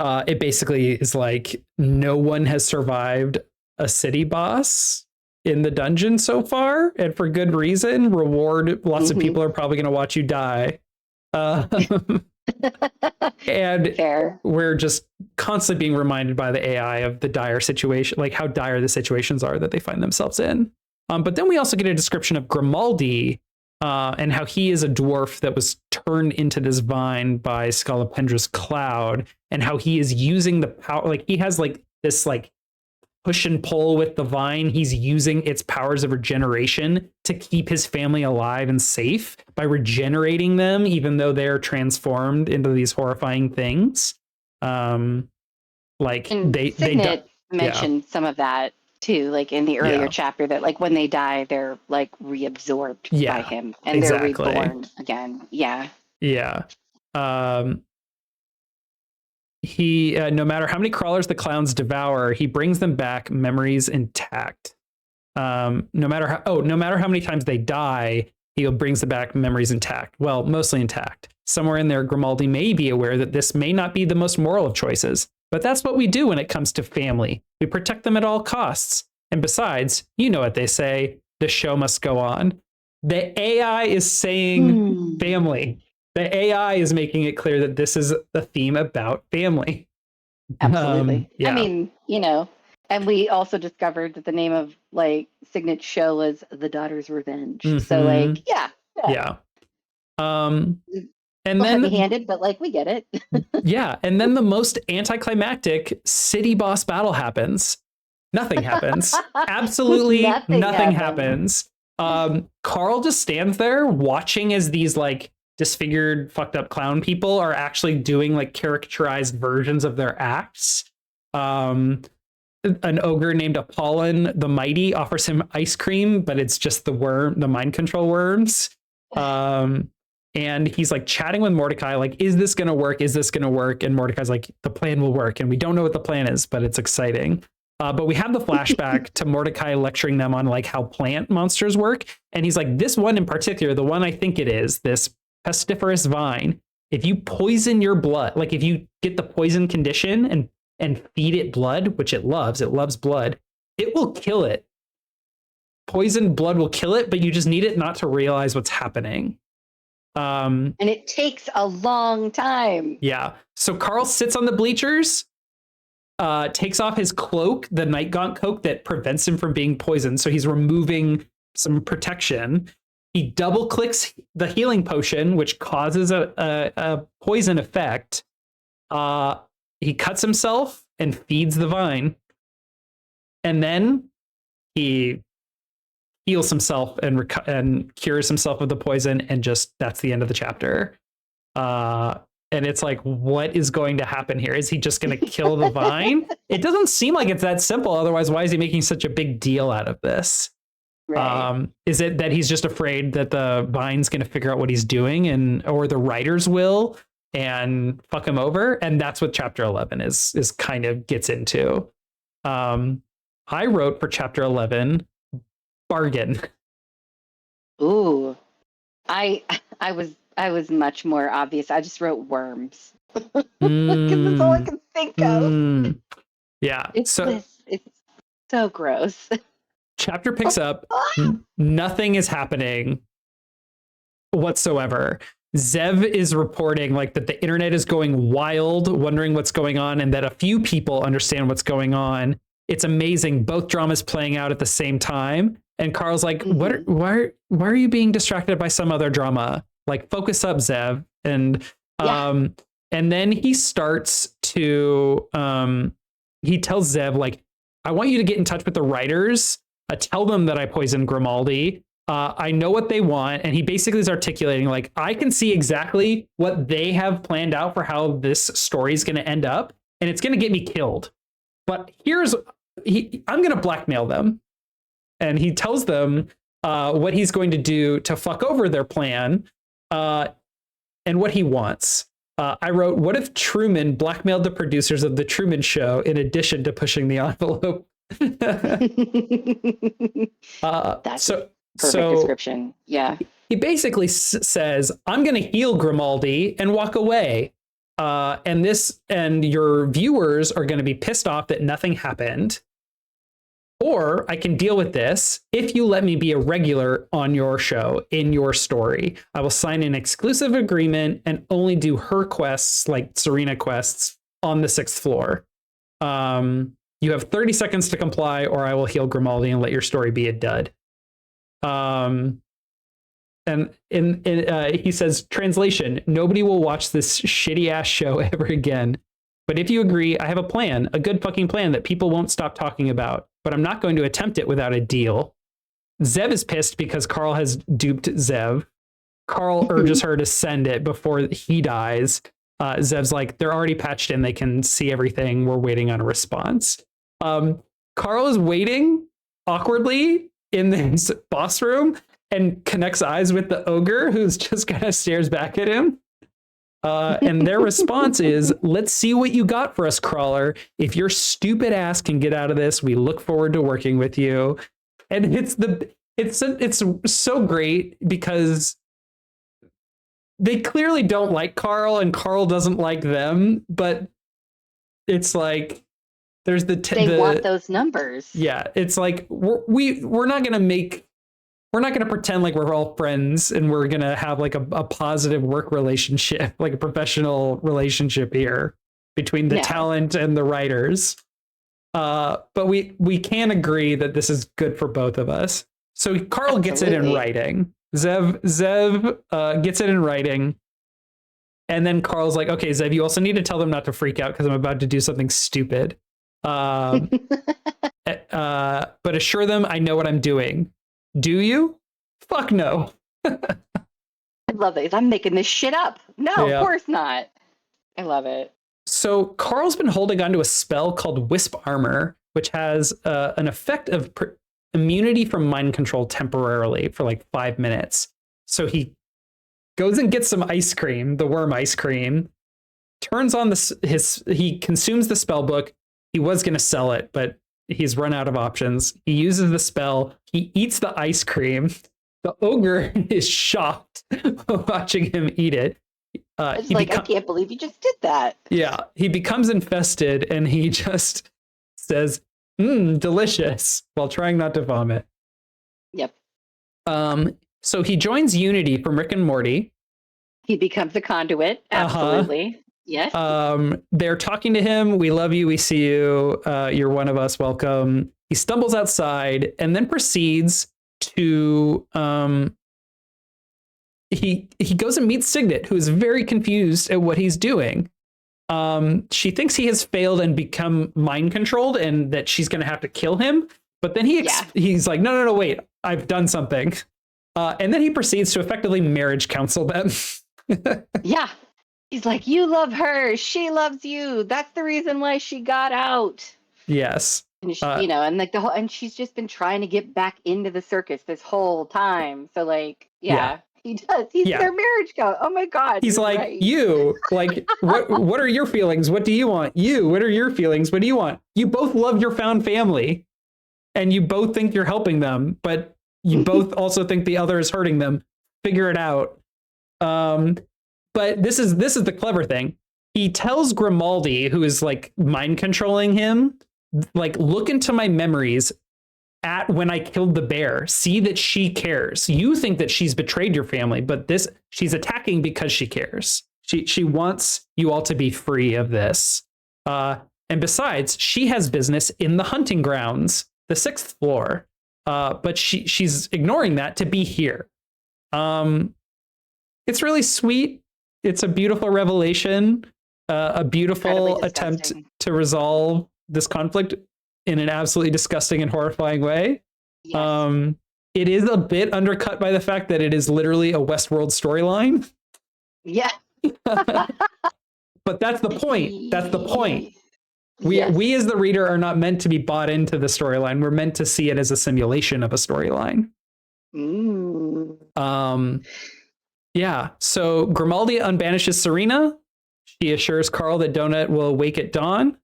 it basically is like no one has survived a city boss in the dungeon so far, and for good reason. Reward, lots of people are probably going to watch you die. And Fair. We're just constantly being reminded by the AI of the dire situation, like how dire the situations are that they find themselves in. But then we also get a description of Grimaldi and how he is a dwarf that was turned into this vine by Scalapendra's cloud, and how he is using the power. Like he has like this like push and pull with the vine. He's using its powers of regeneration to keep his family alive and safe by regenerating them, even though they're transformed into these horrifying things. Like and they mentioned some of that too, like in the earlier chapter, that like when they die, they're like reabsorbed by him, and they're reborn again. Yeah. He no matter how many crawlers the clowns devour, he brings them back memories intact. No matter how many times they die, he brings them back memories intact. Well, mostly intact. Somewhere in there, Grimaldi may be aware that this may not be the most moral of choices, but that's what we do when it comes to family. We protect them at all costs. And besides, you know what they say, the show must go on. The AI is saying family. The AI is making it clear that this is a theme about family. Absolutely. I mean, and we also discovered that the name of like Signet's show was The Daughter's Revenge. So like, yeah. And then heavy-handed, but like we get it. And then the most anticlimactic city boss battle happens. Nothing happens. Absolutely nothing happens. Carl just stands there watching as these like disfigured, fucked up clown people are actually doing like caricaturized versions of their acts. An ogre named Apollon the Mighty offers him ice cream, but it's just the mind control worms. And he's like chatting with Mordecai, like, is this going to work? Is this going to work? And Mordecai's like, the plan will work. And we don't know what the plan is, but it's exciting. But we have the flashback to Mordecai lecturing them on like how plant monsters work. And he's like, this one in particular, the one I think it is, this pestiferous vine, if you poison your blood, like if you get the poison condition and feed it blood, which it loves blood, it will kill it. Poisoned blood will kill it, but you just need it not to realize what's happening. And it takes a long time. Yeah. So Carl sits on the bleachers, takes off his cloak, the night gaunt cloak that prevents him from being poisoned. So he's removing some protection. He double clicks the healing potion, which causes a poison effect. He cuts himself and feeds the vine. And then he heals himself and cures himself of the poison. And just that's the end of the chapter. And it's like, what is going to happen here? Is he just going to kill the vine? It doesn't seem like it's that simple. Otherwise, why is he making such a big deal out of this? Right. Is it that he's just afraid that the vine's going to figure out what he's doing or the writers will and fuck him over? And that's what chapter 11 is kind of gets into. I wrote for chapter 11, bargain. Ooh, I was much more obvious. I just wrote worms because that's all I can think of. Yeah, it's so gross. Chapter picks up. Nothing is happening whatsoever. Zev is reporting like that the internet is going wild, wondering what's going on, and that a few people understand what's going on. It's amazing. Both dramas playing out at the same time. And Carl's like, why are you being distracted by some other drama? Like, focus up, Zev. And then he starts to he tells Zev, like, I want you to get in touch with the writers. Tell them that I poisoned Grimaldi. I know what they want. And he basically is articulating, like, I can see exactly what they have planned out for how this story is going to end up. And it's going to get me killed. But I'm going to blackmail them. And he tells them what he's going to do to fuck over their plan, and what he wants. I wrote, what if Truman blackmailed the producers of The Truman Show in addition to pushing the envelope? That's a perfect description. Yeah. He basically says, I'm going to heal Grimaldi and walk away. And your viewers are going to be pissed off that nothing happened. Or I can deal with this if you let me be a regular on your show, in your story. I will sign an exclusive agreement and only do her quests, like Serena quests, on the 6th floor. You have 30 seconds to comply, or I will heal Grimaldi and let your story be a dud. And he says, translation, nobody will watch this shitty ass show ever again. But if you agree, I have a plan, a good fucking plan that people won't stop talking about. But I'm not going to attempt it without a deal. Zev is pissed because Carl has duped Zev. Carl urges her to send it before he dies. Zev's like, they're already patched in. They can see everything. We're waiting on a response. Carl is waiting awkwardly in this boss room and connects eyes with the ogre, who's just kind of stares back at him. And their response is, let's see what you got for us, Crawler. If your stupid ass can get out of this, we look forward to working with you. And it's so great because they clearly don't like Carl and Carl doesn't like them, but it's like there's they want those numbers. Yeah, it's like we're not going to pretend like we're all friends and we're going to have like a positive work relationship, like a professional relationship here between the talent and the writers. But we can agree that this is good for both of us. So Carl gets it in writing. Zev gets it in writing. And then Carl's like, okay, Zev, you also need to tell them not to freak out because I'm about to do something stupid. But assure them I know what I'm doing. Do you? Fuck no. I love this. I'm making this shit up. No, of course not. I love it. So Carl's been holding onto a spell called Wisp Armor, which has an effect of immunity from mind control temporarily for like 5 minutes. So he goes and gets some ice cream, the worm ice cream, turns on he consumes the spell book. He was going to sell it, but he's run out of options. He uses the spell. He eats the ice cream. The ogre is shocked watching him eat it. It's like, I can't believe you just did that. Yeah, he becomes infested and he just says, delicious, while trying not to vomit. Yep. So he joins Unity from Rick and Morty. He becomes a conduit. Absolutely. Yes. They're talking to him. We love you. We see you. You're one of us. Welcome. He stumbles outside and then proceeds to he goes and meets Signet, who is very confused at what he's doing. She thinks he has failed and become mind controlled and that she's going to have to kill him. But then he's like, no, wait, I've done something. And then he proceeds to effectively marriage counsel them. Yeah. He's like, you love her. She loves you. That's the reason why she got out. Yes. And she, and like and she's just been trying to get back into the circus this whole time. So like, he does. He's their marriage coach. Oh my God. He's like, right. You, like, what are your feelings? What do you want? You, what are your feelings? What do you want? You both love your found family and you both think you're helping them, but you both also think the other is hurting them. Figure it out. But this is the clever thing. He tells Grimaldi, who is like mind controlling him, like, look into my memories at when I killed the bear. See that she cares. You think that she's betrayed your family, but she's attacking because she cares. She wants you all to be free of this. And besides, she has business in the hunting grounds, the 6th floor. But she's ignoring that to be here. It's really sweet. It's a beautiful revelation, a beautiful attempt to resolve this conflict in an absolutely disgusting and horrifying way. Yes. It is a bit undercut by the fact that it is literally a Westworld storyline. Yeah. But that's the point. That's the point. We as the reader are not meant to be bought into the storyline. We're meant to see it as a simulation of a storyline. Yeah. So Grimaldi unbanishes Serena. She assures Carl that Donut will awake at dawn.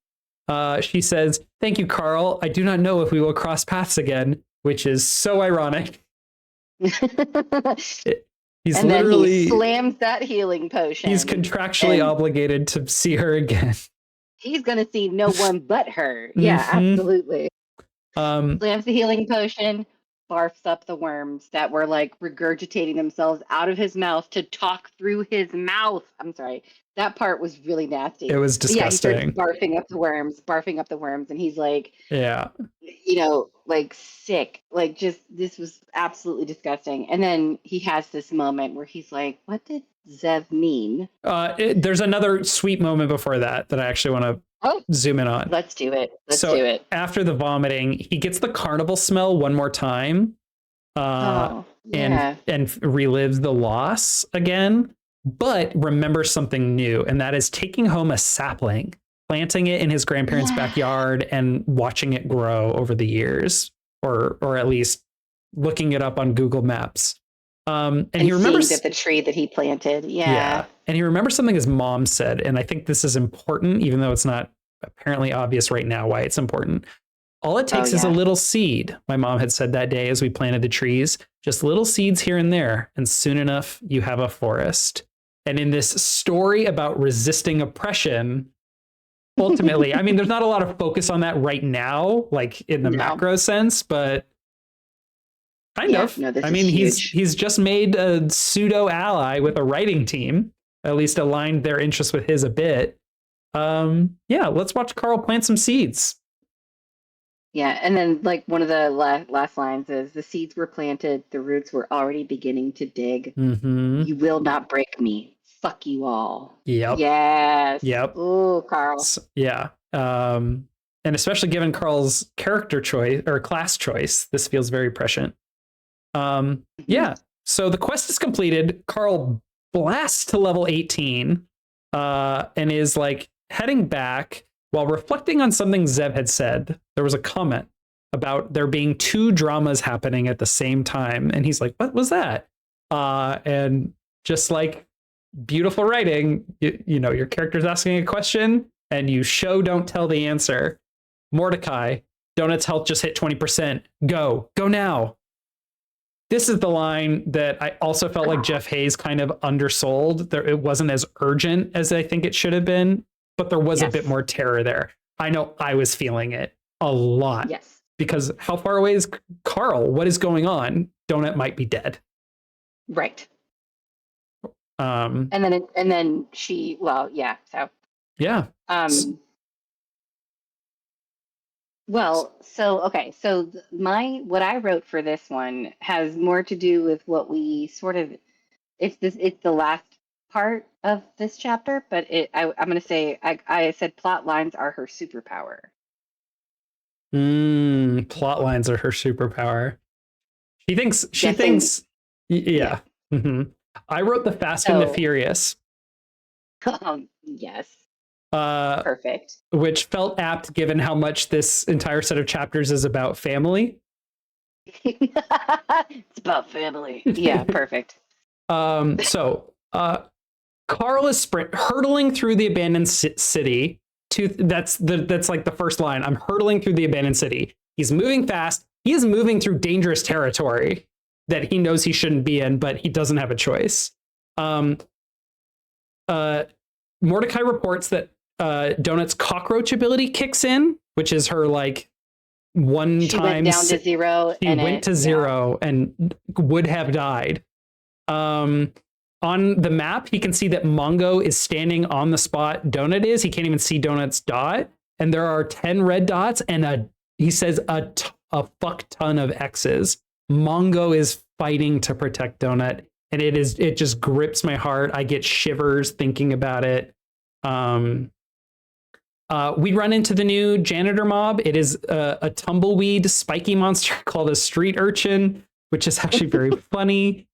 She says, "Thank you, Carl. I do not know if we will cross paths again," which is so ironic. He's and literally then he slams that healing potion. He's contractually obligated to see her again. He's going to see no one but her. Yeah, absolutely. Slams the healing potion, barfs up the worms that were like regurgitating themselves out of his mouth to talk through his mouth. I'm sorry. That part was really nasty. It was disgusting. Yeah, he starts barfing up the worms, and he's like, yeah, like sick. Like, just, this was absolutely disgusting. And then he has this moment where he's like, what did Zev mean? There's another sweet moment before that I actually want to zoom in on. Let's do it. Let's do it. After the vomiting, he gets the carnival smell one more time. And relives the loss again, but remembers something new, and that is taking home a sapling, planting it in his grandparents' backyard, and watching it grow over the years, or at least looking it up on Google Maps. And he remembers that the tree that he planted. Yeah. And he remembers something his mom said, and I think this is important, even though it's not apparently obvious right now why it's important. All it takes is a little seed, my mom had said that day as we planted the trees, just little seeds here and there, and soon enough, you have a forest. And in this story about resisting oppression, ultimately, I mean, there's not a lot of focus on that right now, like in the macro sense, but kind of. No, I mean, he's just made a pseudo ally with a writing team, at least aligned their interests with his a bit. Let's watch Carl plant some seeds. Yeah, and then like one of the last lines is, the seeds were planted, the roots were already beginning to dig. You will not break me. Fuck you all. Yep. Yes. Yep. Oh, Carl. Yeah. And especially given Carl's character choice or class choice, this feels very prescient. Yeah. So the quest is completed. Carl blasts to level 18 and is like heading back. While reflecting on something Zev had said, there was a comment about there being two dramas happening at the same time. And he's like, what was that? And just like beautiful writing, your character's asking a question and you don't tell the answer. Mordecai, Donut's health just hit 20%. Go now. This is the line that I also felt like Jeff Hayes kind of undersold. It wasn't as urgent as I think it should have been. But there was a bit more terror there. I know I was feeling it a lot. Yes. Because how far away is Carl? What is going on? Donut might be dead. Right. And then she, So. Yeah. So what I wrote for this one has more to do with what we sort of, it's the last part of this chapter, but I'm going to say, I said plot lines are her superpower. Plot lines are her superpower. She thinks, yeah. Mm-hmm. I wrote the Fast and the Furious. Yes. Perfect. Which felt apt given how much this entire set of chapters is about family. It's about family. Yeah, perfect. Carl is hurtling through the abandoned city. That's like the first line. I'm hurtling through the abandoned city. He's moving fast. He is moving through dangerous territory that he knows he shouldn't be in, but he doesn't have a choice. Mordecai reports that Donut's cockroach ability kicks in, which is her like one time. She went down to zero. She went to zero and would have died. On the map, he can see that Mongo is standing on the spot Donut is. He can't even see Donut's dot. And there are 10 red dots and he says a fuck ton of X's. Mongo is fighting to protect Donut. And it just grips my heart. I get shivers thinking about it. We run into the new janitor mob. It is a tumbleweed spiky monster called a street urchin, which is actually very funny.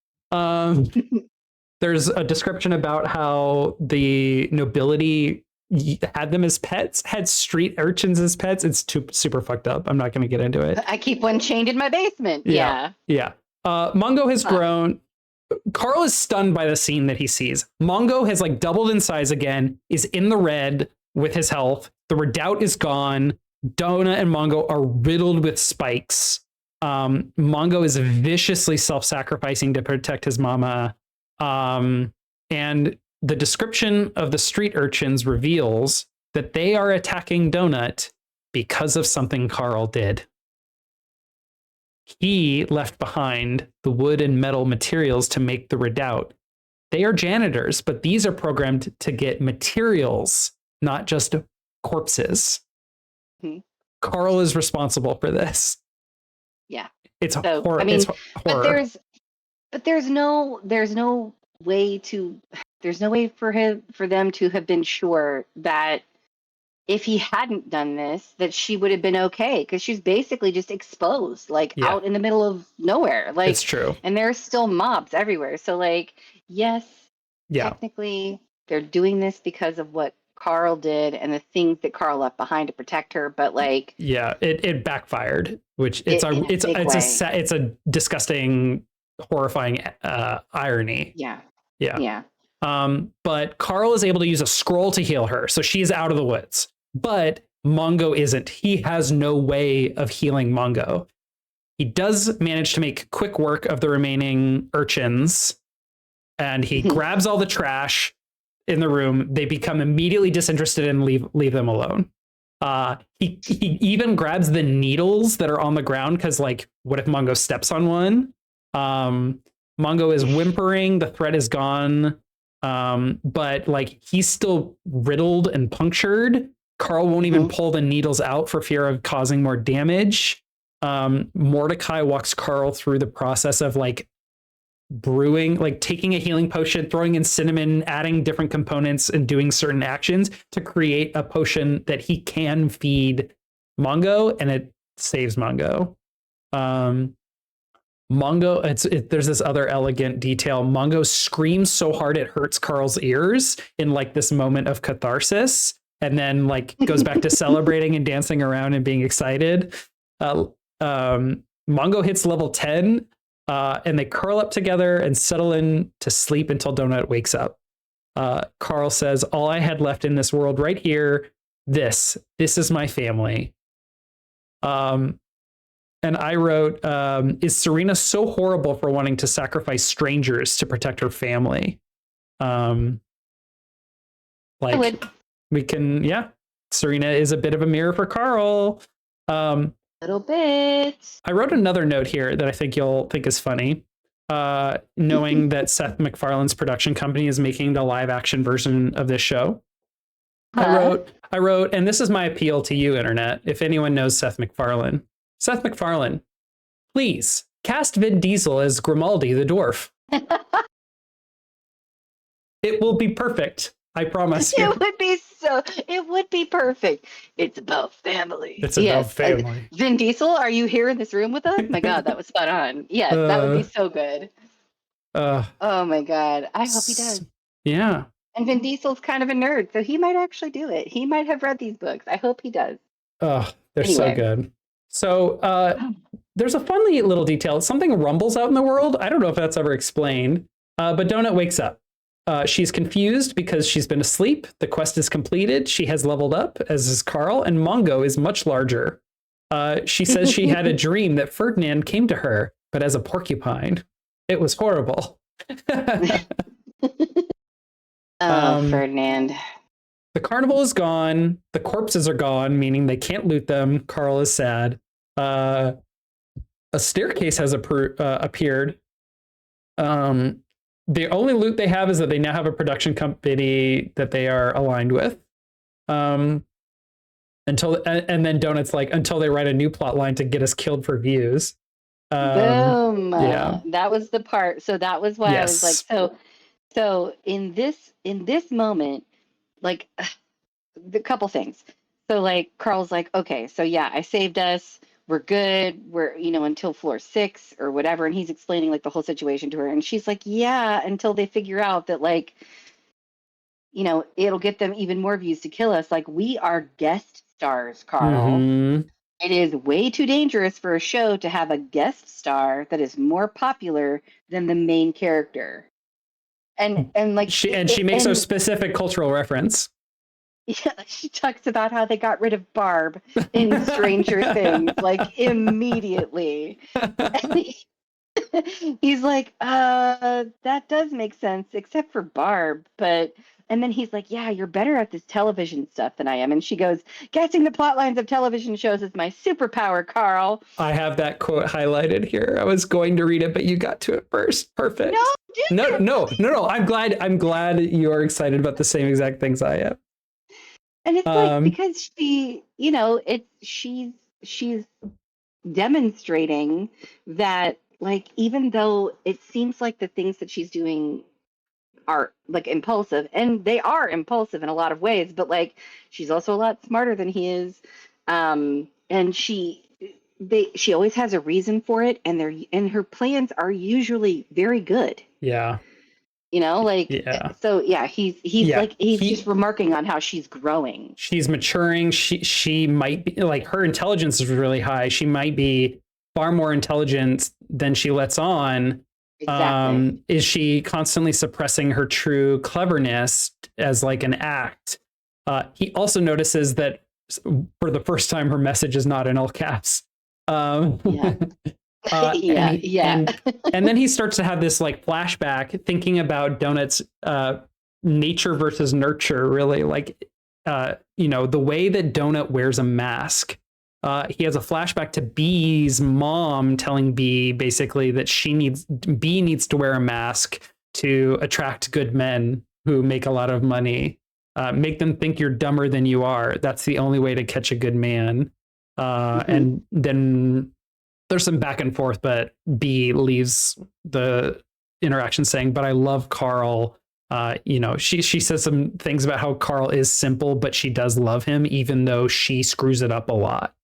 There's a description about how the nobility had them as pets, had street urchins as pets. It's super fucked up. I'm not going to get into it. I keep one chained in my basement. Yeah. Mongo has grown. Carl is stunned by the scene that he sees. Mongo has like doubled in size again, is in the red with his health. The redoubt is gone. Donut and Mongo are riddled with spikes. Mongo is viciously self-sacrificing to protect his mama. And the description of the street urchins reveals that they are attacking Donut because of something Carl did. He left behind the wood and metal materials to make the redoubt. They are janitors, but these are programmed to get materials, not just corpses. Mm-hmm. Carl is responsible for this. Yeah. It's horror. I mean, it's horror. But there's no way for them to have been sure that if he hadn't done this, that she would have been okay, because she's basically just exposed, like out in the middle of nowhere. Like, it's true. And there's still mobs everywhere. So like, yes, technically they're doing this because of what Carl did and the things that Carl left behind to protect her. But like, it backfired, which it's a disgusting, horrifying irony. Yeah. But Carl is able to use a scroll to heal her, so she is out of the woods. But Mongo isn't. He has no way of healing Mongo. He does manage to make quick work of the remaining urchins, and he grabs all the trash in the room. They become immediately disinterested and leave them alone. He even grabs the needles that are on the ground, because like, what if Mongo steps on one? Mongo is whimpering. The threat is gone. But like, he's still riddled and punctured. Carl won't even pull the needles out for fear of causing more damage. Mordecai walks Carl through the process of like brewing, like taking a healing potion, throwing in cinnamon, adding different components, and doing certain actions to create a potion that he can feed Mongo, and it saves Mongo. Mongo, there's this other elegant detail. Mongo screams so hard it hurts Carl's ears in like this moment of catharsis, and then like goes back to celebrating and dancing around and being excited. Mongo hits level 10, and they curl up together and settle in to sleep until Donut wakes up. Carl says, "All I had left in this world right here, this is my family." And I wrote, is Serena so horrible for wanting to sacrifice strangers to protect her family? Serena is a bit of a mirror for Carl. Little bit. I wrote another note here that I think you'll think is funny. Knowing that Seth MacFarlane's production company is making the live action version of this show. I wrote, and this is my appeal to you, internet, if anyone knows Seth MacFarlane. Seth MacFarlane, please cast Vin Diesel as Grimaldi the dwarf. It will be perfect. I promise you. It would be perfect. It's about family. It's about family. Vin Diesel, are you here in this room with us? My God, that was spot on. Yeah, that would be so good. Oh my God. I hope he does. Yeah. And Vin Diesel's kind of a nerd, so he might actually do it. He might have read these books. I hope he does. Oh, they're so good. So there's a funny little detail. Something rumbles out in the world. I don't know if that's ever explained, but Donut wakes up. She's confused because she's been asleep. The quest is completed. She has leveled up, as is Carl, and Mongo is much larger. She says she had a dream that Ferdinand came to her, but as a porcupine. It was horrible. Ferdinand. The carnival is gone. The corpses are gone, meaning they can't loot them. Carl is sad. A staircase has appeared. The only loot they have is that they now have a production company that they are aligned with. And then Donut's like, until they write a new plot line to get us killed for views. Boom. Yeah. That was the part. So that was why I was like, so in this moment, like the couple things. So like Carl's like, okay, so yeah, I saved us. We're good. We're, until floor 6 or whatever. And he's explaining like the whole situation to her. And she's like, yeah, until they figure out that like, it'll get them even more views to kill us. Like, we are guest stars, Carl. Mm-hmm. It is way too dangerous for a show to have a guest star that is more popular than the main character. And like she makes a specific cultural reference. Yeah, she talks about how they got rid of Barb in Stranger Things, like immediately. And he's like, that does make sense, except for Barb. And then he's like, yeah, you're better at this television stuff than I am. And she goes, guessing the plot lines of television shows is my superpower, Carl. I have that quote highlighted here. I was going to read it, but you got to it first. Perfect. No. I'm glad you are excited about the same exact things I am. And it's like, because she, she's demonstrating that, like, even though it seems like the things that she's doing are like impulsive, and they are impulsive in a lot of ways, but like she's also a lot smarter than he is. And she always has a reason for it, and her plans are usually very good. Yeah. So yeah, he's just remarking on how she's growing. She's maturing. She might be, like, her intelligence is really high. She might be far more intelligent than she lets on. Exactly. Is she constantly suppressing her true cleverness as like an act? He also notices that for the first time, her message is not in all caps. Yeah. And then he starts to have this like flashback thinking about Donut's nature versus nurture, really, like the way that Donut wears a mask. He has a flashback to B's mom telling B basically that B needs to wear a mask to attract good men who make a lot of money. Make them think you're dumber than you are. That's the only way to catch a good man. And then there's some back and forth, but B leaves the interaction saying, but I love Carl. She says some things about how Carl is simple, but she does love him, even though she screws it up a lot.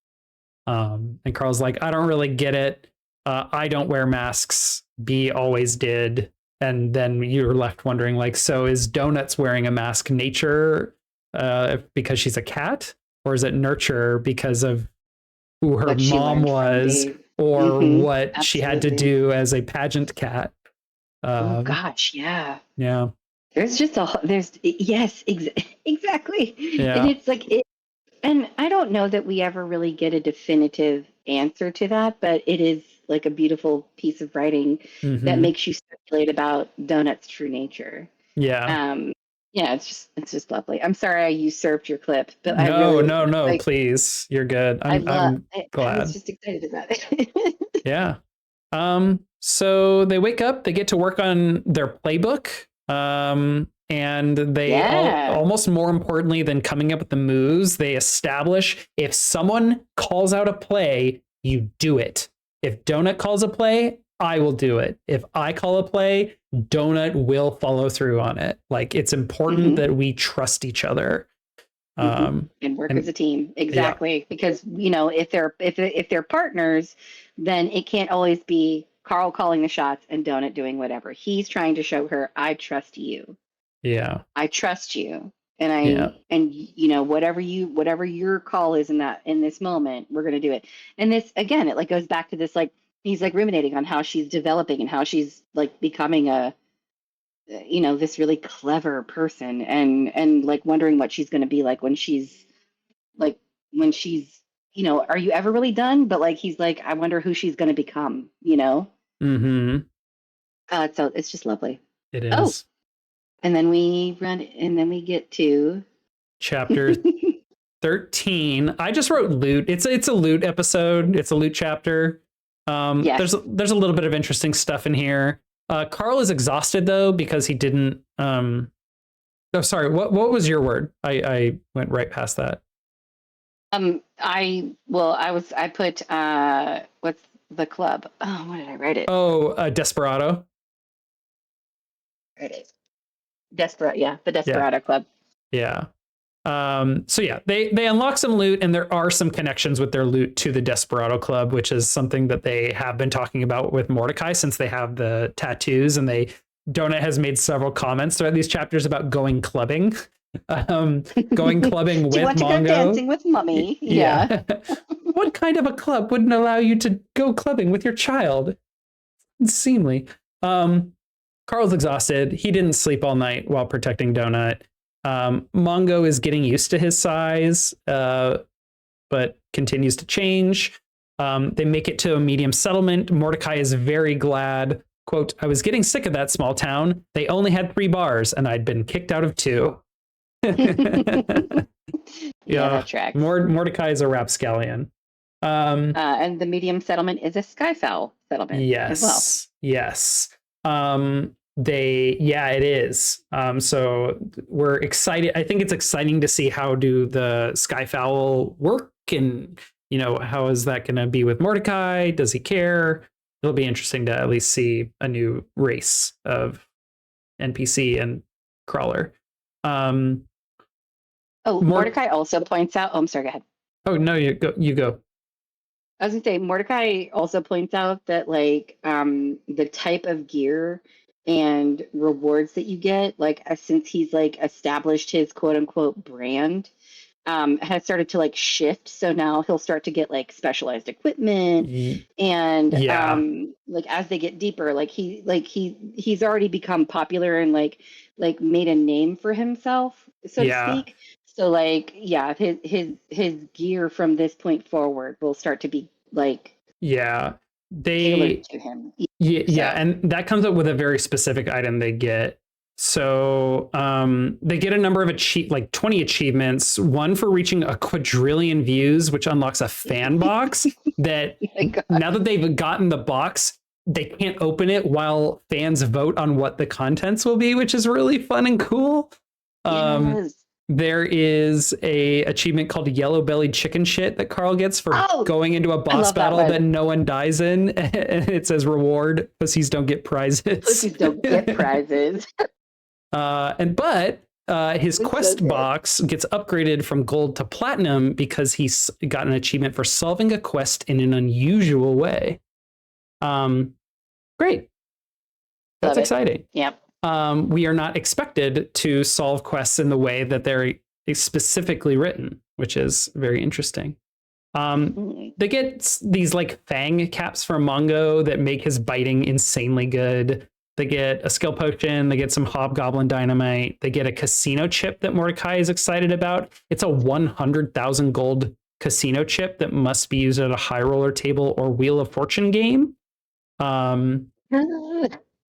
And Carl's like, I don't really get it. I don't wear masks. B always did. And then you're left wondering, like, so is Donuts wearing a mask nature because she's a cat? Or is it nurture because of who her mom was, or what she had to do as a pageant cat? Oh gosh, yeah. Yeah. Yes, exactly. Yeah. And it's like, and I don't know that we ever really get a definitive answer to that, but it is like a beautiful piece of writing that makes you speculate about Donut's true nature. Yeah. Yeah, it's just lovely. I'm sorry I usurped your clip, but no, please. You're good. I'm glad. I was just excited about it. Yeah. So they wake up, they get to work on their playbook. And they almost more importantly than coming up with the moves, they establish if someone calls out a play, you do it. If Donut calls a play, I will do it. If I call a play, Donut will follow through on it. Like, it's important that we trust each other. And work as a team. Exactly. Yeah. Because, if they're partners, then it can't always be Carl calling the shots and Donut doing whatever. He's trying to show her, I trust you. Yeah. I trust you. And whatever your call is in this moment, we're going to do it. And this, again, it like goes back to this, like, he's like ruminating on how she's developing and how she's like becoming this really clever person, and like wondering what she's going to be like when she's are you ever really done? But like, he's like, I wonder who she's going to become, So it's just lovely. It is. Oh. And then we get to chapter 13. I just wrote loot. It's a loot episode. It's a loot chapter. There's a little bit of interesting stuff in here. Carl is exhausted though, because he didn't sorry, what was your word? I went right past that. I put what's the club? Oh, what did I write it? Oh, Desperado. There it is. The Desperado Club. Yeah. So yeah, they unlock some loot, and there are some connections with their loot to the Desperado Club, which is something that they have been talking about with Mordecai since they have the tattoos, and Donut has made several comments throughout these chapters about going clubbing. Going clubbing with Do you want to go Mongo. dancing with Mummy? Yeah. What kind of a club wouldn't allow you to go clubbing with your child? Unseemly. Carl's exhausted. He didn't sleep all night while protecting Donut. Mongo is getting used to his size, but continues to change. They make it to a medium settlement. Mordecai is very glad. Quote, I was getting sick of that small town. They only had 3 bars and I'd been kicked out of 2. Yeah, that tracks. Mordecai is a rapscallion. And the medium settlement is a skyfowl settlement as well. Yes. It is. So we're excited. I think it's exciting to see how do the skyfowl work, and how is that going to be with Mordecai? Does he care? It'll be interesting to at least see a new race of NPC and crawler. Mordecai also points out. Oh, I'm sorry. Go ahead. Oh no, you go. I was gonna say Mordecai also points out that the type of gear and rewards that you get, since he's established his quote unquote brand, has started to shift. So now he'll start to get specialized equipment, and as they get deeper, he's already become popular and made a name for himself, so to speak. So his gear from this point forward will start to be tailored to him. And that comes up with a very specific item they get. So they get a number of 20 achievements, one for reaching a quadrillion views, which unlocks a fan box that now that they've gotten the box, they can't open it while fans vote on what the contents will be, which is really fun and cool. Yes. There is a achievement called Yellow Bellied Chicken Shit that Carl gets for going into a boss battle that no one dies in. And it says reward, pussies don't get prizes. Pussies don't get prizes. But his quest box gets upgraded from gold to platinum because he's got an achievement for solving a quest in an unusual way. Great. That's exciting. Yep. We are not expected to solve quests in the way that they're specifically written, which is very interesting. They get these fang caps from Mongo that make his biting insanely good. They get a skill potion. They get some hobgoblin dynamite. They get a casino chip that Mordecai is excited about. It's a 100,000 gold casino chip that must be used at a high roller table or Wheel of Fortune game.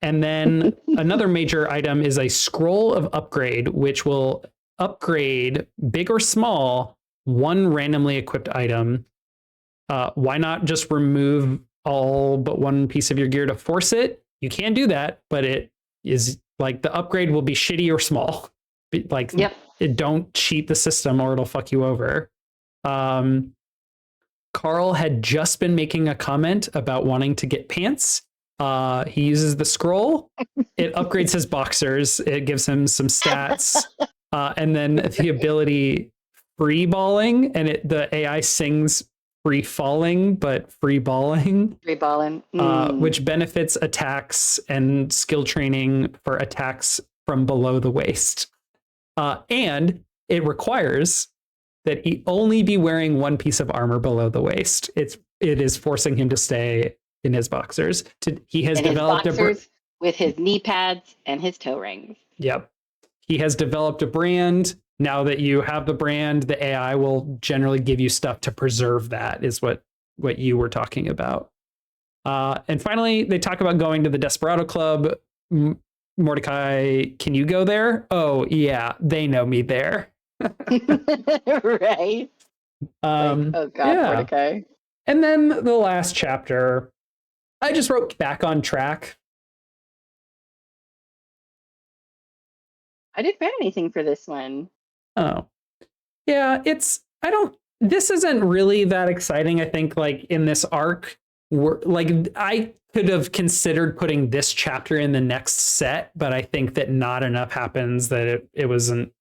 And then another major item is a scroll of upgrade, which will upgrade, big or small, one randomly equipped item. Why not just remove all but one piece of your gear to force it? You can do that, but it is the upgrade will be shitty or small. Don't cheat the system or it'll fuck you over. Carl had just been making a comment about wanting to get pants. He uses the scroll. It upgrades his boxers. It gives him some stats. And then the ability free balling, and the AI sings free falling, but free balling. Free balling. Which benefits attacks and skill training for attacks from below the waist. And it requires that he only be wearing one piece of armor below the waist. It is forcing him to stay in his boxers. He has developed with his knee pads and his toe rings. Yep. He has developed a brand. Now that you have the brand, the AI will generally give you stuff to preserve that, is what you were talking about. And finally, they talk about going to the Desperado Club. Mordecai, can you go there? Oh, yeah, they know me there. Right. Oh, God, yeah. Mordecai. And then the last chapter, I just wrote back on track. I didn't find anything for this one. Oh, yeah, this isn't really that exciting. I think in this arc, I could have considered putting this chapter in the next set, but I think that not enough happens that it wasn't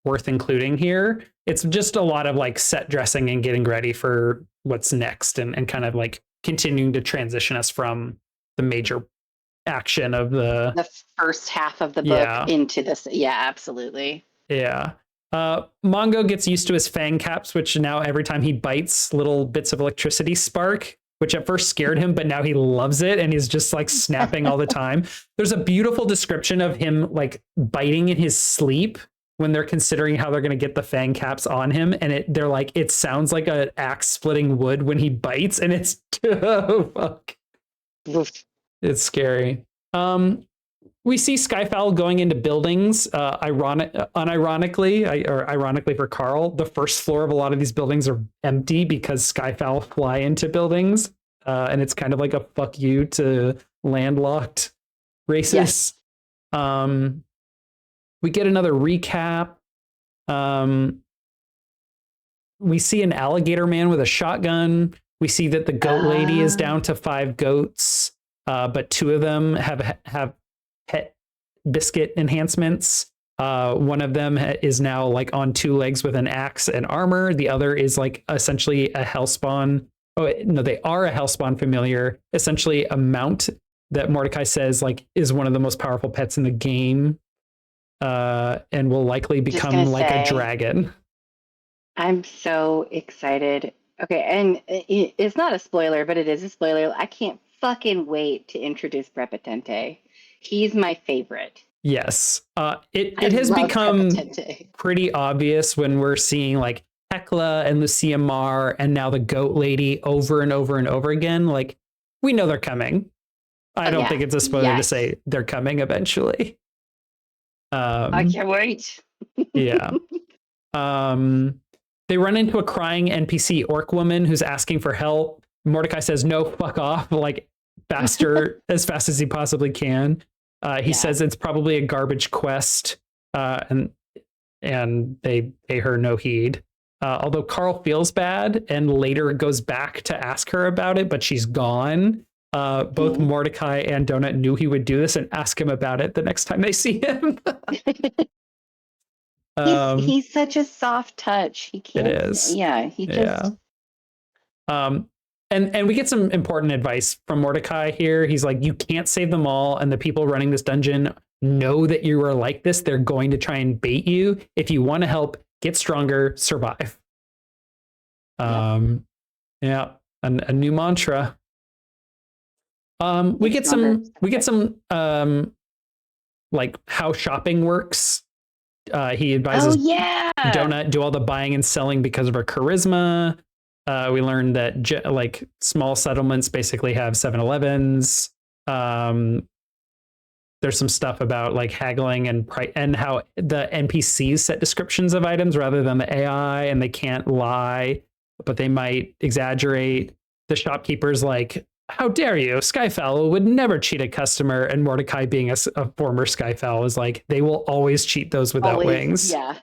worth including here. It's just a lot of set dressing and getting ready for what's next and kind of continuing to transition us from the major action of the first half of the book into this. Yeah, absolutely. Yeah. Mongo gets used to his fang caps, which now every time he bites, little bits of electricity spark, which at first scared him, but now he loves it and he's just like snapping all the time. There's a beautiful description of him like biting in his sleep when they're considering how they're going to get the fang caps on him, and they're like, it sounds like an axe splitting wood when he bites, and it's oh, fuck. It's scary. We see Skyfowl going into buildings. Unironically, or ironically for Carl, the first floor of a lot of these buildings are empty because Skyfowl fly into buildings, and it's kind of like a fuck you to landlocked races. Yes. We get another recap. We see an alligator man with a shotgun. We see that the goat lady is down to 5 goats, but 2 of them have pet biscuit enhancements. One of them is now like on 2 legs with an axe and armor. The other is like essentially a hellspawn. Oh no, they are a hellspawn familiar, essentially a mount that Mordecai says like is one of the most powerful pets in the game, and will likely become like a dragon. I'm so excited. Okay, and it's not a spoiler, but it is a spoiler. I can't fucking wait to introduce Prepotente. He's my favorite. Yes. It has become pretty obvious when we're seeing like Hecla and Lucia Marr and now the goat lady over and over and over again. Like, we know they're coming. I don't think it's a spoiler to say they're coming eventually. I can't wait. Yeah. They run into a crying NPC orc woman who's asking for help. Mordecai says, no, fuck off, like faster, as fast as he possibly can. He says it's probably a garbage quest, and they pay her no heed. Although Carl feels bad and later goes back to ask her about it, but she's gone. Both Mordecai and Donut knew he would do this and ask him about it the next time they see him. He's such a soft touch. He can't. It is. Yeah, he just. Yeah. And we get some important advice from Mordecai here. He's like, you can't save them all, and the people running this dungeon know that you are like this. They're going to try and bait you. If you want to help, get stronger, survive. Yeah, a new mantra. We get some like how shopping works. He advises Donut do all the buying and selling because of her charisma. We learned that like small settlements basically have 7-Elevens. There's some stuff about like haggling and how the NPCs set descriptions of items rather than the AI, and they can't lie, but they might exaggerate. The shopkeeper's like, how dare you? Skyfowl would never cheat a customer. And Mordecai, being a former Skyfowl, is like, they will always cheat those without wings. Yeah.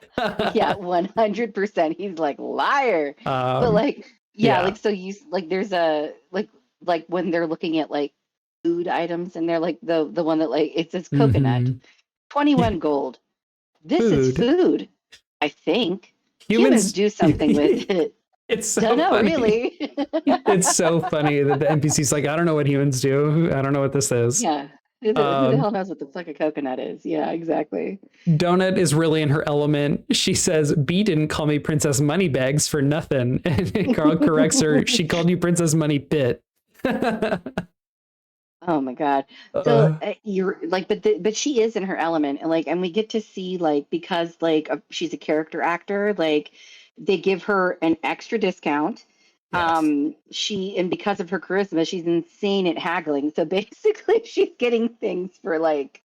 Yeah, 100%. He's like, liar. But like, like, so you like, there's a like when they're looking at like food items and they're like the one that like it says coconut, 21 gold. This is food. I think humans do something with it. It's so funny. Really. It's so funny that the NPC's like, I don't know what humans do. I don't know what this is. Yeah. Who the hell knows what the fuck a coconut is? Yeah, exactly. Donut is really in her element. She says, B didn't call me Princess Moneybags for nothing. And Carl corrects her. She called you Princess Money Pit. Oh my God. So you're like, but she is in her element, and like, and we get to see like, because like she's a character actor, like they give her an extra discount. Yes. And because of her charisma, she's insane at haggling. So basically she's getting things for like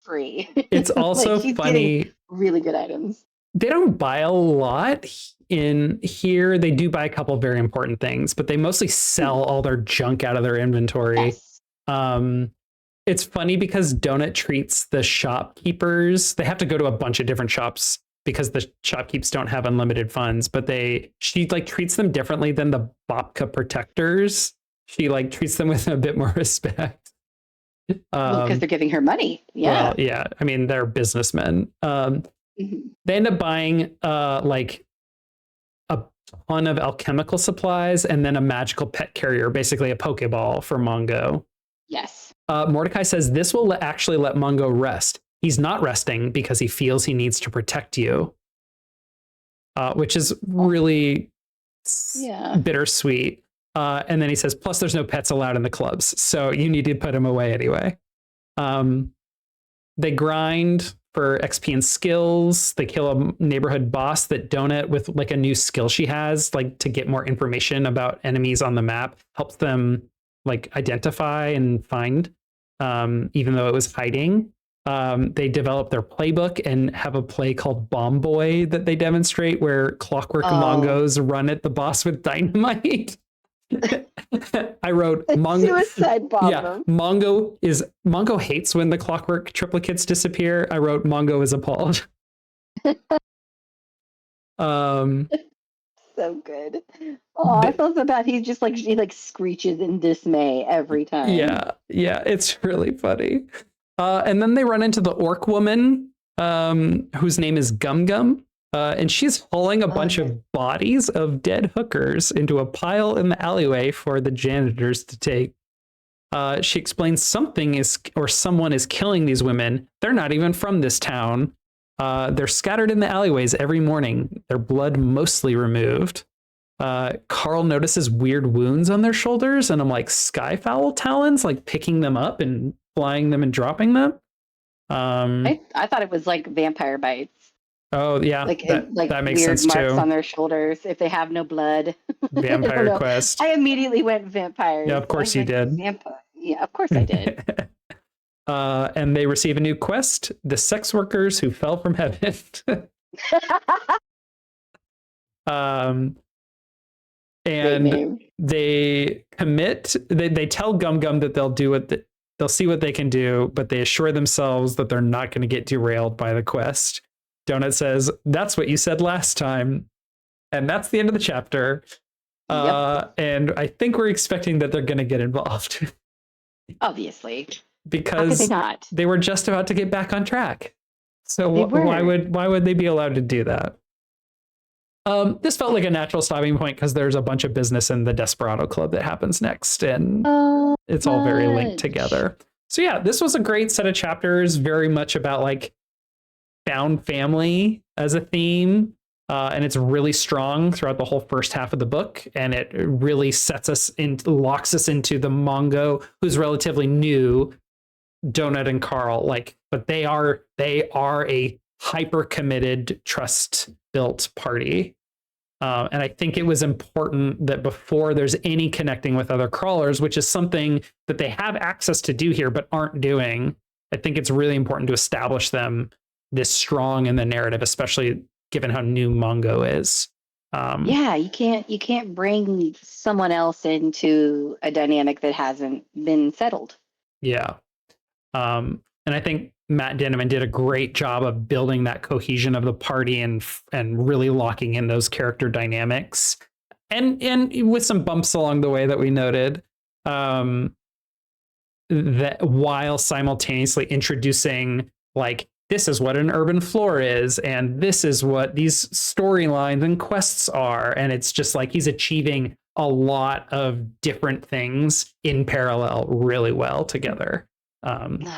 free. It's also like funny. Really good items. They don't buy a lot in here. They do buy a couple of very important things, but they mostly sell all their junk out of their inventory. Yes. It's funny because Donut treats the shopkeepers. They have to go to a bunch of different shops because the shopkeepers don't have unlimited funds, but she like treats them differently than the Babka protectors. She like treats them with a bit more respect. Because they're giving her money. Yeah. Well, yeah. I mean, they're businessmen. They end up buying like a ton of alchemical supplies and then a magical pet carrier, basically a Pokeball for Mongo. Yes. Mordecai says this will actually let Mongo rest. he's not resting because he feels he needs to protect you, which is really bittersweet. And then he says, plus there's no pets allowed in the clubs, so you need to put him away anyway. They grind for XP and skills. They kill a neighborhood boss that Donut, with like a new skill she has, like to get more information about enemies on the map, helps them like identify and find, even though it was hiding. They develop their playbook and have a play called Bomb Boy that they demonstrate, where clockwork mongos run at the boss with dynamite. I wrote suicide bomb. Yeah, Mongo hates when the clockwork triplicates disappear. I wrote Mongo is appalled. So good. Oh, I feel so bad. He screeches in dismay every time. Yeah, it's really funny. And then they run into the orc woman, whose name is Gum Gum. And she's hauling a bunch of bodies of dead hookers into a pile in the alleyway for the janitors to take. She explains someone is killing these women. They're not even from this town. They're scattered in the alleyways every morning, their blood mostly removed. Carl notices weird wounds on their shoulders, and I'm like, skyfowl talons, like picking them up and flying them and dropping them. I thought it was like vampire bites. Oh yeah, that makes weird sense marks too. On their shoulders if they have no blood. Vampire quest. I immediately went vampires. Yeah, of course you did. Yeah, of course I did. And they receive a new quest: the sex workers who fell from heaven. And they commit. They tell Gum Gum that they'll do what they'll see what they can do, but they assure themselves that they're not going to get derailed by the quest. Donut says, "That's what you said last time," and that's the end of the chapter. Yep. And I think we're expecting that they're going to get involved. Obviously, because they were just about to get back on track. So why would they be allowed to do that? This felt like a natural stopping point because there's a bunch of business in the Desperado Club that happens next, and it's all very linked together. So yeah, this was a great set of chapters, very much about like found family as a theme, and it's really strong throughout the whole first half of the book, and it really locks us into the Mongo, who's relatively new, Donut and Carl, but they are a hyper committed, trust built party. And I think it was important that before there's any connecting with other crawlers, which is something that they have access to do here but aren't doing, I think it's really important to establish them this strong in the narrative, especially given how new Mongo is. Yeah, you can't bring someone else into a dynamic that hasn't been settled. Yeah. And I think Matt Dinniman did a great job of building that cohesion of the party and really locking in those character dynamics, and with some bumps along the way that we noted, that while simultaneously introducing like, this is what an urban floor is, and this is what these storylines and quests are, and it's just like he's achieving a lot of different things in parallel really well together.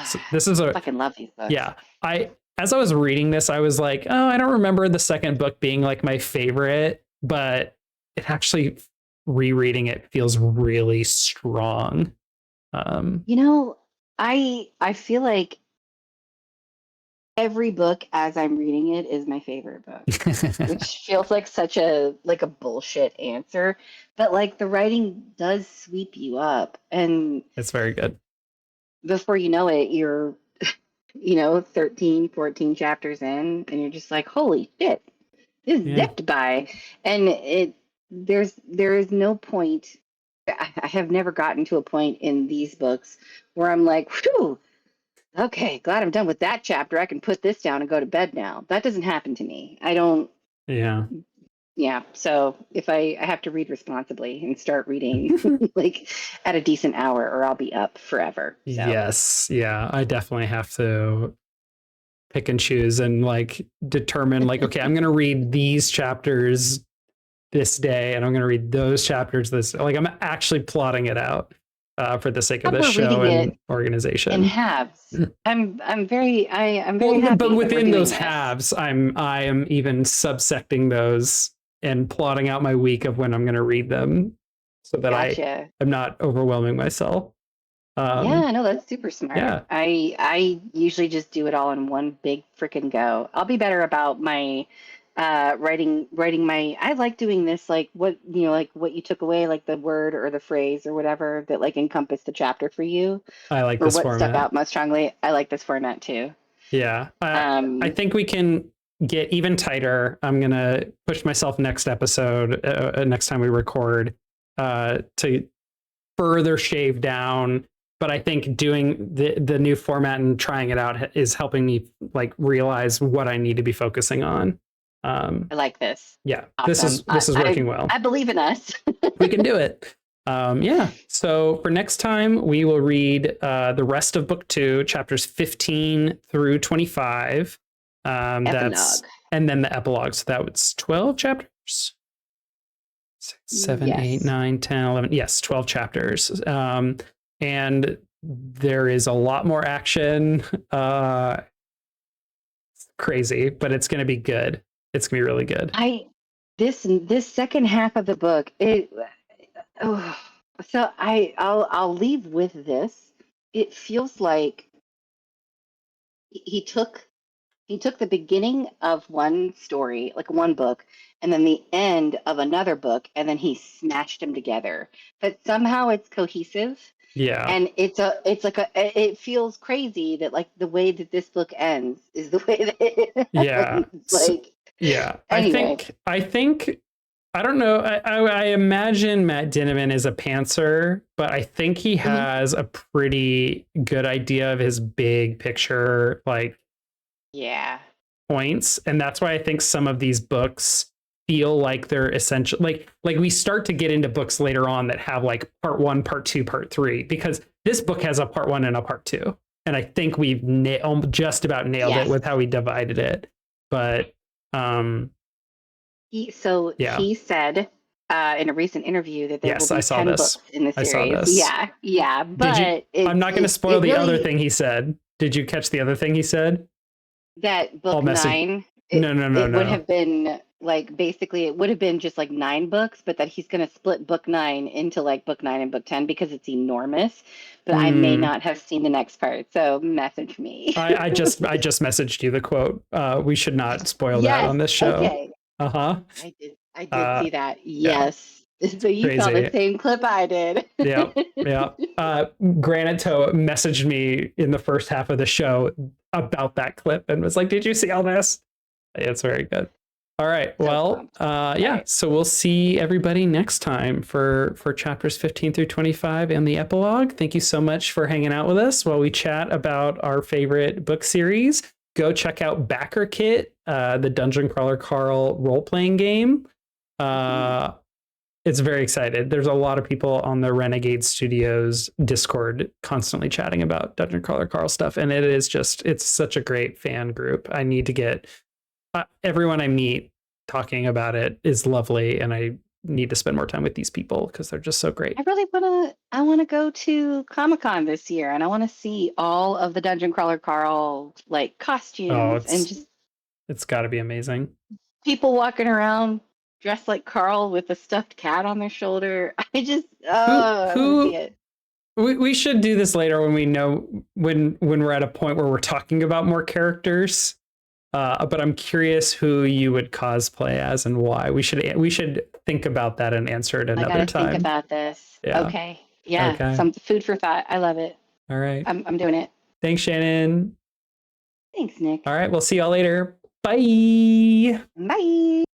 So this is I fucking love these books. Yeah, as I was reading this, I was like, oh, I don't remember the second book being like my favorite, but it actually, rereading it, feels really strong. I feel like every book as I'm reading it is my favorite book, which feels like such a bullshit answer, but like the writing does sweep you up, and it's very good. Before you know it, you're 13, 14 chapters in, and you're just like, holy shit, this zipped by. And there is no point. I have never gotten to a point in these books where I'm like, whew, okay, glad I'm done with that chapter. I can put this down and go to bed now. That doesn't happen to me. I don't. Yeah. Yeah. So if I have to read responsibly and start reading like at a decent hour, or I'll be up forever. So. Yes. Yeah. I definitely have to pick and choose and like determine like, okay, I'm going to read these chapters this day and I'm going to read those chapters this, like I'm actually plotting it out. for the sake of We're this show reading and it organization. in halves. I'm very happy. But that we're within doing those this. halves, I am even subsecting those and plotting out my week of when I'm going to read them, so that Gotcha. I'm not overwhelming myself. Yeah, no, that's super smart. Yeah. I usually just do it all in one big freaking go. I'll be better about my writing my. I like doing this, like what like what you took away, like the word or the phrase or whatever that like encompassed the chapter for you, I like or this what stuck format. out most strongly. I like this format too. Yeah. I think we can get even tighter. I'm going to push myself next episode, next time we record, to further shave down. But I think doing the new format and trying it out is helping me like realize what I need to be focusing on. I like this. Yeah, Awesome. this is working well. I believe in us. We can do it. Yeah. So for next time, we will read the rest of book 2, chapters 15 through 25. That's and then the epilogue. So that was 12 chapters. 6, 7, Yes. 8, 9, 10, 11. Yes, 12 chapters. And there is a lot more action. Crazy, but it's going to be good. It's going to be really good. This second half of the book, so I'll leave with this. It feels like he took the beginning of one story, like one book, and then the end of another book, and then he smashed them together. But somehow it's cohesive. Yeah. And it feels crazy that like the way that this book ends is the way that it yeah. ends. Like, yeah. Anyway. I think I don't know. I imagine Matt Dinniman is a pantser, but I think he has a pretty good idea of his big picture, like points. And that's why I think some of these books feel like they're essential. Like we start to get into books later on that have like part 1, part 2, part 3, because this book has a part 1 and a part 2. And I think we've just about nailed it with how we divided it. But he said in a recent interview that there will be 10 books in the series. I saw this. Yeah. But I'm not going to spoil the other thing he said. Did you catch the other thing he said? That book 9. No. It would have been like basically it would have been just like 9 books, but that he's going to split book 9 into like book 9 and book 10 because it's enormous. But I may not have seen the next part, so message me. I just messaged you the quote. We should not spoil that on this show. Okay. I did see that. Yes. So you saw the same clip I did. Yeah. Granite Toe messaged me in the first half of the show about that clip and was like, "Did you see all this?" It's very good. All right. Well, so we'll see everybody next time for chapters 15 through 25 and the epilogue. Thank you so much for hanging out with us while we chat about our favorite book series. Go check out Backer Kit, the Dungeon Crawler Carl role-playing game. It's very excited. There's a lot of people on the Renegade Studios Discord constantly chatting about Dungeon Crawler Carl stuff. And it's such a great fan group. I need to get everyone I meet talking about it is lovely. And I need to spend more time with these people because they're just so great. I want to go to Comic-Con this year and I want to see all of the Dungeon Crawler Carl like costumes and just it's got to be amazing. People walking around dressed like Carl with a stuffed cat on their shoulder. I just I want to see it. We should do this later when we know when we're at a point where we're talking about more characters. But I'm curious who you would cosplay as and why. We should think about that and answer it another time. Think about this. Yeah. Okay. Yeah. Okay. Some food for thought. I love it. All right. I'm doing it. Thanks, Shannon. Thanks, Nik. All right. We'll see y'all later. Bye. Bye.